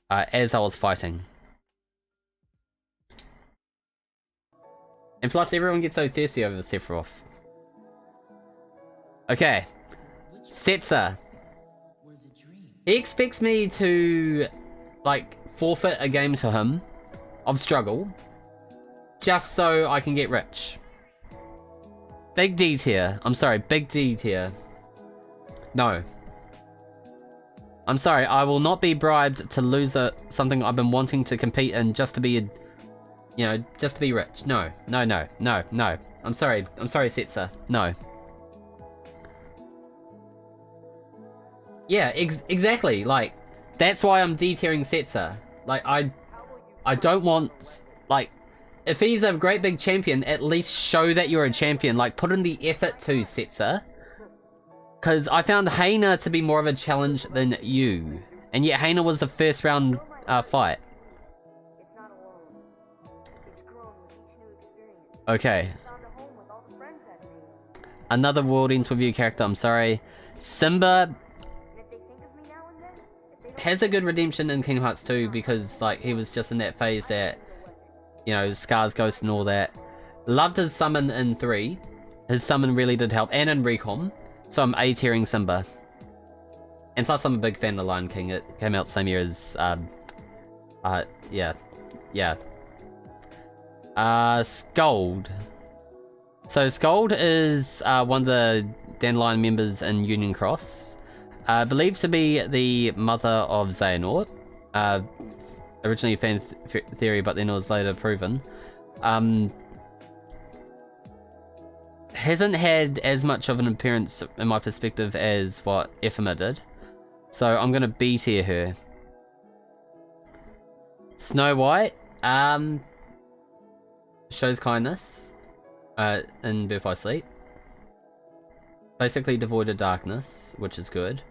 as I was fighting. And plus, everyone gets so thirsty over Sephiroth. Okay, Setzer. He expects me to, like, forfeit a game to him of struggle, just so I can get rich. Big D tier. I'm sorry, big D tier. No. I'm sorry, I will not be bribed to lose something I've been wanting to compete in just to be, just to be rich. No, no, no, no, no. I'm sorry, Setzer. No. Yeah, exactly. Like, that's why I'm D-tiering Setzer. Like, I don't want, like, if he's a great big champion, at least show that you're a champion. Like, put in the effort to Setzer. Because I found Haina to be more of a challenge than you. And yet Haina was the first round fight. It's not alone. It's grown with each new experience. Okay. It's found a home with all the friends I've made. Another World Ends With You character, I'm sorry. Simba And if they think of me now and then, if they don't has a good redemption in Kingdom Hearts 2 because, like, he was just in that phase that, Scar's Ghost and all that. Loved his summon in 3. His summon really did help. And in Recon. So I'm A-tiering Simba. And plus I'm a big fan of Lion King. It came out the same year as, yeah. Scold. So Scold is one of the Dandelion members in Union Cross. Believed to be the mother of Xehanort. Originally a fan theory, but then it was later proven. Hasn't had as much of an appearance, in my perspective, as what Ephema did. So I'm gonna B-tier her. Snow White, shows kindness, in Birth by Sleep. Basically devoid of darkness, which is good.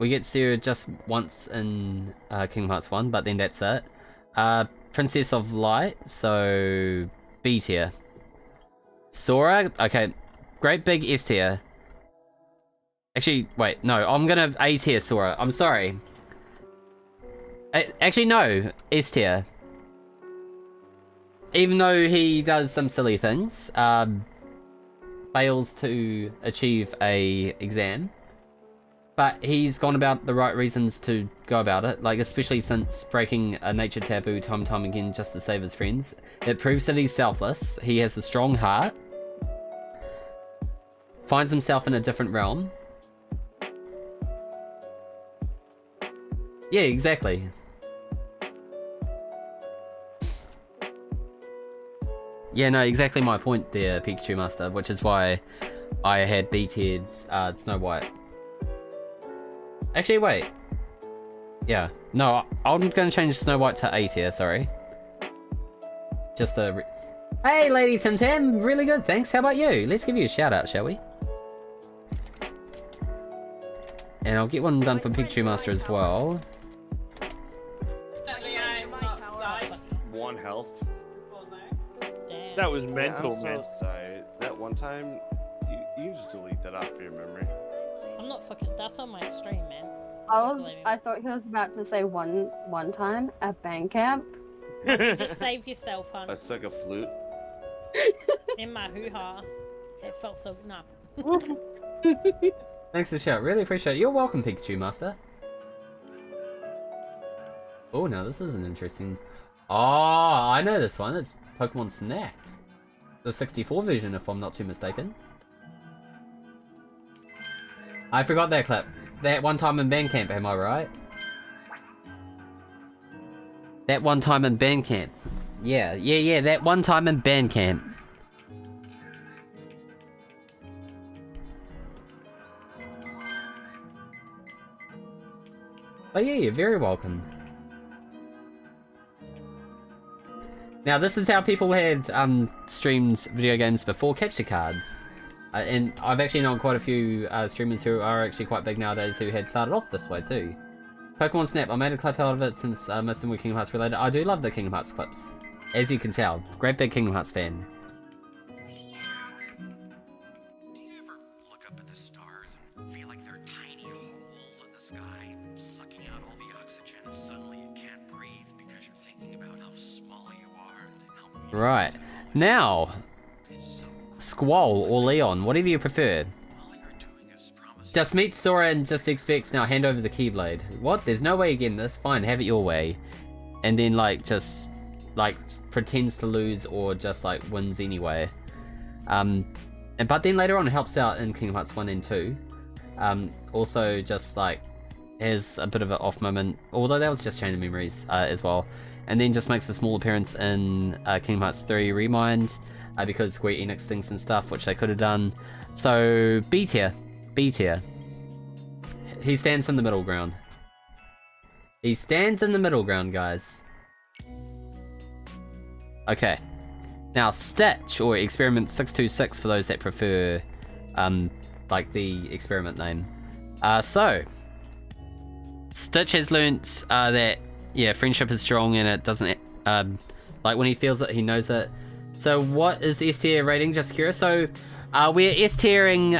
We get Sarah just once in Kingdom Hearts 1, but then that's it. Princess of Light, so B tier. Sora, okay, great big S tier. Actually, wait, no, I'm gonna A tier Sora. I'm sorry. Actually, no, S tier. Even though he does some silly things, fails to achieve a exam, but he's gone about the right reasons to go about it, like especially since breaking a nature taboo time and time again just to save his friends. It proves that he's selfless, he has a strong heart, finds himself in a different realm. Yeah, exactly. Yeah, no, exactly my point there, Pikachu Master, which is why I had B-tiered Snow White. Actually, wait. Yeah, no, I'm gonna change Snow White to A tier, sorry. Just the... Hey, Lady Tim Tam, really good, thanks. How about you? Let's give you a shout out, shall we? And I'll get one done for Pikachu Master as well. 1 health. Damn. That was Yeah, mental, I'm man. so sorry. That one time, you can just delete that off your memory. I'm not fucking. That's on my stream, man. I thought he was about to say one time at band camp. Just save yourself, I hon. stuck a flute. In my hoo-ha. It felt so... Nah. Thanks for the shout, really appreciate it. You're welcome, Pikachu Master. Oh, now this is an interesting... Oh, I know this one. It's Pokemon Snap. The 64 version, if I'm not too mistaken. I forgot that clip. That one time in Bandcamp, am I right? That one time in Bandcamp. Yeah, that one time in Bandcamp. But yeah, you're very welcome. Now, this is how people had streamed video games before capture cards. And I've actually known quite a few streamers who are actually quite big nowadays who had started off this way too. Pokemon Snap, I made a clip out of it since most of them were Kingdom Hearts related. I do love the Kingdom Hearts clips, as you can tell. Great big Kingdom Hearts fan. Do you ever look up at the stars and feel like they're tiny holes in the sky, sucking out all the oxygen, and suddenly you can't breathe because you're thinking about how small you are and how Right. Now, Squall or Leon, whatever you prefer. Just meet Sora and just expects now hand over the Keyblade. What? There's no way you're getting this? Fine, have it your way. And then like just like pretends to lose or just like wins anyway. But then later on helps out in Kingdom Hearts 1 and 2. Also just like has a bit of an off moment, although that was just Chain of Memories as well. And then just makes a small appearance in Kingdom Hearts 3 Remind because Square Enix things and stuff, which they could have done. So B tier. B tier. He stands in the middle ground. He stands in the middle ground, guys. Okay. Now, Stitch, or Experiment 626 for those that prefer, like the experiment name. So, Stitch has learnt that, yeah, friendship is strong and it doesn't, like when he feels it, he knows it. So what is the S tier rating? Just curious. So, we're S-tiering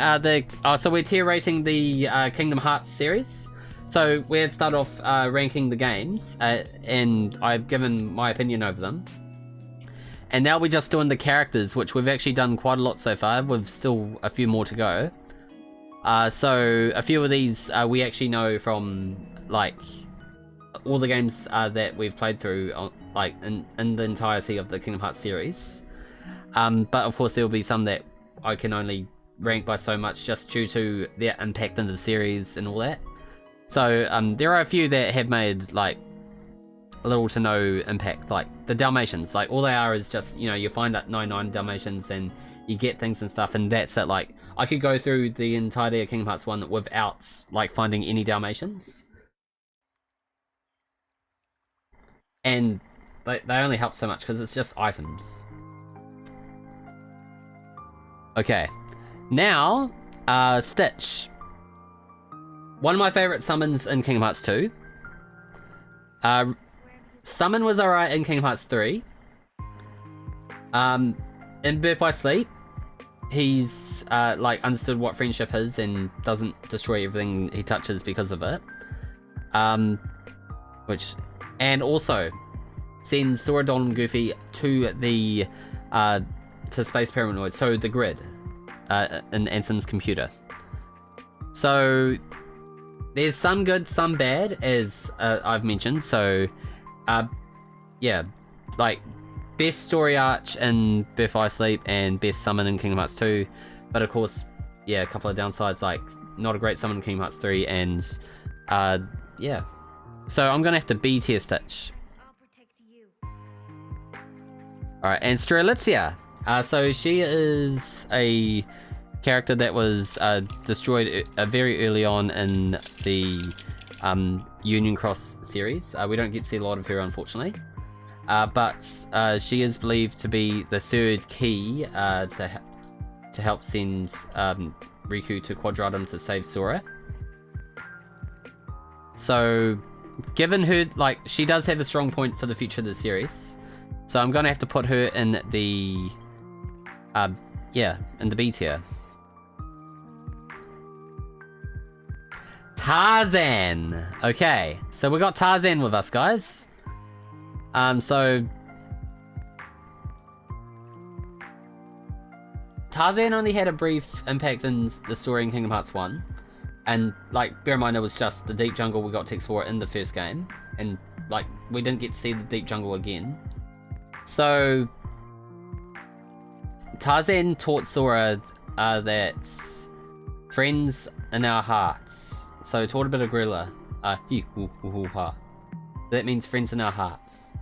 so we're tier rating the Kingdom Hearts series. So we had started off ranking the games, and I've given my opinion over them. And now we're just doing the characters, which we've actually done quite a lot so far. We've still a few more to go. So a few of these we actually know from like all the games that we've played through, like in the entirety of the Kingdom Hearts series. But of course there will be some that I can only rank by so much just due to their impact in the series and all that. So there are a few that have made like little to no impact, like the Dalmatians. Like all they are is just, you know, you find out 99 Dalmatians and you get things and stuff, and that's it. Like I could go through the entirety of Kingdom Hearts 1 without like finding any Dalmatians. And they only help so much because it's just items. Okay, now, Stitch. one of my favorite summons in Kingdom Hearts 2. Summon was alright in Kingdom Hearts 3. In Birth by Sleep, he's like understood what friendship is and doesn't destroy everything he touches because of it. And also sends Sora, Donald, and Goofy to the to Space Paranoid, so the grid, in Anson's computer. So there's some good, some bad, as I've mentioned. So yeah, like best story arch in Birth by Sleep and best summon in Kingdom Hearts 2, but of course, yeah, a couple of downsides, like not a great summon in Kingdom Hearts 3, and yeah. So I'm gonna have to B tier Stitch. Alright, and Strelitzia. So she is a character that was destroyed very early on in the Union Cross series. We don't get to see a lot of her, unfortunately. But she is believed to be the third key to help send Riku to Quadratum to save Sora. So, given her, like, she does have a strong point for the future of the series. So I'm gonna have to put her in the, yeah, in the B tier. Tarzan! Okay, so we got Tarzan with us, guys. So Tarzan only had a brief impact in the story in Kingdom Hearts 1. And, like, bear in mind, it was just the deep jungle we got to explore in the first game. And, like, we didn't get to see the deep jungle again. So Tarzan taught Sora that friends in our hearts. So taught a bit of gorilla. That means friends in our hearts.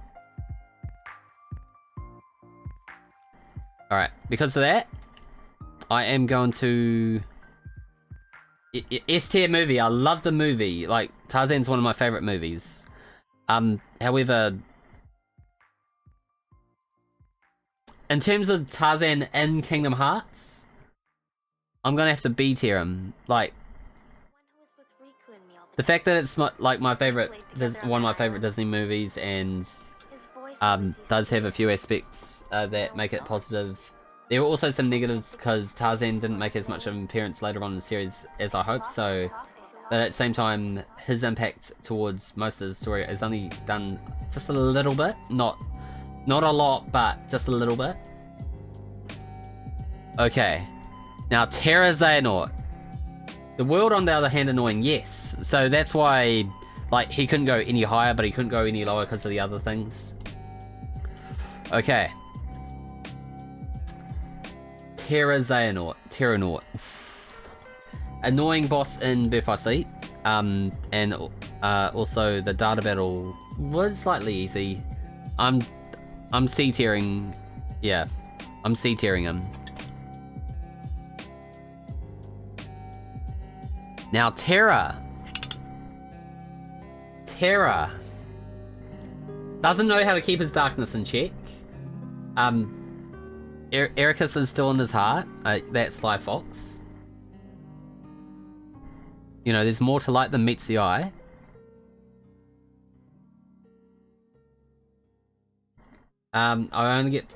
Alright, because of that, I am going to... S tier movie, I love the movie. Like, Tarzan's one of my favorite movies. However, in terms of Tarzan in Kingdom Hearts, I'm gonna have to B tier him. Like, the fact that it's like my favorite, one of my favorite Disney movies, and does have a few aspects that make it positive. There were also some negatives because Tarzan didn't make as much of an appearance later on in the series as I hoped. So, but at the same time, his impact towards most of the story is only done just a little bit, not a lot, but just a little bit. Okay, now Terra Xehanort. The world, on the other hand, annoying, yes. So that's why, like, he couldn't go any higher, but he couldn't go any lower because of the other things. Okay. Terra Xehanort. Terranort. Annoying boss in Birth by Sleep. And also the data battle was slightly easy. I'm C tiering. Yeah, I'm C tiering him. Now Terra doesn't know how to keep his darkness in check. Ericus is still in his heart. That Sly Fox. You know, there's more to light than meets the eye. I only get...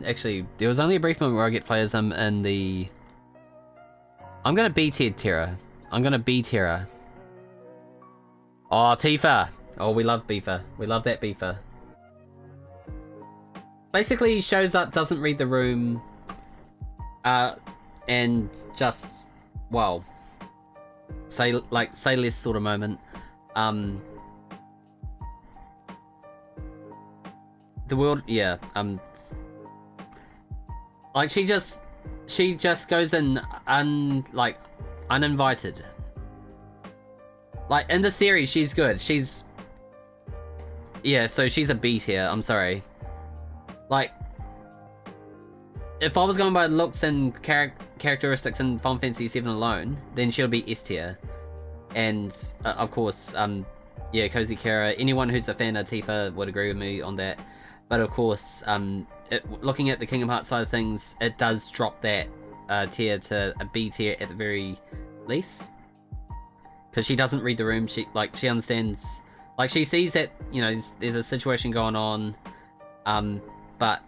actually, there was only a brief moment where I get playism in the... I'm gonna B tier Terra. I'm gonna B Terra. Oh, Tifa! Oh, we love Beefer. We love that Beefer. Basically, he shows up, doesn't read the room, and just, well, say less sort of moment. The world, yeah, like she just goes in uninvited. Like in the series, she's good. Yeah, so she's a B tier. I'm sorry. Like, if I was going by looks and characteristics in Final Fantasy VII alone, then she'll be S tier. And of course, yeah, Cozy Kara. Anyone who's a fan of Tifa would agree with me on that. But of course, looking at the Kingdom Hearts side of things, it does drop that tier to a B tier at the very least. because she doesn't read the room. She understands, like she sees that, you know, there's a situation going on, but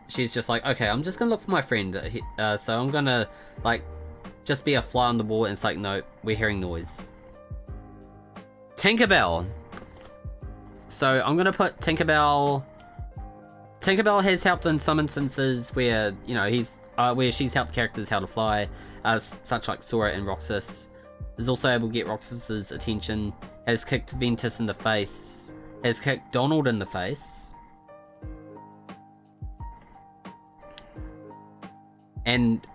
she's just like, okay, I'm just gonna look for my friend, so I'm gonna like just be a fly on the wall. And it's like, no, we're hearing noise. Tinkerbell. So I'm gonna put Tinkerbell. Tinkerbell has helped in some instances where, you know, where she's helped characters how to fly, such like Sora and Roxas. Is also able to get Roxas's attention. Has kicked Ventus in the face. Has kicked Donald in the face. And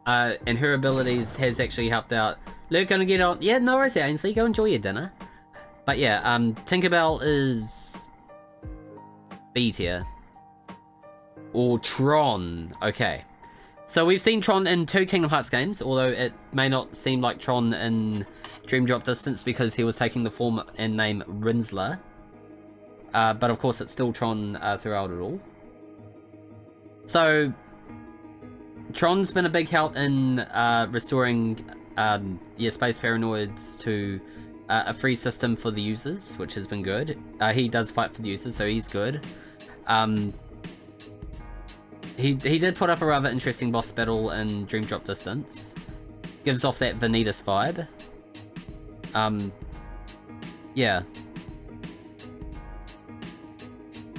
her abilities has actually helped out. Luke, gonna get on. Yeah, no worries, Ainsley. Go enjoy your dinner. But yeah, Tinkerbell is B tier. Or Tron. Okay. So we've seen Tron in 2 Kingdom Hearts games, although it may not seem like Tron in Dream Drop Distance because he was taking the form and name Rinsler. But of course it's still Tron throughout it all. So Tron's been a big help in restoring Space Paranoids to a free system for the users, which has been good. He does fight for the users, so he's good. He did put up a rather interesting boss battle in Dream Drop Distance. Gives off that Vanitas vibe. Yeah.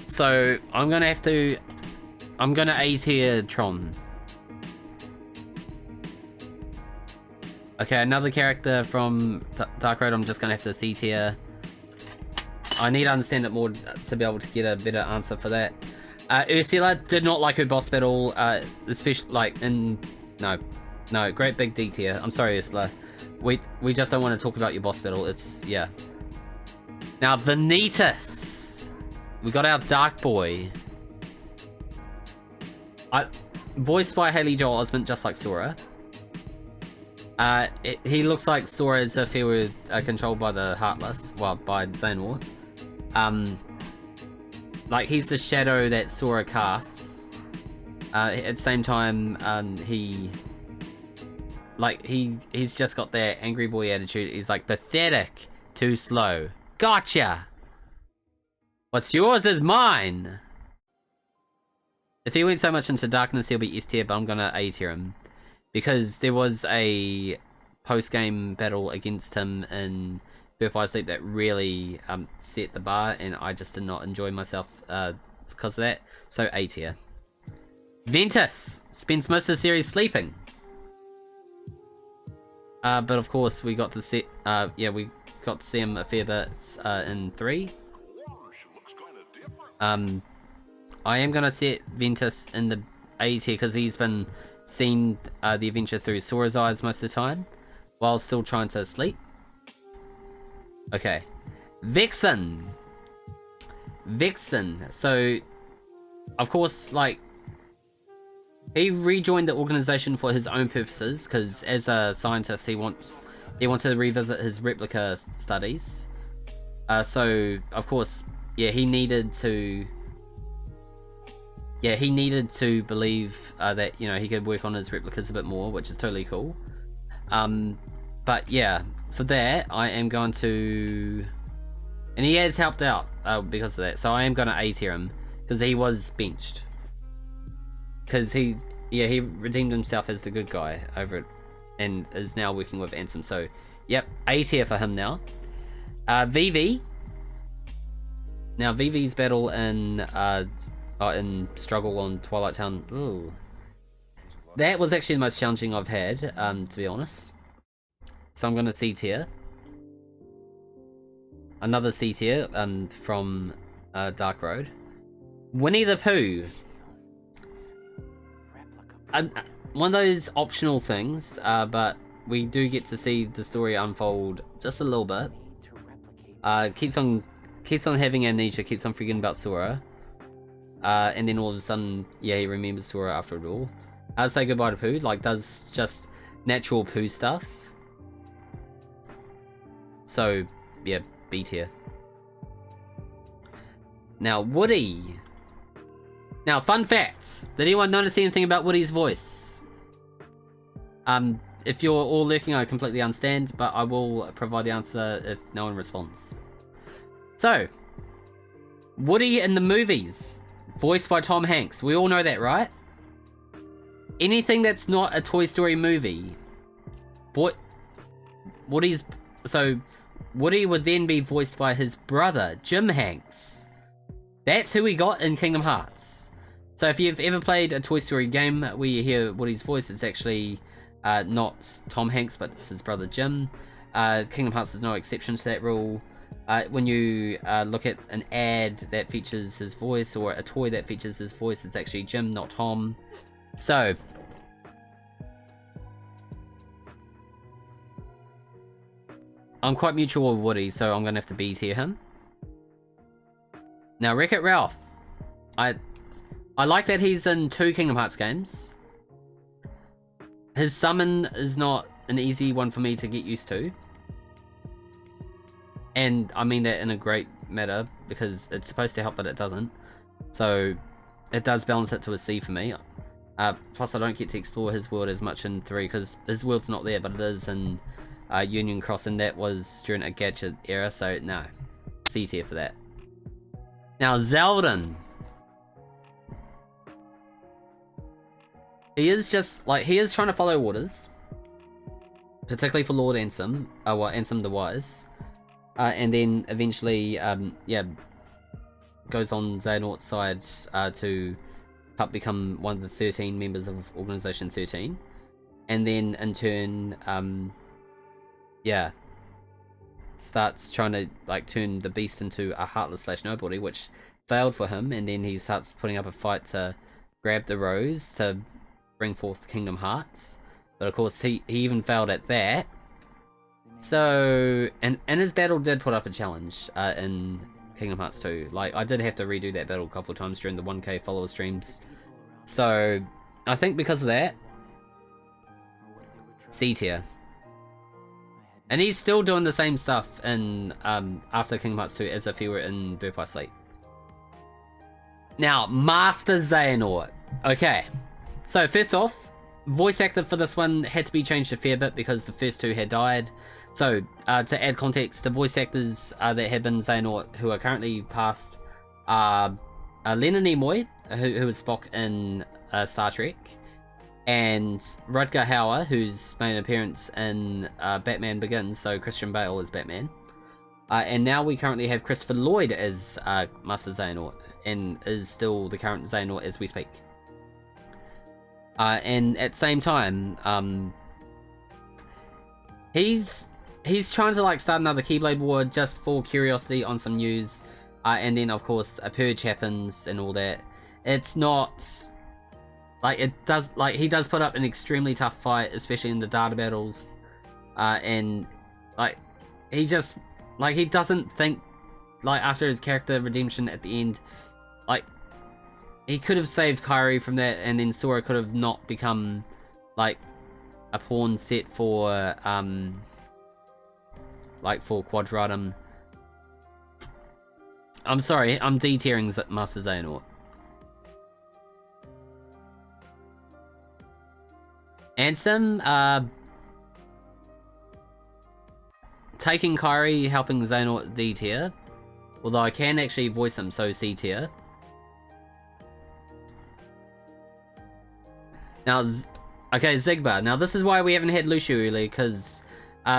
So I'm gonna A tier Tron. Okay, another character from Dark Road I'm just gonna have to C tier. I need to understand it more to be able to get a better answer for that. Ursula did not like her boss battle, especially like in no, great big D tier. I'm sorry, Ursula. We just don't want to talk about your boss battle. It's yeah. Now Vanitas, we got our Dark Boy. Voiced by Haley Joel Osment, just like Sora. He looks like Sora as if he were controlled by the Heartless, well, by Xehanort. Like, he's the shadow that Sora casts. At the same time, he's just got that angry boy attitude. He's like, pathetic, too slow. Gotcha! What's yours is mine! If he went so much into darkness, he'll be S tier, but I'm gonna A tier him. Because there was a post-game battle against him in Birth by Sleep that really set the bar, and I just did not enjoy myself because of that. So A tier. Ventus spends most of the series sleeping. But of course we got to see we got to see him a fair bit in 3. I am gonna set Ventus in the A tier because he's been seeing the adventure through Sora's eyes most of the time, while still trying to sleep. Okay. Vixen! So, of course, like, he rejoined the organization for his own purposes, because as a scientist, he wants to revisit his replica studies. So, of course, he needed to believe that, you know, he could work on his replicas a bit more, which is totally cool. But yeah, for that, I am going to... And he has helped out because of that, so I am going to A tier him, because he was benched. Because he redeemed himself as the good guy over it, and is now working with Ansem, so yep, A tier for him now. Vivi. Now, Vivi's battle in Struggle on Twilight Town, ooh. That was actually the most challenging I've had, to be honest. So I'm gonna C tier. Another C tier, from Dark Road. Winnie the Pooh. One of those optional things, but we do get to see the story unfold just a little bit. Keeps on having amnesia, keeps on forgetting about Sora. And then all of a sudden, he remembers Sora after it all. Say goodbye to Pooh, like, does just natural Pooh stuff. So, yeah, B tier. Now, Woody. Now, fun facts. Did anyone notice anything about Woody's voice? if you're all lurking, I completely understand, but I will provide the answer if no one responds. So, Woody in the movies, voiced by Tom Hanks. We all know that, right? Anything that's not a Toy Story movie, Woody's... So, Woody would then be voiced by his brother, Jim Hanks. That's who we got in Kingdom Hearts. So if you've ever played a Toy Story game where you hear Woody's voice, it's actually not Tom Hanks, but it's his brother Jim. Kingdom Hearts is no exception to that rule. When you look at an ad that features his voice, or a toy that features his voice, it's actually Jim, not Tom. So... I'm quite mutual with Woody, so I'm going to have to B tier him. Now, Wreck-It Ralph. I like that he's in 2 Kingdom Hearts games. His summon is not an easy one for me to get used to. And I mean that in a great manner, because it's supposed to help, but it doesn't. So, it does balance it to a C for me. Plus, I don't get to explore his world as much in 3, because his world's not there, but it is in... Union Cross, and that was during a gadget era, so no. C tier for that. Now, Zeldin. He is just, like, he is trying to follow orders. Particularly for Lord Ansem. Well, Ansem the Wise. And then, eventually, yeah, goes on Xehanort's side to help become one of the 13 members of Organization 13. And then, in turn, yeah, starts trying to like turn the beast into a heartless / nobody, which failed for him, and then he starts putting up a fight to grab the rose to bring forth Kingdom Hearts. But of course he even failed at that. So, and his battle did put up a challenge in Kingdom Hearts 2. Like, I did have to redo that battle a couple of times during the 1K follower streams. So, I think because of that, C tier. And he's still doing the same stuff in after Kingdom Hearts 2 as if he were in Birth by Sleep. Now, Master Xehanort. Okay. So, first off, voice actor for this one had to be changed a fair bit because the first 2 had died. So, to add context, the voice actors that had been Xehanort, who are currently passed, are Leonard Nimoy, who was Spock in Star Trek, and Rutger Hauer, whose main appearance in Batman Begins, so Christian Bale is Batman. And now we currently have Christopher Lloyd as Master Xehanort, and is still the current Xehanort as we speak. And at the same time, he's trying to like start another Keyblade War just for curiosity on some news, and then of course a purge happens and all that. It's not... Like, he does put up an extremely tough fight, especially in the data battles, and, like, he just, like, he doesn't think, like, after his character redemption at the end, like, he could have saved Kairi from that, and then Sora could have not become, like, a pawn set for, like, for Quadratum. I'm sorry, I'm D-tiering Master Xehanort. Ansem, taking Kairi, helping Xehanort D tier. Although I can actually voice him, so C tier. Now, okay, Zigbar. Now this is why we haven't had Lucio earlier, because,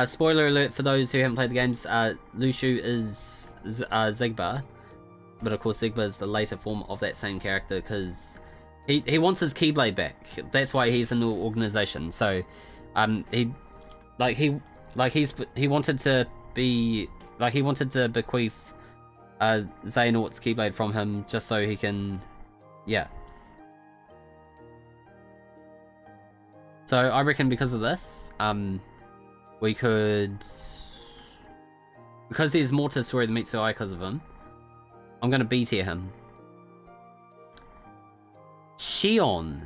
spoiler alert for those who haven't played the games, Lucio is Zigbar. But of course Zigbar is the later form of that same character, because... He wants his Keyblade back. That's why he's in the organization. So, he wanted to be like he wanted to bequeath Xehanort's Keyblade from him just so he can, yeah. So I reckon because of this, we could, because there's more to the story than meets the eye because of him. I'm gonna B tier him. Shion.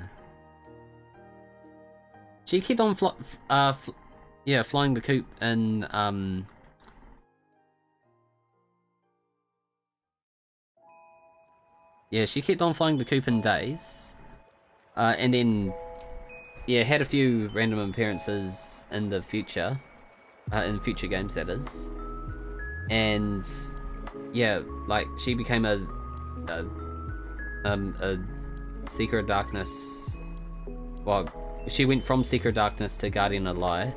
She kept on flying the coop and yeah, she kept on flying the coop in days. And then yeah, had a few random appearances in the future, in future games that is, and yeah, like she became a Seeker of Darkness. Well, she went from Seeker of Darkness to Guardian of Light.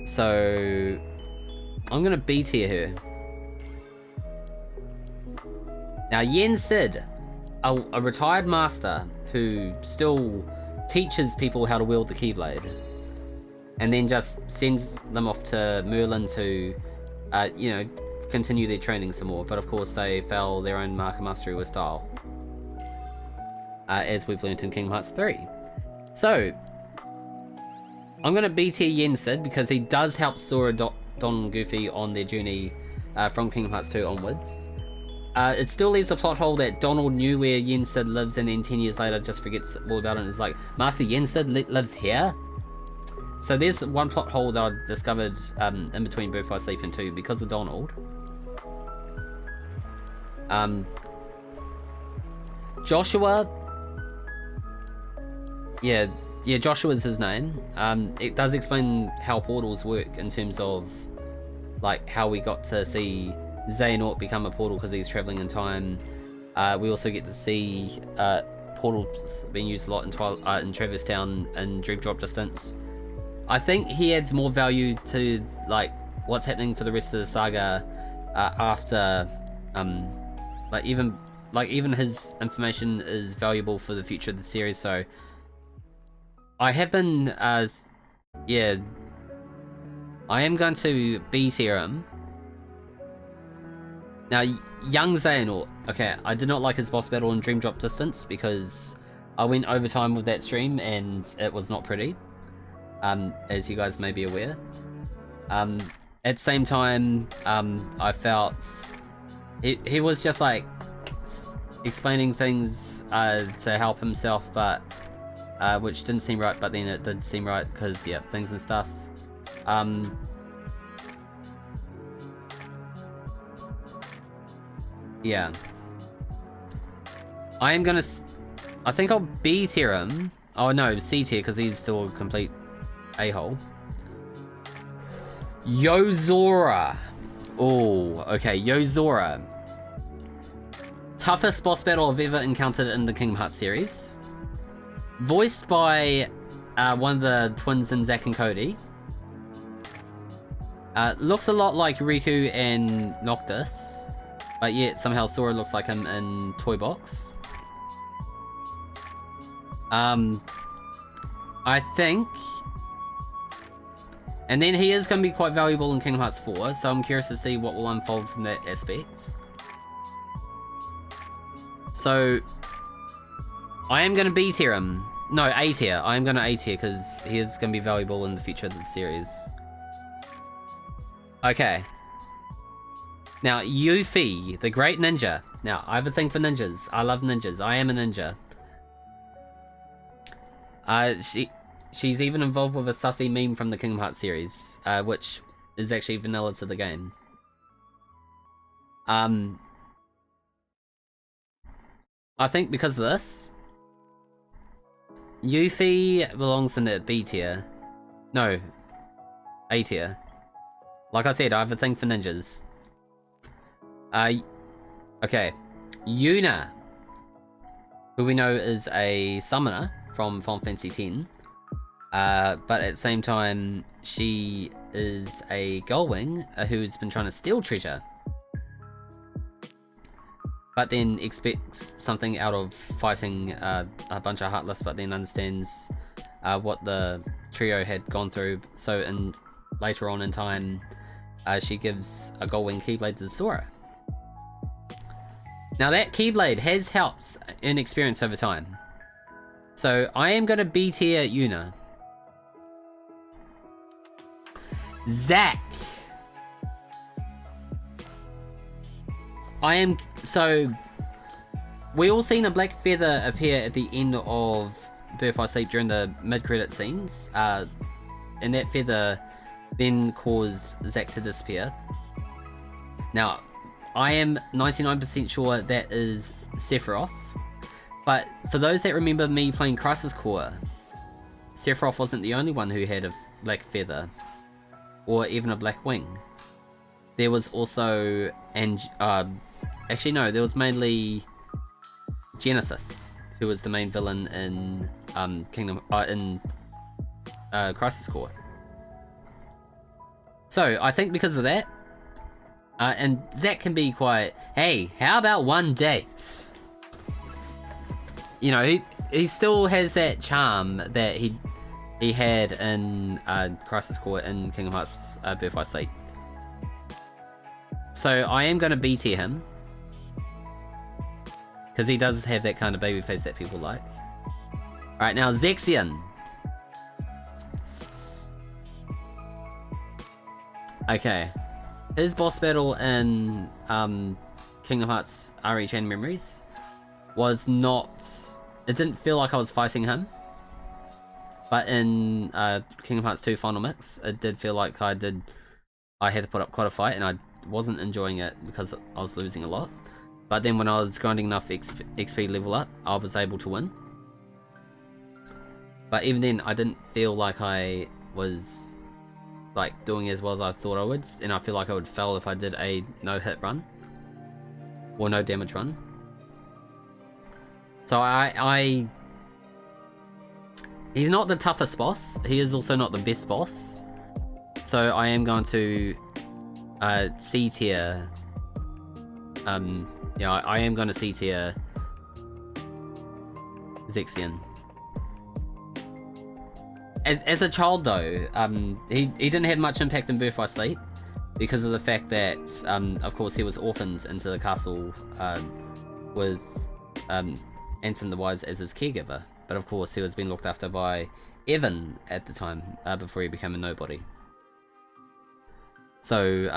So I'm gonna B tier her. Now Yen Sid, a retired master who still teaches people how to wield the Keyblade, and then just sends them off to Merlin to, you know, continue their training some more. But of course they fail their own mark of mastery with style, as we've learned in Kingdom Hearts 3. So I'm gonna B tier Yen Sid because he does help Sora, Don, and Goofy on their journey from Kingdom Hearts 2 onwards. It still leaves a plot hole that Donald knew where Yen Sid lives, and then 10 years later just forgets all about it and is like, Master Yen Sid lives here? So there's one plot hole that I discovered in between Birth by Sleep and 2 because of Donald. Joshua, yeah, Joshua's his name. It does explain how portals work in terms of like how we got to see Xehanort become a portal because he's traveling in time. We also get to see portals being used a lot in Traverse Town and Dream Drop Distance. I think he adds more value to like what's happening for the rest of the saga after even his information is valuable for the future of the series. So I have been yeah, I am going to B tier him. Now, young Xehanort. Okay, I did not like his boss battle in Dream Drop Distance because I went overtime with that stream and it was not pretty, as you guys may be aware. At the same time, I felt he was just like explaining things to help himself, but which didn't seem right, but then it did seem right because, yeah, things and stuff. Yeah. I am gonna... I think I'll B tier him. Oh no, C tier because he's still a complete a-hole. Yozora. Oh, okay, Yozora. Toughest boss battle I've ever encountered in the Kingdom Hearts series. Voiced by one of the twins in Zack and Cody. Looks a lot like Riku and Noctis. But yet, somehow Sora looks like him in Toy Box. I think... And then he is going to be quite valuable in Kingdom Hearts 4, so I'm curious to see what will unfold from that aspect. So... I am going to B tier him. No, A tier. I am going to A tier, because he is going to be valuable in the future of the series. Okay. Now, Yuffie, the great ninja. Now, I have a thing for ninjas. I love ninjas. I am a ninja. She's even involved with a sussy meme from the Kingdom Hearts series, which is actually vanilla to the game. I think because of this, Yuffie belongs in the B tier. No, A tier. Like I said, I have a thing for ninjas. Okay, Yuna, who we know is a summoner from Final Fantasy X, but at the same time, she is a Gullwing who's been trying to steal treasure, but then expects something out of fighting a bunch of Heartless, but then understands what the trio had gone through, so later on in time, she gives a Gullwing Keyblade to Sora. Now that Keyblade has helped in experience over time. So I am going to B tier Yuna. Zack. We all seen a black feather appear at the end of Birth by Sleep during the mid-credit scenes. And that feather then caused Zack to disappear. Now, I am 99% sure that is Sephiroth, but for those that remember me playing Crisis Core, Sephiroth wasn't the only one who had a black feather, or even a black wing. There was also, actually no, there was mainly Genesis, who was the main villain in Crisis Core. So I think because of that, and Zack can be quite, hey, how about one date? You know, he still has that charm that he had in Crisis Core in Kingdom Hearts Birth by Sleep. So I am going to B tier him, because he does have that kind of baby face that people like. Alright, now Zexion. Okay. His boss battle in Kingdom Hearts RE Chain Memories was not... It didn't feel like I was fighting him. But in Kingdom Hearts 2 Final Mix, it did feel like I had to put up quite a fight, and I wasn't enjoying it because I was losing a lot. But then when I was grinding enough XP level up, I was able to win. But even then, I didn't feel like I was like doing as well as I thought I would, and I feel like I would fail if I did a no-hit run or no damage run. So he's not the toughest boss. He is also not the best boss. So I am going to C tier. Yeah, I am going to C tier Zexion. As a child though, he didn't have much impact in Birth by Sleep because of the fact that, of course, he was orphaned into the castle with Anton the Wise as his caregiver. But of course, he was being looked after by Evan at the time, before he became a nobody. So,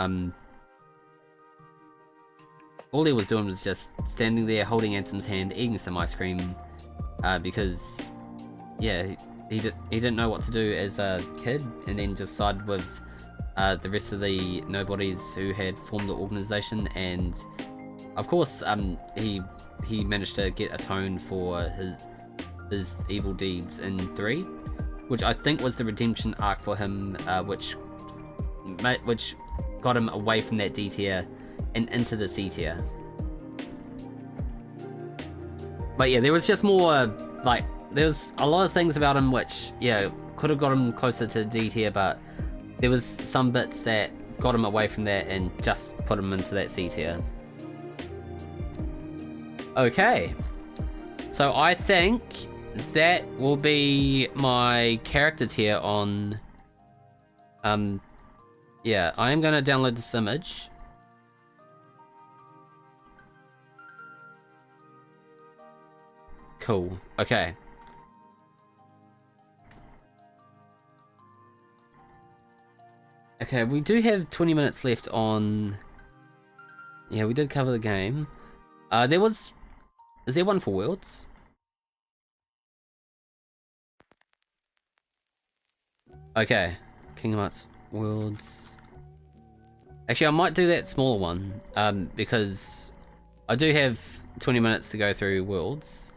all he was doing was just standing there holding Anton's hand, eating some ice cream, because, yeah, he didn't know what to do as a kid, and then just sided with the rest of the nobodies who had formed the organization, and of course, he managed to get atoned for his evil deeds in 3, which I think was the redemption arc for him, which got him away from that D tier and into the C tier. But yeah, there was just more, like, there's a lot of things about him which, yeah, could have got him closer to D tier, but there was some bits that got him away from that and just put him into that C tier. Okay, so I think that will be my character tier on, yeah, I am going to download this image. Cool, okay. Okay, we do have 20 minutes left on... Yeah, we did cover the game. Is there one for Worlds? Okay, Kingdom Hearts Worlds. Actually, I might do that smaller one, because I do have 20 minutes to go through Worlds.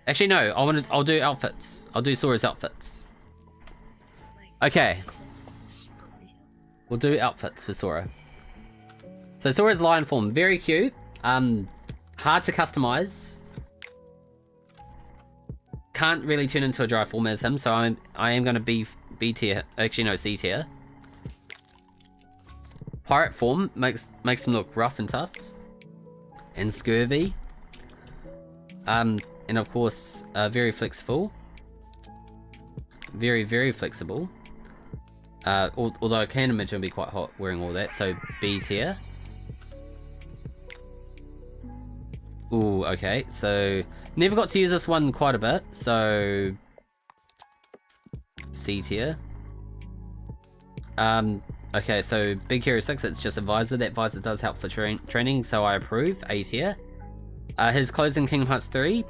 Actually, no, I'll do outfits. I'll do Sora's outfits. Okay. We'll do outfits for Sora. So Sora's lion form, very cute. Hard to customize. Can't really turn into a dry form as him, so I am going to be B tier. Actually, no, C tier. Pirate form makes him look rough and tough, and scurvy. And of course, very flexible. Very, very flexible. Although I can imagine it'll be quite hot wearing all that, so B tier. Ooh, okay, so never got to use this one quite a bit, so C tier. Okay, so Big Hero 6, it's just a visor. That visor does help for training, so I approve, A tier. His clothes in Kingdom Hearts 3,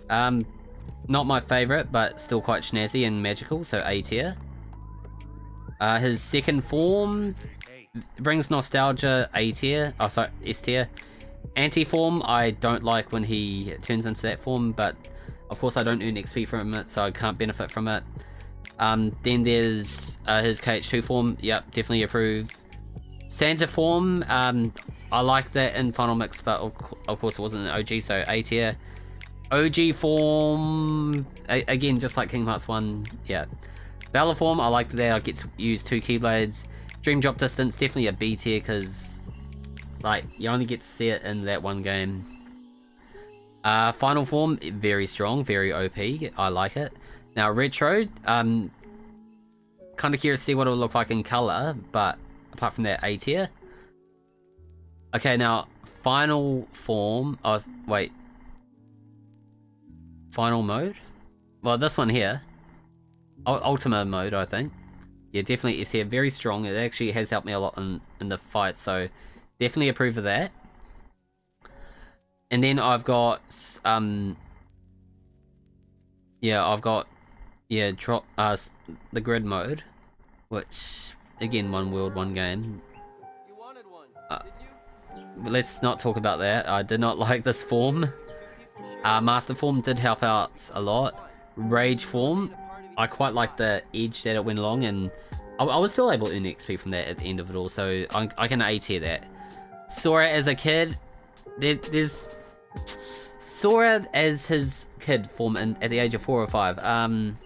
not my favourite, but still quite snazzy and magical, so A tier. His second form brings nostalgia, A tier. Oh, sorry, S tier. Anti-form, I don't like when he turns into that form, but Of course, I don't earn XP from it, so I can't benefit from it. Then there's his KH2 form. Yep, definitely approve. Santa form, I like that in Final Mix, but of course it wasn't an OG, so A tier. OG form, again, just like Kingdom Hearts 1, yeah. Valor form, I liked that. I get to use 2 Keyblades. Dream Drop Distance, definitely a B tier, because like you only get to see it in that one game. Final form, very strong, very OP. I like it. Now retro, kind of curious to see what it will look like in color, but apart from that, A tier. Okay, now final form. Oh wait, final mode. Well, this one here, Ultima mode, I think. Yeah, definitely is here. Very strong. It actually has helped me a lot in the fight, so definitely approve of that. And then I've got the grid mode, which again, one world, one game. You wanted one, didn't you? Let's not talk about that. I did not like this form. Master form did help out a lot. Rage form, I quite like the edge that it went along, and I was still able to earn XP from that at the end of it all, so I can A tier that. Sora as a kid, there's Sora as his kid form at the age of 4 or 5.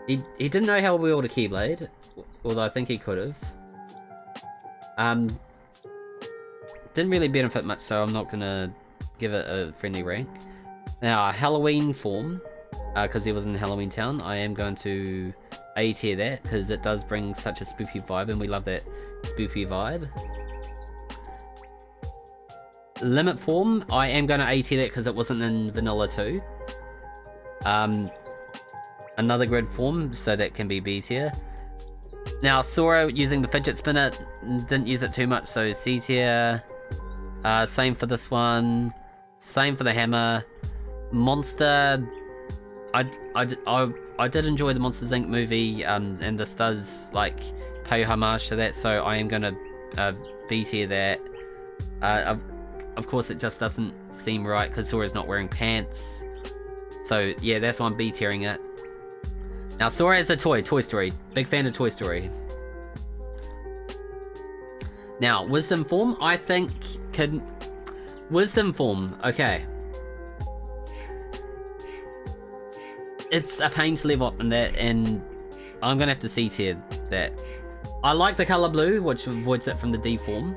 He didn't know how to wield a Keyblade, although I think he could have. Didn't really benefit much, so I'm not gonna give it a friendly rank. Now Halloween form, because he was in Halloween Town, I am going to A tier that, because it does bring such a spooky vibe, and we love that spooky vibe. Limit form, I am going to A tier that because it wasn't in Vanilla 2. Another grid form, so that can be B tier. Now Sora using the fidget spinner, didn't use it too much, so C tier. Same for this one. Same for the hammer. Monster, I did enjoy the Monsters Inc. movie, and this does like pay homage to that, so I am gonna B tier that. Of course, it just doesn't seem right because Sora's not wearing pants. So yeah, that's why I'm B tiering it. Now Sora is a Toy Story. Big fan of Toy Story. Now, Wisdom form, I think Wisdom form, okay. It's a pain to level up in that, and I'm gonna have to C tier that. I like the color blue, which avoids it from the D form,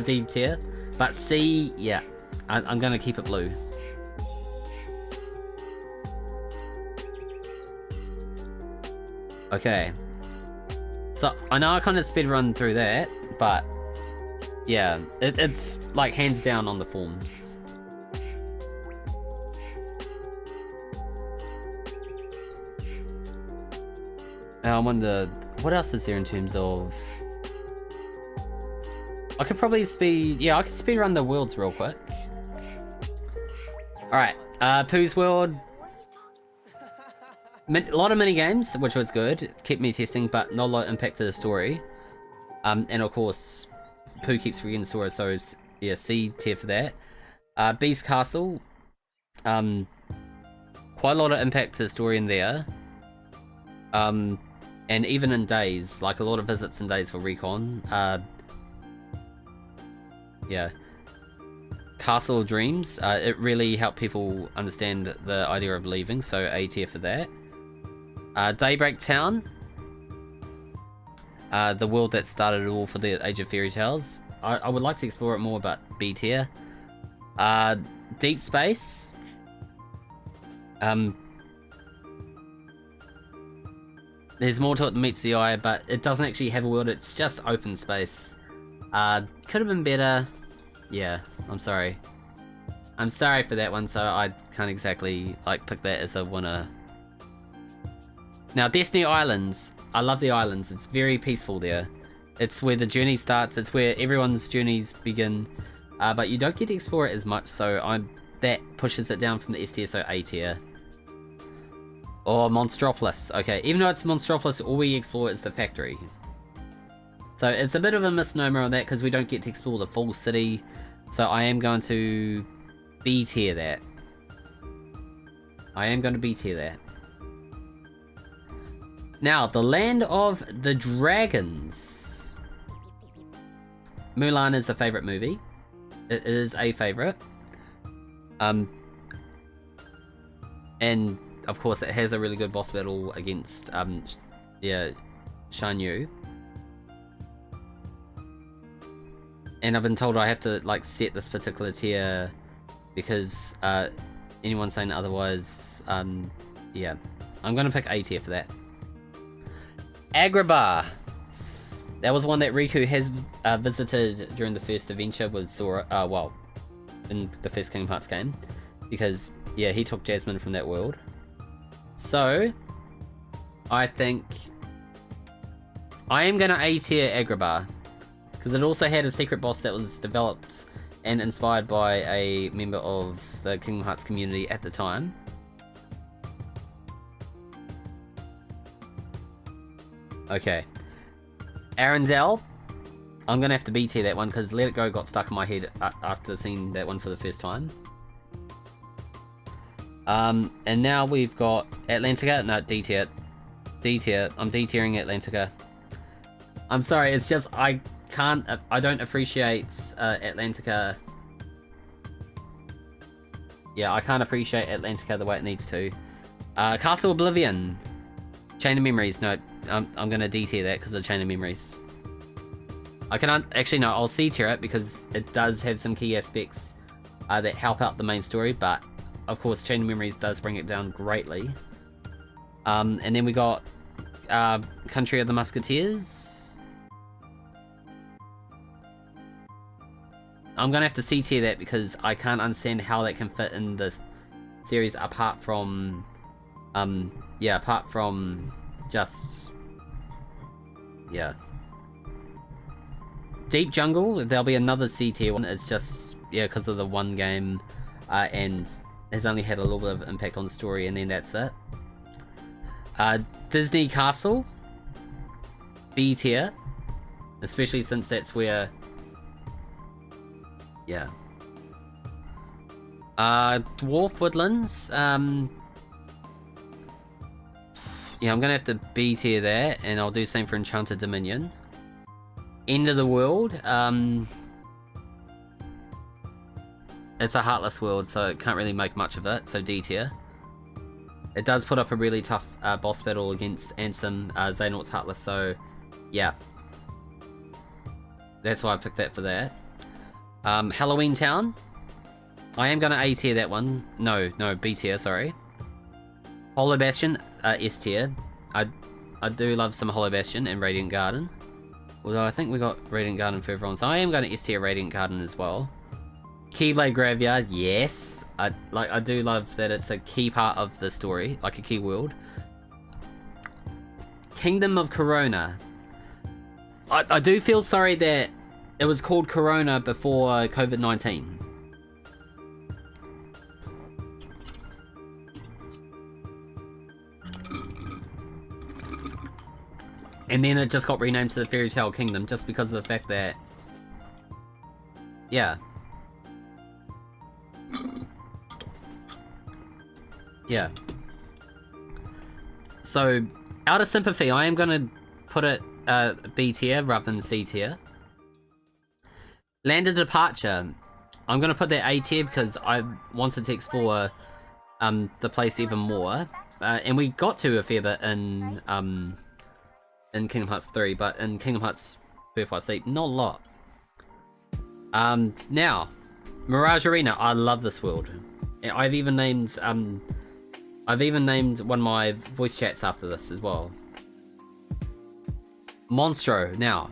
D tier, but C, yeah, I'm gonna keep it blue. Okay, so I know I kind of speed run through that, but yeah, it's like hands down on the forms. Now I wonder, what else is there in terms of... I could probably I could speed run the worlds real quick. Alright, Pooh's World. A lot of mini games, which was good. Kept me testing, but not a lot of impact to the story. And of course, Pooh keeps forgetting Sora, so yeah, C tier for that. Beast Castle. Quite a lot of impact to the story in there. And even in Days, like a lot of visits in Days for Recon. Yeah. Castle of Dreams, it really helped people understand the idea of leaving, so A tier for that. Daybreak Town. The world that started it all for the Age of Fairy Tales. I would like to explore it more, but B tier. Deep Space. There's more to it than meets the eye, but it doesn't actually have a world, it's just open space. Could have been better. Yeah, I'm sorry. I'm sorry for that one, so I can't exactly like pick that as a winner. Now, Destiny Islands. I love the islands. It's very peaceful there. It's where the journey starts. It's where everyone's journeys begin. But you don't get to explore it as much, so that pushes it down from the S tier, so A tier. Or Monstropolis. Okay, even though it's Monstropolis, all we explore is the factory. So it's a bit of a misnomer on that because we don't get to explore the full city. So I am going to B tier that. I am going to B tier that. Now, the Land of the Dragons. Mulan is a favorite movie. It is a favorite. And of course, it has a really good boss battle against Shan Yu. And I've been told I have to like set this particular tier because anyone saying otherwise, yeah, I'm gonna pick A tier for that. Agrabah. That was one that Riku has visited during the first adventure with Sora. Well, in the first Kingdom Hearts game, because yeah, he took Jasmine from that world. So, I think I am gonna A tier Agrabah, because it also had a secret boss that was developed and inspired by a member of the Kingdom Hearts community at the time. Okay. Arendelle. I'm gonna have to B tier that one because Let It Go got stuck in my head after seeing that one for the first time. And now we've got Atlantica. No, D tier. D tier. I'm D tiering Atlantica. I'm sorry, it's just I don't appreciate Atlantica. Yeah, I can't appreciate Atlantica the way it needs to. Castle Oblivion. Chain of Memories. No, I'm gonna D tier that because of Chain of Memories. I cannot actually no. I'll C tier it because it does have some key aspects that help out the main story, but of course Chain of Memories does bring it down greatly. And then we got Country of the Musketeers. I'm gonna have to C tier that because I can't understand how that can fit in this series apart from apart from just Deep Jungle. There'll be another C tier one. It's just because of the one game and has only had a little bit of impact on the story, and then that's it. Disney Castle, B tier, especially since that's where Dwarf Woodlands. I'm gonna have to B tier that, and I'll do the same for Enchanted Dominion. End of the World. It's a heartless world, so it can't really make much of it, so D tier. It does put up a really tough boss battle against Ansem, Xehanort's Heartless, so yeah. That's why I picked that for that. Halloween Town. I am gonna A tier that one. No, B tier, sorry. Hollow Bastion, S tier. I do love some Hollow Bastion and Radiant Garden. Although I think we got Radiant Garden further on, so I am gonna S tier Radiant Garden as well. Keyblade Graveyard, yes. I do love that it's a key part of the story, like a key world. Kingdom of Corona. I do feel sorry that it was called Corona before COVID-19. And then it just got renamed to the Fairy Tale Kingdom just because of the fact that... Yeah. Yeah. So, out of sympathy, I am gonna put it B tier rather than C tier. Land of Departure. I'm gonna put that A tier because I wanted to explore the place even more. And we got to a fair bit in Kingdom Hearts 3, but in Kingdom Hearts Birth by Sleep, not a lot. Now, Mirage Arena. I love this world. I've even named one of my voice chats after this as well. Monstro. Now,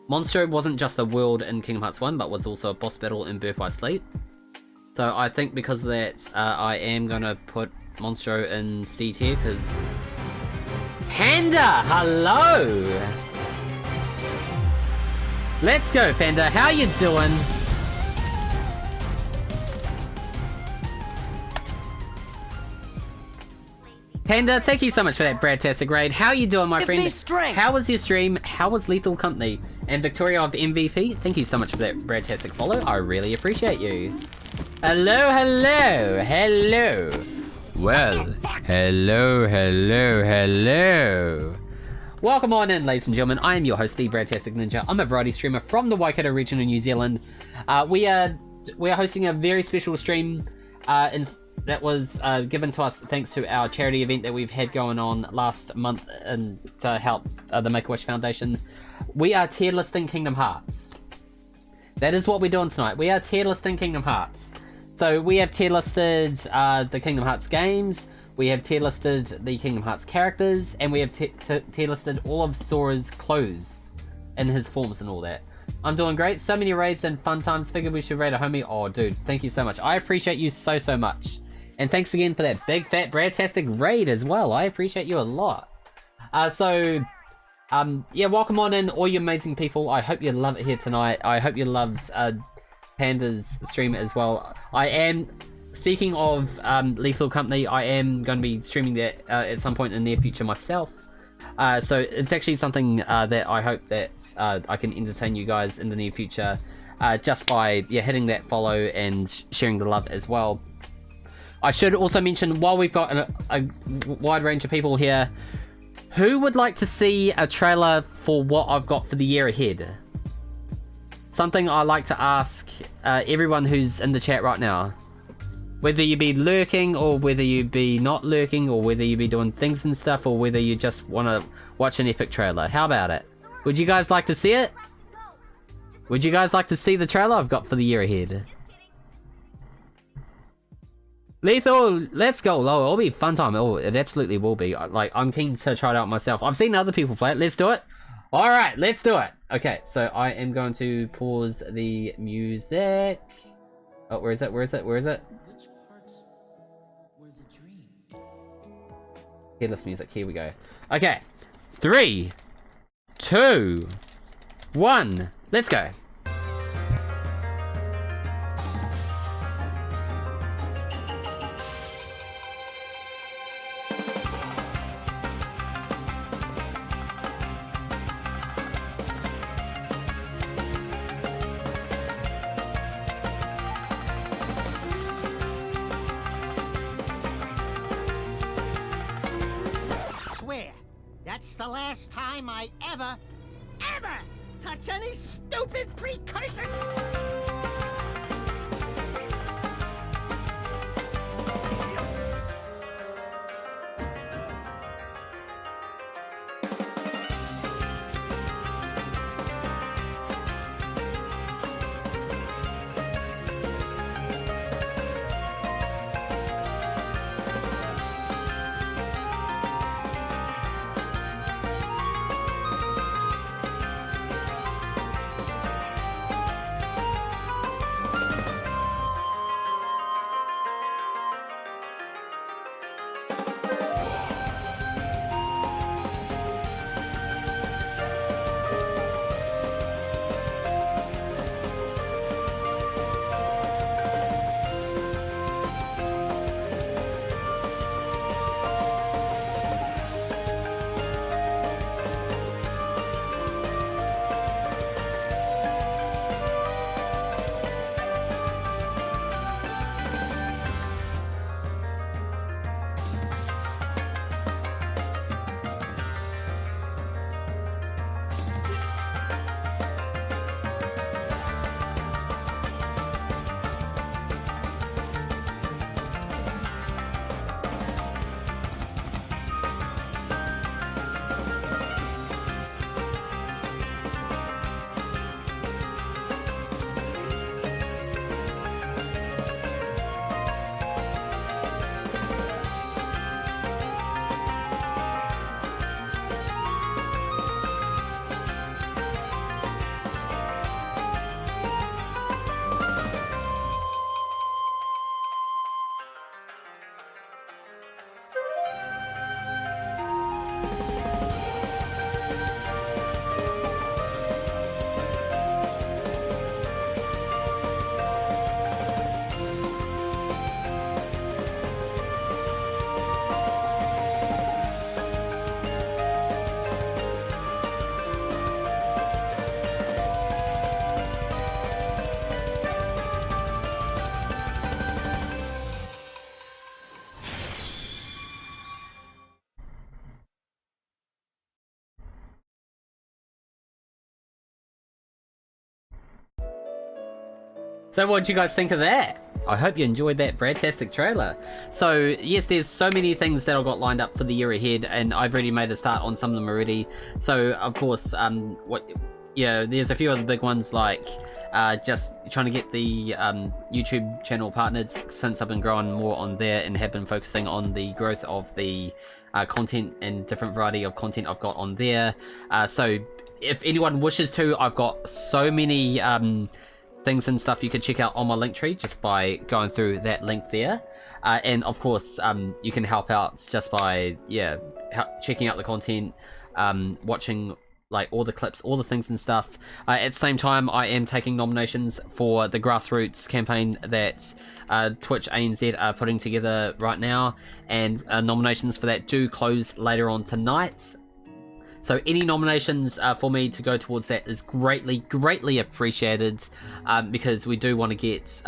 Monstro wasn't just a world in Kingdom Hearts 1, but was also a boss battle in Birth by Sleep. So I think because of that, I am gonna put Monstro in C tier, because... Panda! Hello! Let's go, Panda. How you doing? Panda, thank you so much for that Bradtastic raid. How you doing, my friend? How was your stream? How was Lethal Company? And Victoria of MVP, thank you so much for that Bradtastic follow. I really appreciate you. Hello, hello, hello. Well, hello. Welcome on in, ladies and gentlemen. I am your host, the Bradtastic Ninja. I'm a variety streamer from the Waikato region in New Zealand. We are hosting a very special stream that was given to us thanks to our charity event that we've had going on last month and to help the Make-A-Wish Foundation. We are tier listing Kingdom Hearts. That is what we're doing tonight. We are tier listing Kingdom Hearts. So we have tier listed the Kingdom Hearts games, we have tier listed the Kingdom Hearts characters, and we have tier listed all of Sora's clothes and his forms and all that. I'm doing great. So many raids and fun times. Figured we should raid a homie. Oh, dude, thank you so much. I appreciate you so much. And thanks again for that big fat Bradtastic raid as well. I appreciate you a lot. Yeah, welcome on in, all you amazing people. I hope you love it here tonight. I hope you loved Panda's stream as well. I am, speaking of Lethal Company, I am going to be streaming that at some point in the near future myself. So it's actually something that I hope that I can entertain you guys in the near future, just by hitting that follow and sharing the love as well. I should also mention, while we've got a wide range of people here, who would like to see a trailer for what I've got for the year ahead? Something I like to ask everyone who's in the chat right now. Whether you be lurking, or whether you be not lurking, or whether you be doing things and stuff, or whether you just want to watch an epic trailer. How about it? Would you guys like to see it? Would you guys like to see the trailer I've got for the year ahead? Lethal, let's go. Oh, it'll be a fun time. Oh, it absolutely will be. Like, I'm keen to try it out myself. I've seen other people play it. Let's do it. All right, let's do it. Okay, so I am going to pause the music. Oh, where is it? Where is it? Where is it? Which parts were the dream? Headless music. Here we go. Okay, 3, 2, 1. Let's go. That's the last time I ever touch any stupid precursor! So what do you guys think of that? I hope you enjoyed that Bradtastic trailer. So yes, there's so many things that I've got lined up for the year ahead, and I've already made a start on some of them already. So of course, there's a few other big ones like just trying to get the YouTube channel partnered, since I've been growing more on there and have been focusing on the growth of the content and different variety of content I've got on there. So if anyone wishes to, I've got so many things and stuff you can check out on my link tree just by going through that link there. And of course, you can help out just by checking out the content, watching like all the clips, all the things and stuff. At the same time, I am taking nominations for the grassroots campaign that Twitch ANZ are putting together right now, and nominations for that do close later on tonight. So any nominations for me to go towards that is greatly appreciated, because we do want to get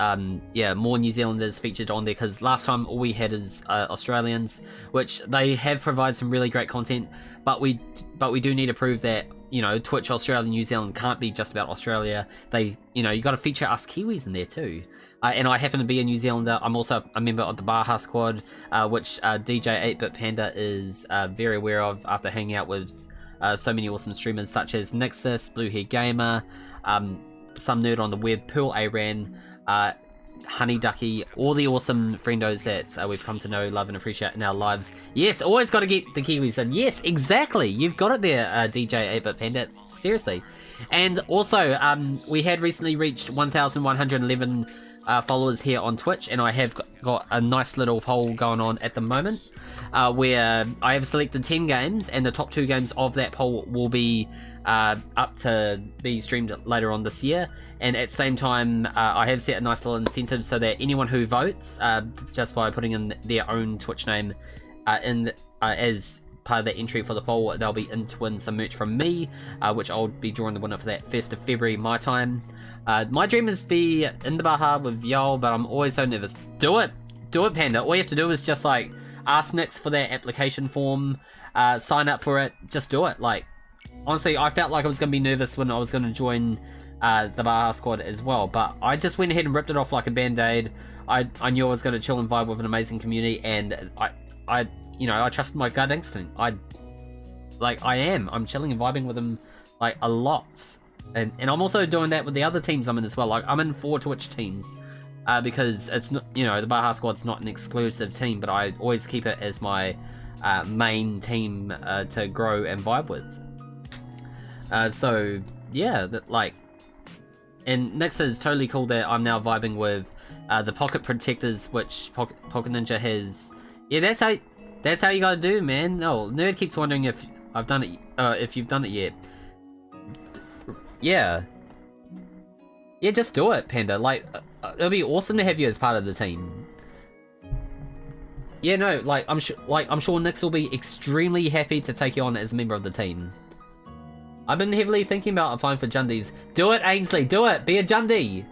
more New Zealanders featured on there, because last time all we had is Australians, which they have provided some really great content, but we do need to prove that, you know, Twitch Australia, New Zealand can't be just about Australia. You got to feature us Kiwis in there too. And I happen to be a New Zealander. I'm also a member of the Baja Squad, which DJ 8-Bit Panda is very aware of after hanging out with so many awesome streamers such as Nixus, Bluehair Gamer, some nerd on the web, Pearl Aran, Honey Ducky, all the awesome friendos that we've come to know, love and appreciate in our lives. Yes, always got to get the Kiwis in. Yes, exactly. You've got it there, DJ 8-Bit Panda. Seriously. And also, we had recently reached 1,111 followers here on Twitch, and I have got a nice little poll going on at the moment, where I have selected 10 games, and the top 2 games of that poll will be up to be streamed later on this year. And at the same time, I have set a nice little incentive so that anyone who votes, just by putting in their own Twitch name as part of the entry for the poll, they'll be in to win some merch from me, which I'll be drawing the winner for that 1st of February my time. My dream is to be in the Baja with y'all, but I'm always so nervous. Do it, Panda. All you have to do is just like ask Nix for that application form, sign up for it, just do it. Like, honestly, I felt like I was going to be nervous when I was going to join the Baja Squad as well, but I just went ahead and ripped it off like a band-aid. I knew I was going to chill and vibe with an amazing community, and I trusted my gut instinct. I'm chilling and vibing with them like a lot. And I'm also doing that with the other teams I'm in as well. Like, I'm in 4 Twitch teams, because it's not, the Baja Squad's not an exclusive team, but I always keep it as my main team to grow and vibe with. So yeah, and Nix is totally cool that I'm now vibing with the Pocket Protectors, which Pocket Ninja has. Yeah, that's how you gotta do, man. No, Nerd keeps wondering if I've done it, if you've done it yet. Yeah, just do it, Panda. Like, it'll be awesome to have you as part of the team. Yeah, no, I'm sure Nix will be extremely happy to take you on as a member of the team. I've been heavily thinking about applying for Jundies. Do it, Ainsley, do it! Be a Jundie!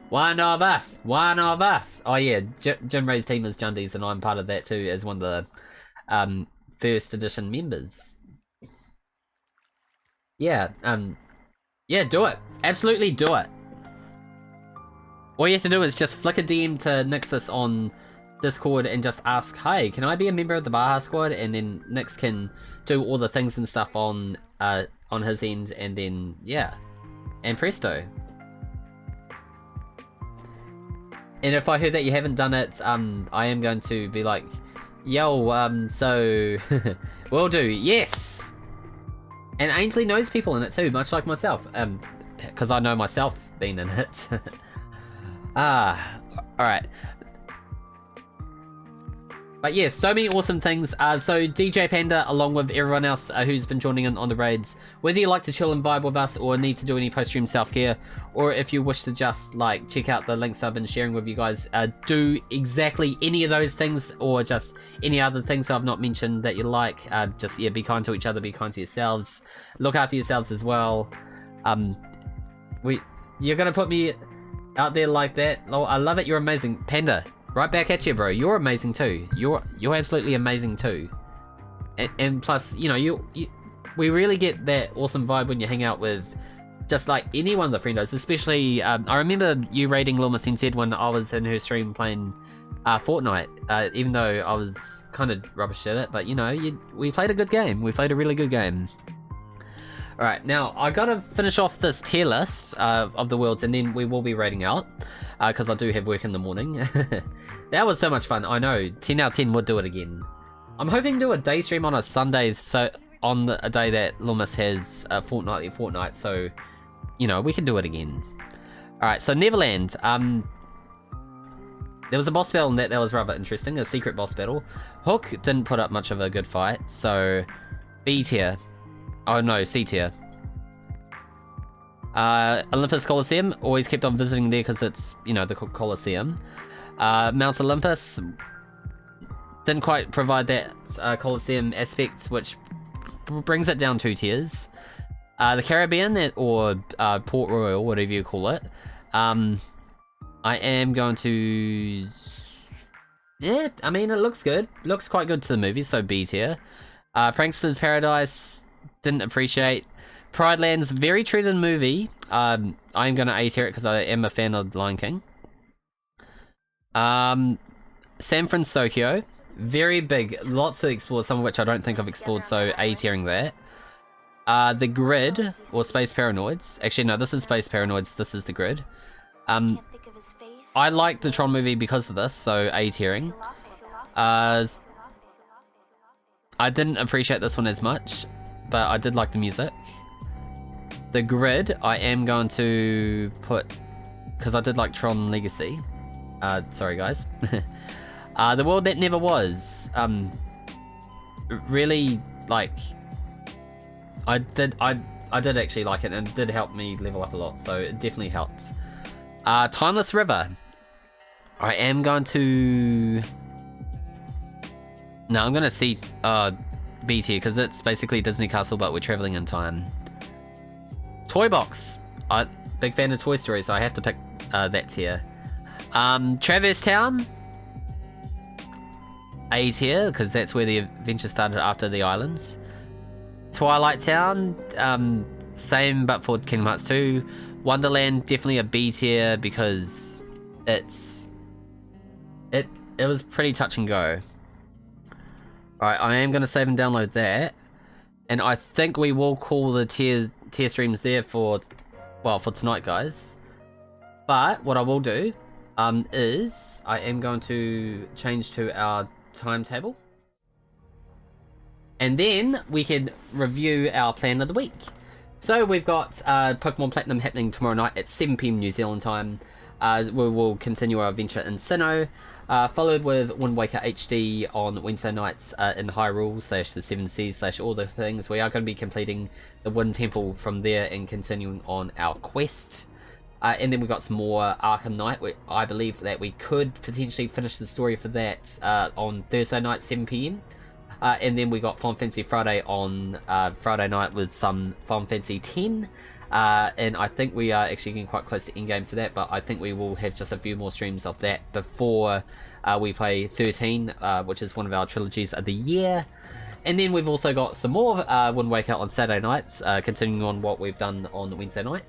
One of us! Oh yeah, Jim Ray's team is Jundies, and I'm part of that too, as one of the first edition members. Yeah, do it. Absolutely do it. All you have to do is just flick a DM to Nixus on Discord and just ask, hey, can I be a member of the Baja Squad? And then Nix can do all the things and stuff on his end, and then, yeah. And presto. And if I heard that you haven't done it, I am going to be like, yo, so... will do, yes! And Ainsley knows people in it too, much like myself. Because I know myself being in it. Alright. But yeah, so many awesome things. So DJ Panda, along with everyone else who's been joining in on the raids, whether you like to chill and vibe with us or need to do any post-stream self-care, or if you wish to just like check out the links I've been sharing with you guys, do exactly any of those things, or just any other things I've not mentioned that you like. Just, yeah, be kind to each other, be kind to yourselves, look after yourselves as well. You're gonna put me out there like that? Oh, I love it, you're amazing. Panda, right back at you, bro. You're amazing too. You're absolutely amazing too. And plus, we really get that awesome vibe when you hang out with just like any one of the friendos, especially, I remember you raiding Luma Sensed when I was in her stream playing Fortnite, even though I was kind of rubbish at it, but you know, we played a good game. We played a really good game. Alright, now I gotta finish off this tier list of the worlds, and then we will be raiding out, because I do have work in the morning. That was so much fun. I know, 10 out of 10 would do it again. I'm hoping to do a day stream on a Sunday, so on a day that Loomis has a Fortnite, so, you know, we can do it again. Alright, so Neverland. There was a boss battle in that was rather interesting, a secret boss battle. Hook didn't put up much of a good fight, so B tier. Oh no, C tier. Olympus Coliseum, always kept on visiting there because it's, you know, the Coliseum. Mount Olympus didn't quite provide that Coliseum aspect, which brings it down 2 tiers. The Caribbean, or Port Royal, whatever you call it. I am going to... Yeah, I mean, it looks good. Looks quite good to the movie, so B tier. Prankster's Paradise, didn't appreciate. Pride Land's very true to the movie. I'm going to A tier it because I am a fan of Lion King. San Francisco, very big, lots to explore, some of which I don't think I've explored, so A tiering that. The Grid, or Space Paranoids. Actually, no, this is Space Paranoids, this is The Grid. I like the Tron movie because of this, so A tiering. I didn't appreciate this one as much, but I did like the music. The Grid, I am going to put, because I did like Tron Legacy. Sorry guys. The World That Never Was. Really, like, I did actually like it, and it did help me level up a lot, so it definitely helped. Timeless River. I am going to... No, I'm going to see B tier, because it's basically Disney Castle, but we're traveling in time. Toy Box. Big fan of Toy Story, so I have to pick that tier. Traverse Town. A tier, because that's where the adventure started after the islands. Twilight Town. Same, but for Kingdom Hearts 2. Wonderland, definitely a B tier, because it was pretty touch and go. Alright, I am going to save and download that. And I think we will call the tier streams there for tonight, guys. But what I will do is I am going to change to our timetable. And then we can review our plan of the week. So we've got Pokemon Platinum happening tomorrow night at 7 PM New Zealand time. We will continue our adventure in Sinnoh, followed with Wind Waker HD on Wednesday nights in Hyrule / the 7 Seas / all the things. We are going to be completing the Wind Temple from there and continuing on our quest. And then we got some more Arkham Knight. I believe that we could potentially finish the story for that on Thursday night 7 PM. And then we got Final Fantasy Friday on Friday night with some Final Fantasy X. And I think we are actually getting quite close to endgame for that, but I think we will have just a few more streams of that before we play 13, which is one of our trilogies of the year. And then we've also got some more Wind Waker on Saturday nights, continuing on what we've done on Wednesday night.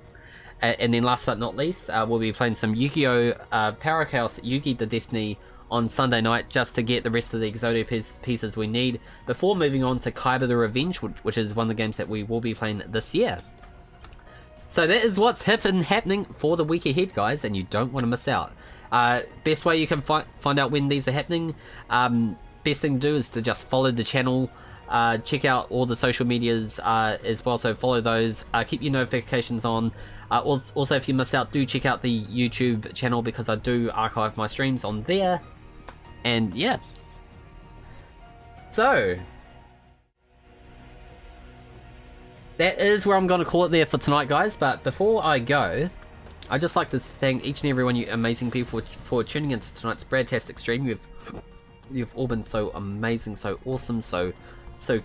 And then last but not least, we'll be playing some Yu-Gi-Oh! Power Chaos Yu-Gi the Destiny on Sunday night, just to get the rest of the Exodia pieces we need before moving on to Kaiba the Revenge, which is one of the games that we will be playing this year. So that is what's happening for the week ahead, guys, and you don't want to miss out. Best way you can find out when these are happening, best thing to do is to just follow the channel, check out all the social medias as well, so follow those, keep your notifications on. Also, if you miss out, do check out the YouTube channel, because I do archive my streams on there. And yeah. So that is where I'm going to call it there for tonight, guys. But before I go, I'd just like to thank each and every one of you amazing people for tuning into tonight's Bradtastic stream. You've all been so amazing, so awesome, so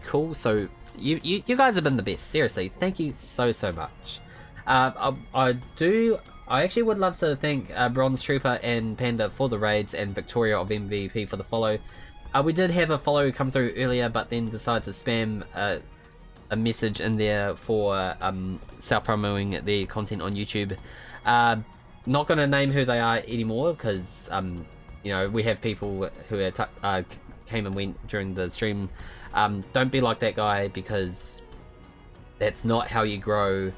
cool. So you guys have been the best. Seriously, thank you so much. I actually would love to thank Bronze Trooper and Panda for the raids, and Victoria of MVP for the follow. We did have a follow come through earlier, but then decided to spam a message in there for self-promoting their content on YouTube. Not going to name who they are anymore because you know, we have people who came and went during the stream. Don't be like that guy, because that's not how you grow.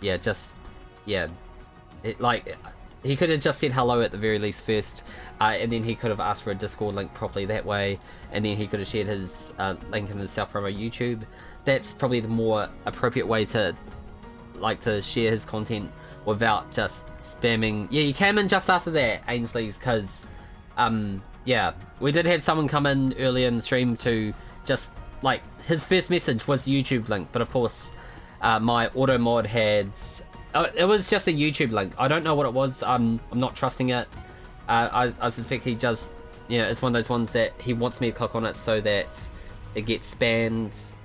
Yeah, just, yeah, like, he could have just said hello at the very least first, and then he could have asked for a Discord link properly that way, and then he could have shared his link in the self-promo YouTube. That's probably the more appropriate way to, like, to share his content without just spamming. Yeah, you came in just after that, Ainsley, because, yeah, we did have someone come in earlier in the stream to just, like, his first message was the YouTube link, but of course, my auto mod had, it was just a YouTube link. I don't know what it was. I'm not trusting it. I suspect he just, you know, it's one of those ones that he wants me to click on it so that it gets spammed,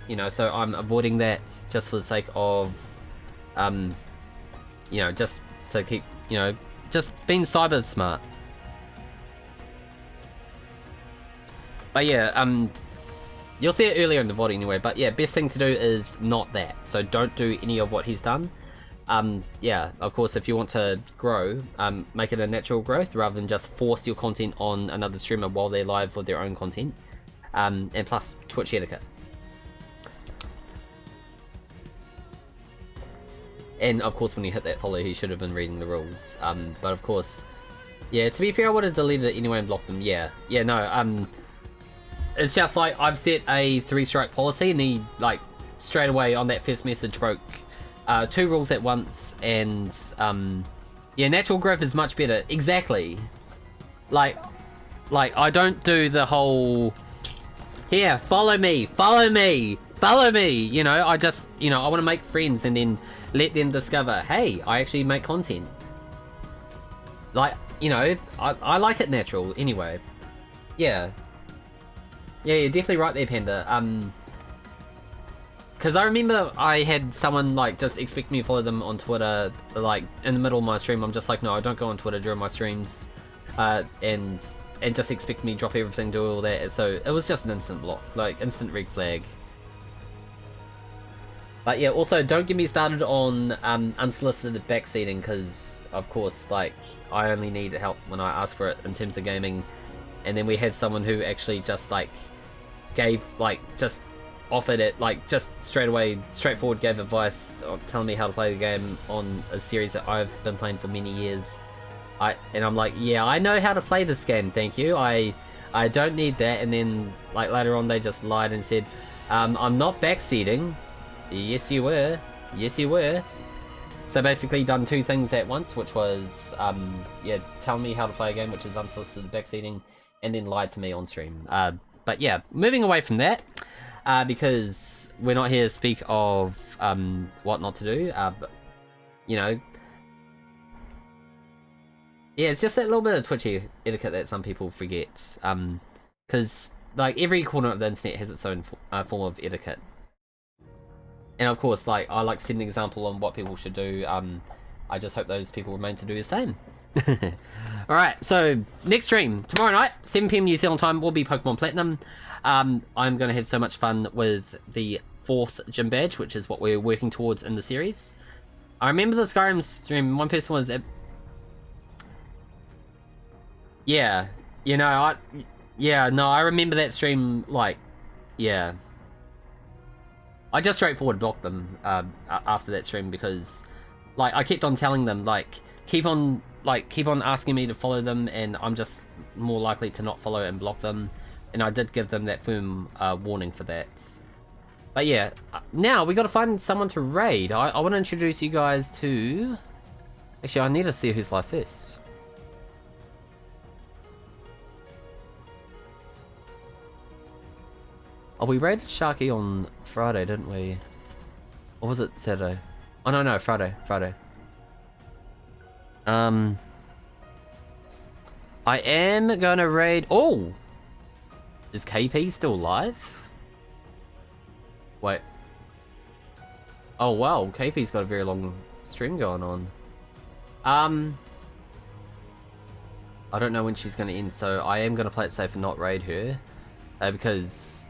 you know, so I'm avoiding that just for the sake of, you know, just to keep, you know, just being cyber smart. But yeah, you'll see it earlier in the VOD anyway, but yeah, best thing to do is not that. So don't do any of what he's done. Yeah, of course, if you want to grow, make it a natural growth rather than just force your content on another streamer while they're live with their own content. And plus, Twitch etiquette. And of course, when you hit that follow, he should have been reading the rules. But of course, yeah, to be fair, I would have deleted it anyway and blocked them. Yeah, no, it's just like, I've set a 3-strike policy, and he, like, straight away on that first message broke 2 rules at once, and, yeah, natural growth is much better. Exactly. Like, I don't do the whole, here, follow me, you know, I just, you know, I want to make friends and then let them discover, hey, I actually make content. Like, you know, I like it natural anyway. Yeah. Yeah, you're definitely right there, Panda. Because I remember I had someone, like, just expect me to follow them on Twitter, like, in the middle of my stream. I'm just like, no, I don't go on Twitter during my streams. And just expect me to drop everything, do all that. So it was just an instant block, like, instant red flag. But yeah, also, don't get me started on unsolicited backseating, because, of course, like, I only need help when I ask for it in terms of gaming. And then we had someone who actually just, like, gave, like, just offered it, like, just straight away, straightforward, gave advice, telling me how to play the game on a series that I've been playing for many years. And I'm like, yeah, I know how to play this game, thank you. I don't need that. And then, like, later on, they just lied and said, I'm not backseating. Yes, you were. Yes, you were. So basically done 2 things at once, which was, yeah, tell me how to play a game, which is unsolicited backseating, and then lied to me on stream. But yeah, moving away from that, because we're not here to speak of what not to do, but, you know, yeah, it's just that little bit of Twitch etiquette that some people forget, because, like, every corner of the internet has its own form of etiquette. And of course, like, I like to set an example on what people should do. I just hope those people remain to do the same. Alright, so next stream tomorrow night, 7 PM New Zealand time, will be Pokemon Platinum. I'm going to have so much fun with the 4th gym badge, which is what we're working towards in the series. I remember the Skyrim stream, one person was yeah, you know, I remember that stream, like, yeah. I just straightforward blocked them after that stream, because, like, I kept on telling them, like, keep on asking me to follow them, and I'm just more likely to not follow and block them. And I did give them that firm warning for that. But yeah, now we got to find someone to raid. I want to introduce you guys to, actually, I need to see who's live first. Oh, we raided Sharky on Friday, didn't we? Or was it Saturday? Oh, no, Friday. I am gonna raid... Oh! Is KP still live? Wait. Oh, wow, KP's got a very long stream going on. I don't know when she's gonna end, so I am gonna play it safe and not raid her. Because...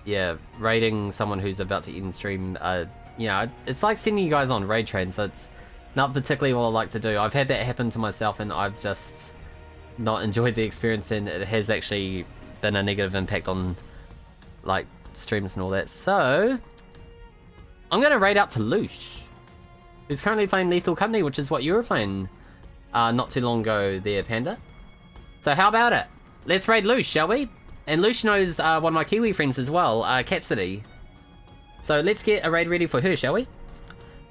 yeah, raiding someone who's about to end stream, you know, it's like sending you guys on raid trains, so it's not particularly what I like to do. I've had that happen to myself and I've just not enjoyed the experience, and it has actually been a negative impact on, like, streams and all that. So, I'm gonna raid out to Loosh, who's currently playing Lethal Company, which is what you were playing not too long ago there, Panda. So how about it? Let's raid Loosh, shall we? And Loosh knows one of my Kiwi friends as well, Cat City. So let's get a raid ready for her, shall we?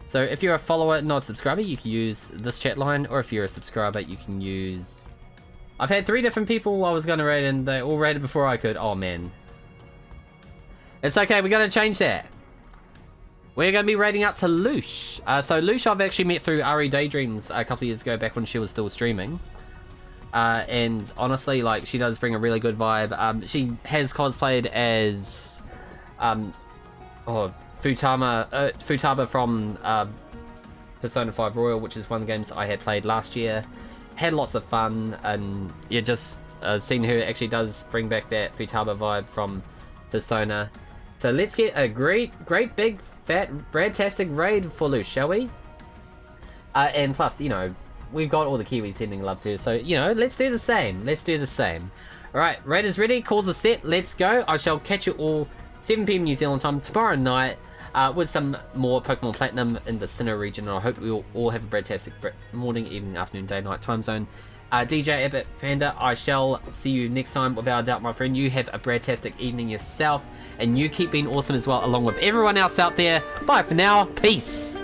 So if you're a follower, not a subscriber, you can use this chat line, or if you're a subscriber, you can use... I've had 3 different people I was going to raid, and they all raided before I could. Oh, man. It's okay, we got to change that. We're going to be raiding out to Loosh. So Loosh I've actually met through RE Daydreams a couple of years ago, back when she was still streaming. And honestly, like, she does bring a really good vibe. She has cosplayed as... Futaba from Persona 5 Royal, which is one of the games I had played last year. Had lots of fun, and yeah, just seeing her actually does bring back that Futaba vibe from Persona. So let's get a great big fat Bradtastic raid for Loosh, shall we? And plus, you know, we've got all the Kiwis sending love too, so you know, let's do the same. Let's do the same. Alright, raid is ready, calls are set, let's go. I shall catch you all 7 PM New Zealand time tomorrow night with some more Pokemon Platinum in the Sinnoh region, and I hope we will all have a Bradtastic morning, evening, afternoon, day, night time zone. DJ Abbott Panda, I shall see you next time without a doubt, my friend. You have a Bradtastic evening yourself, and you keep being awesome as well, along with everyone else out there. Bye for now, peace!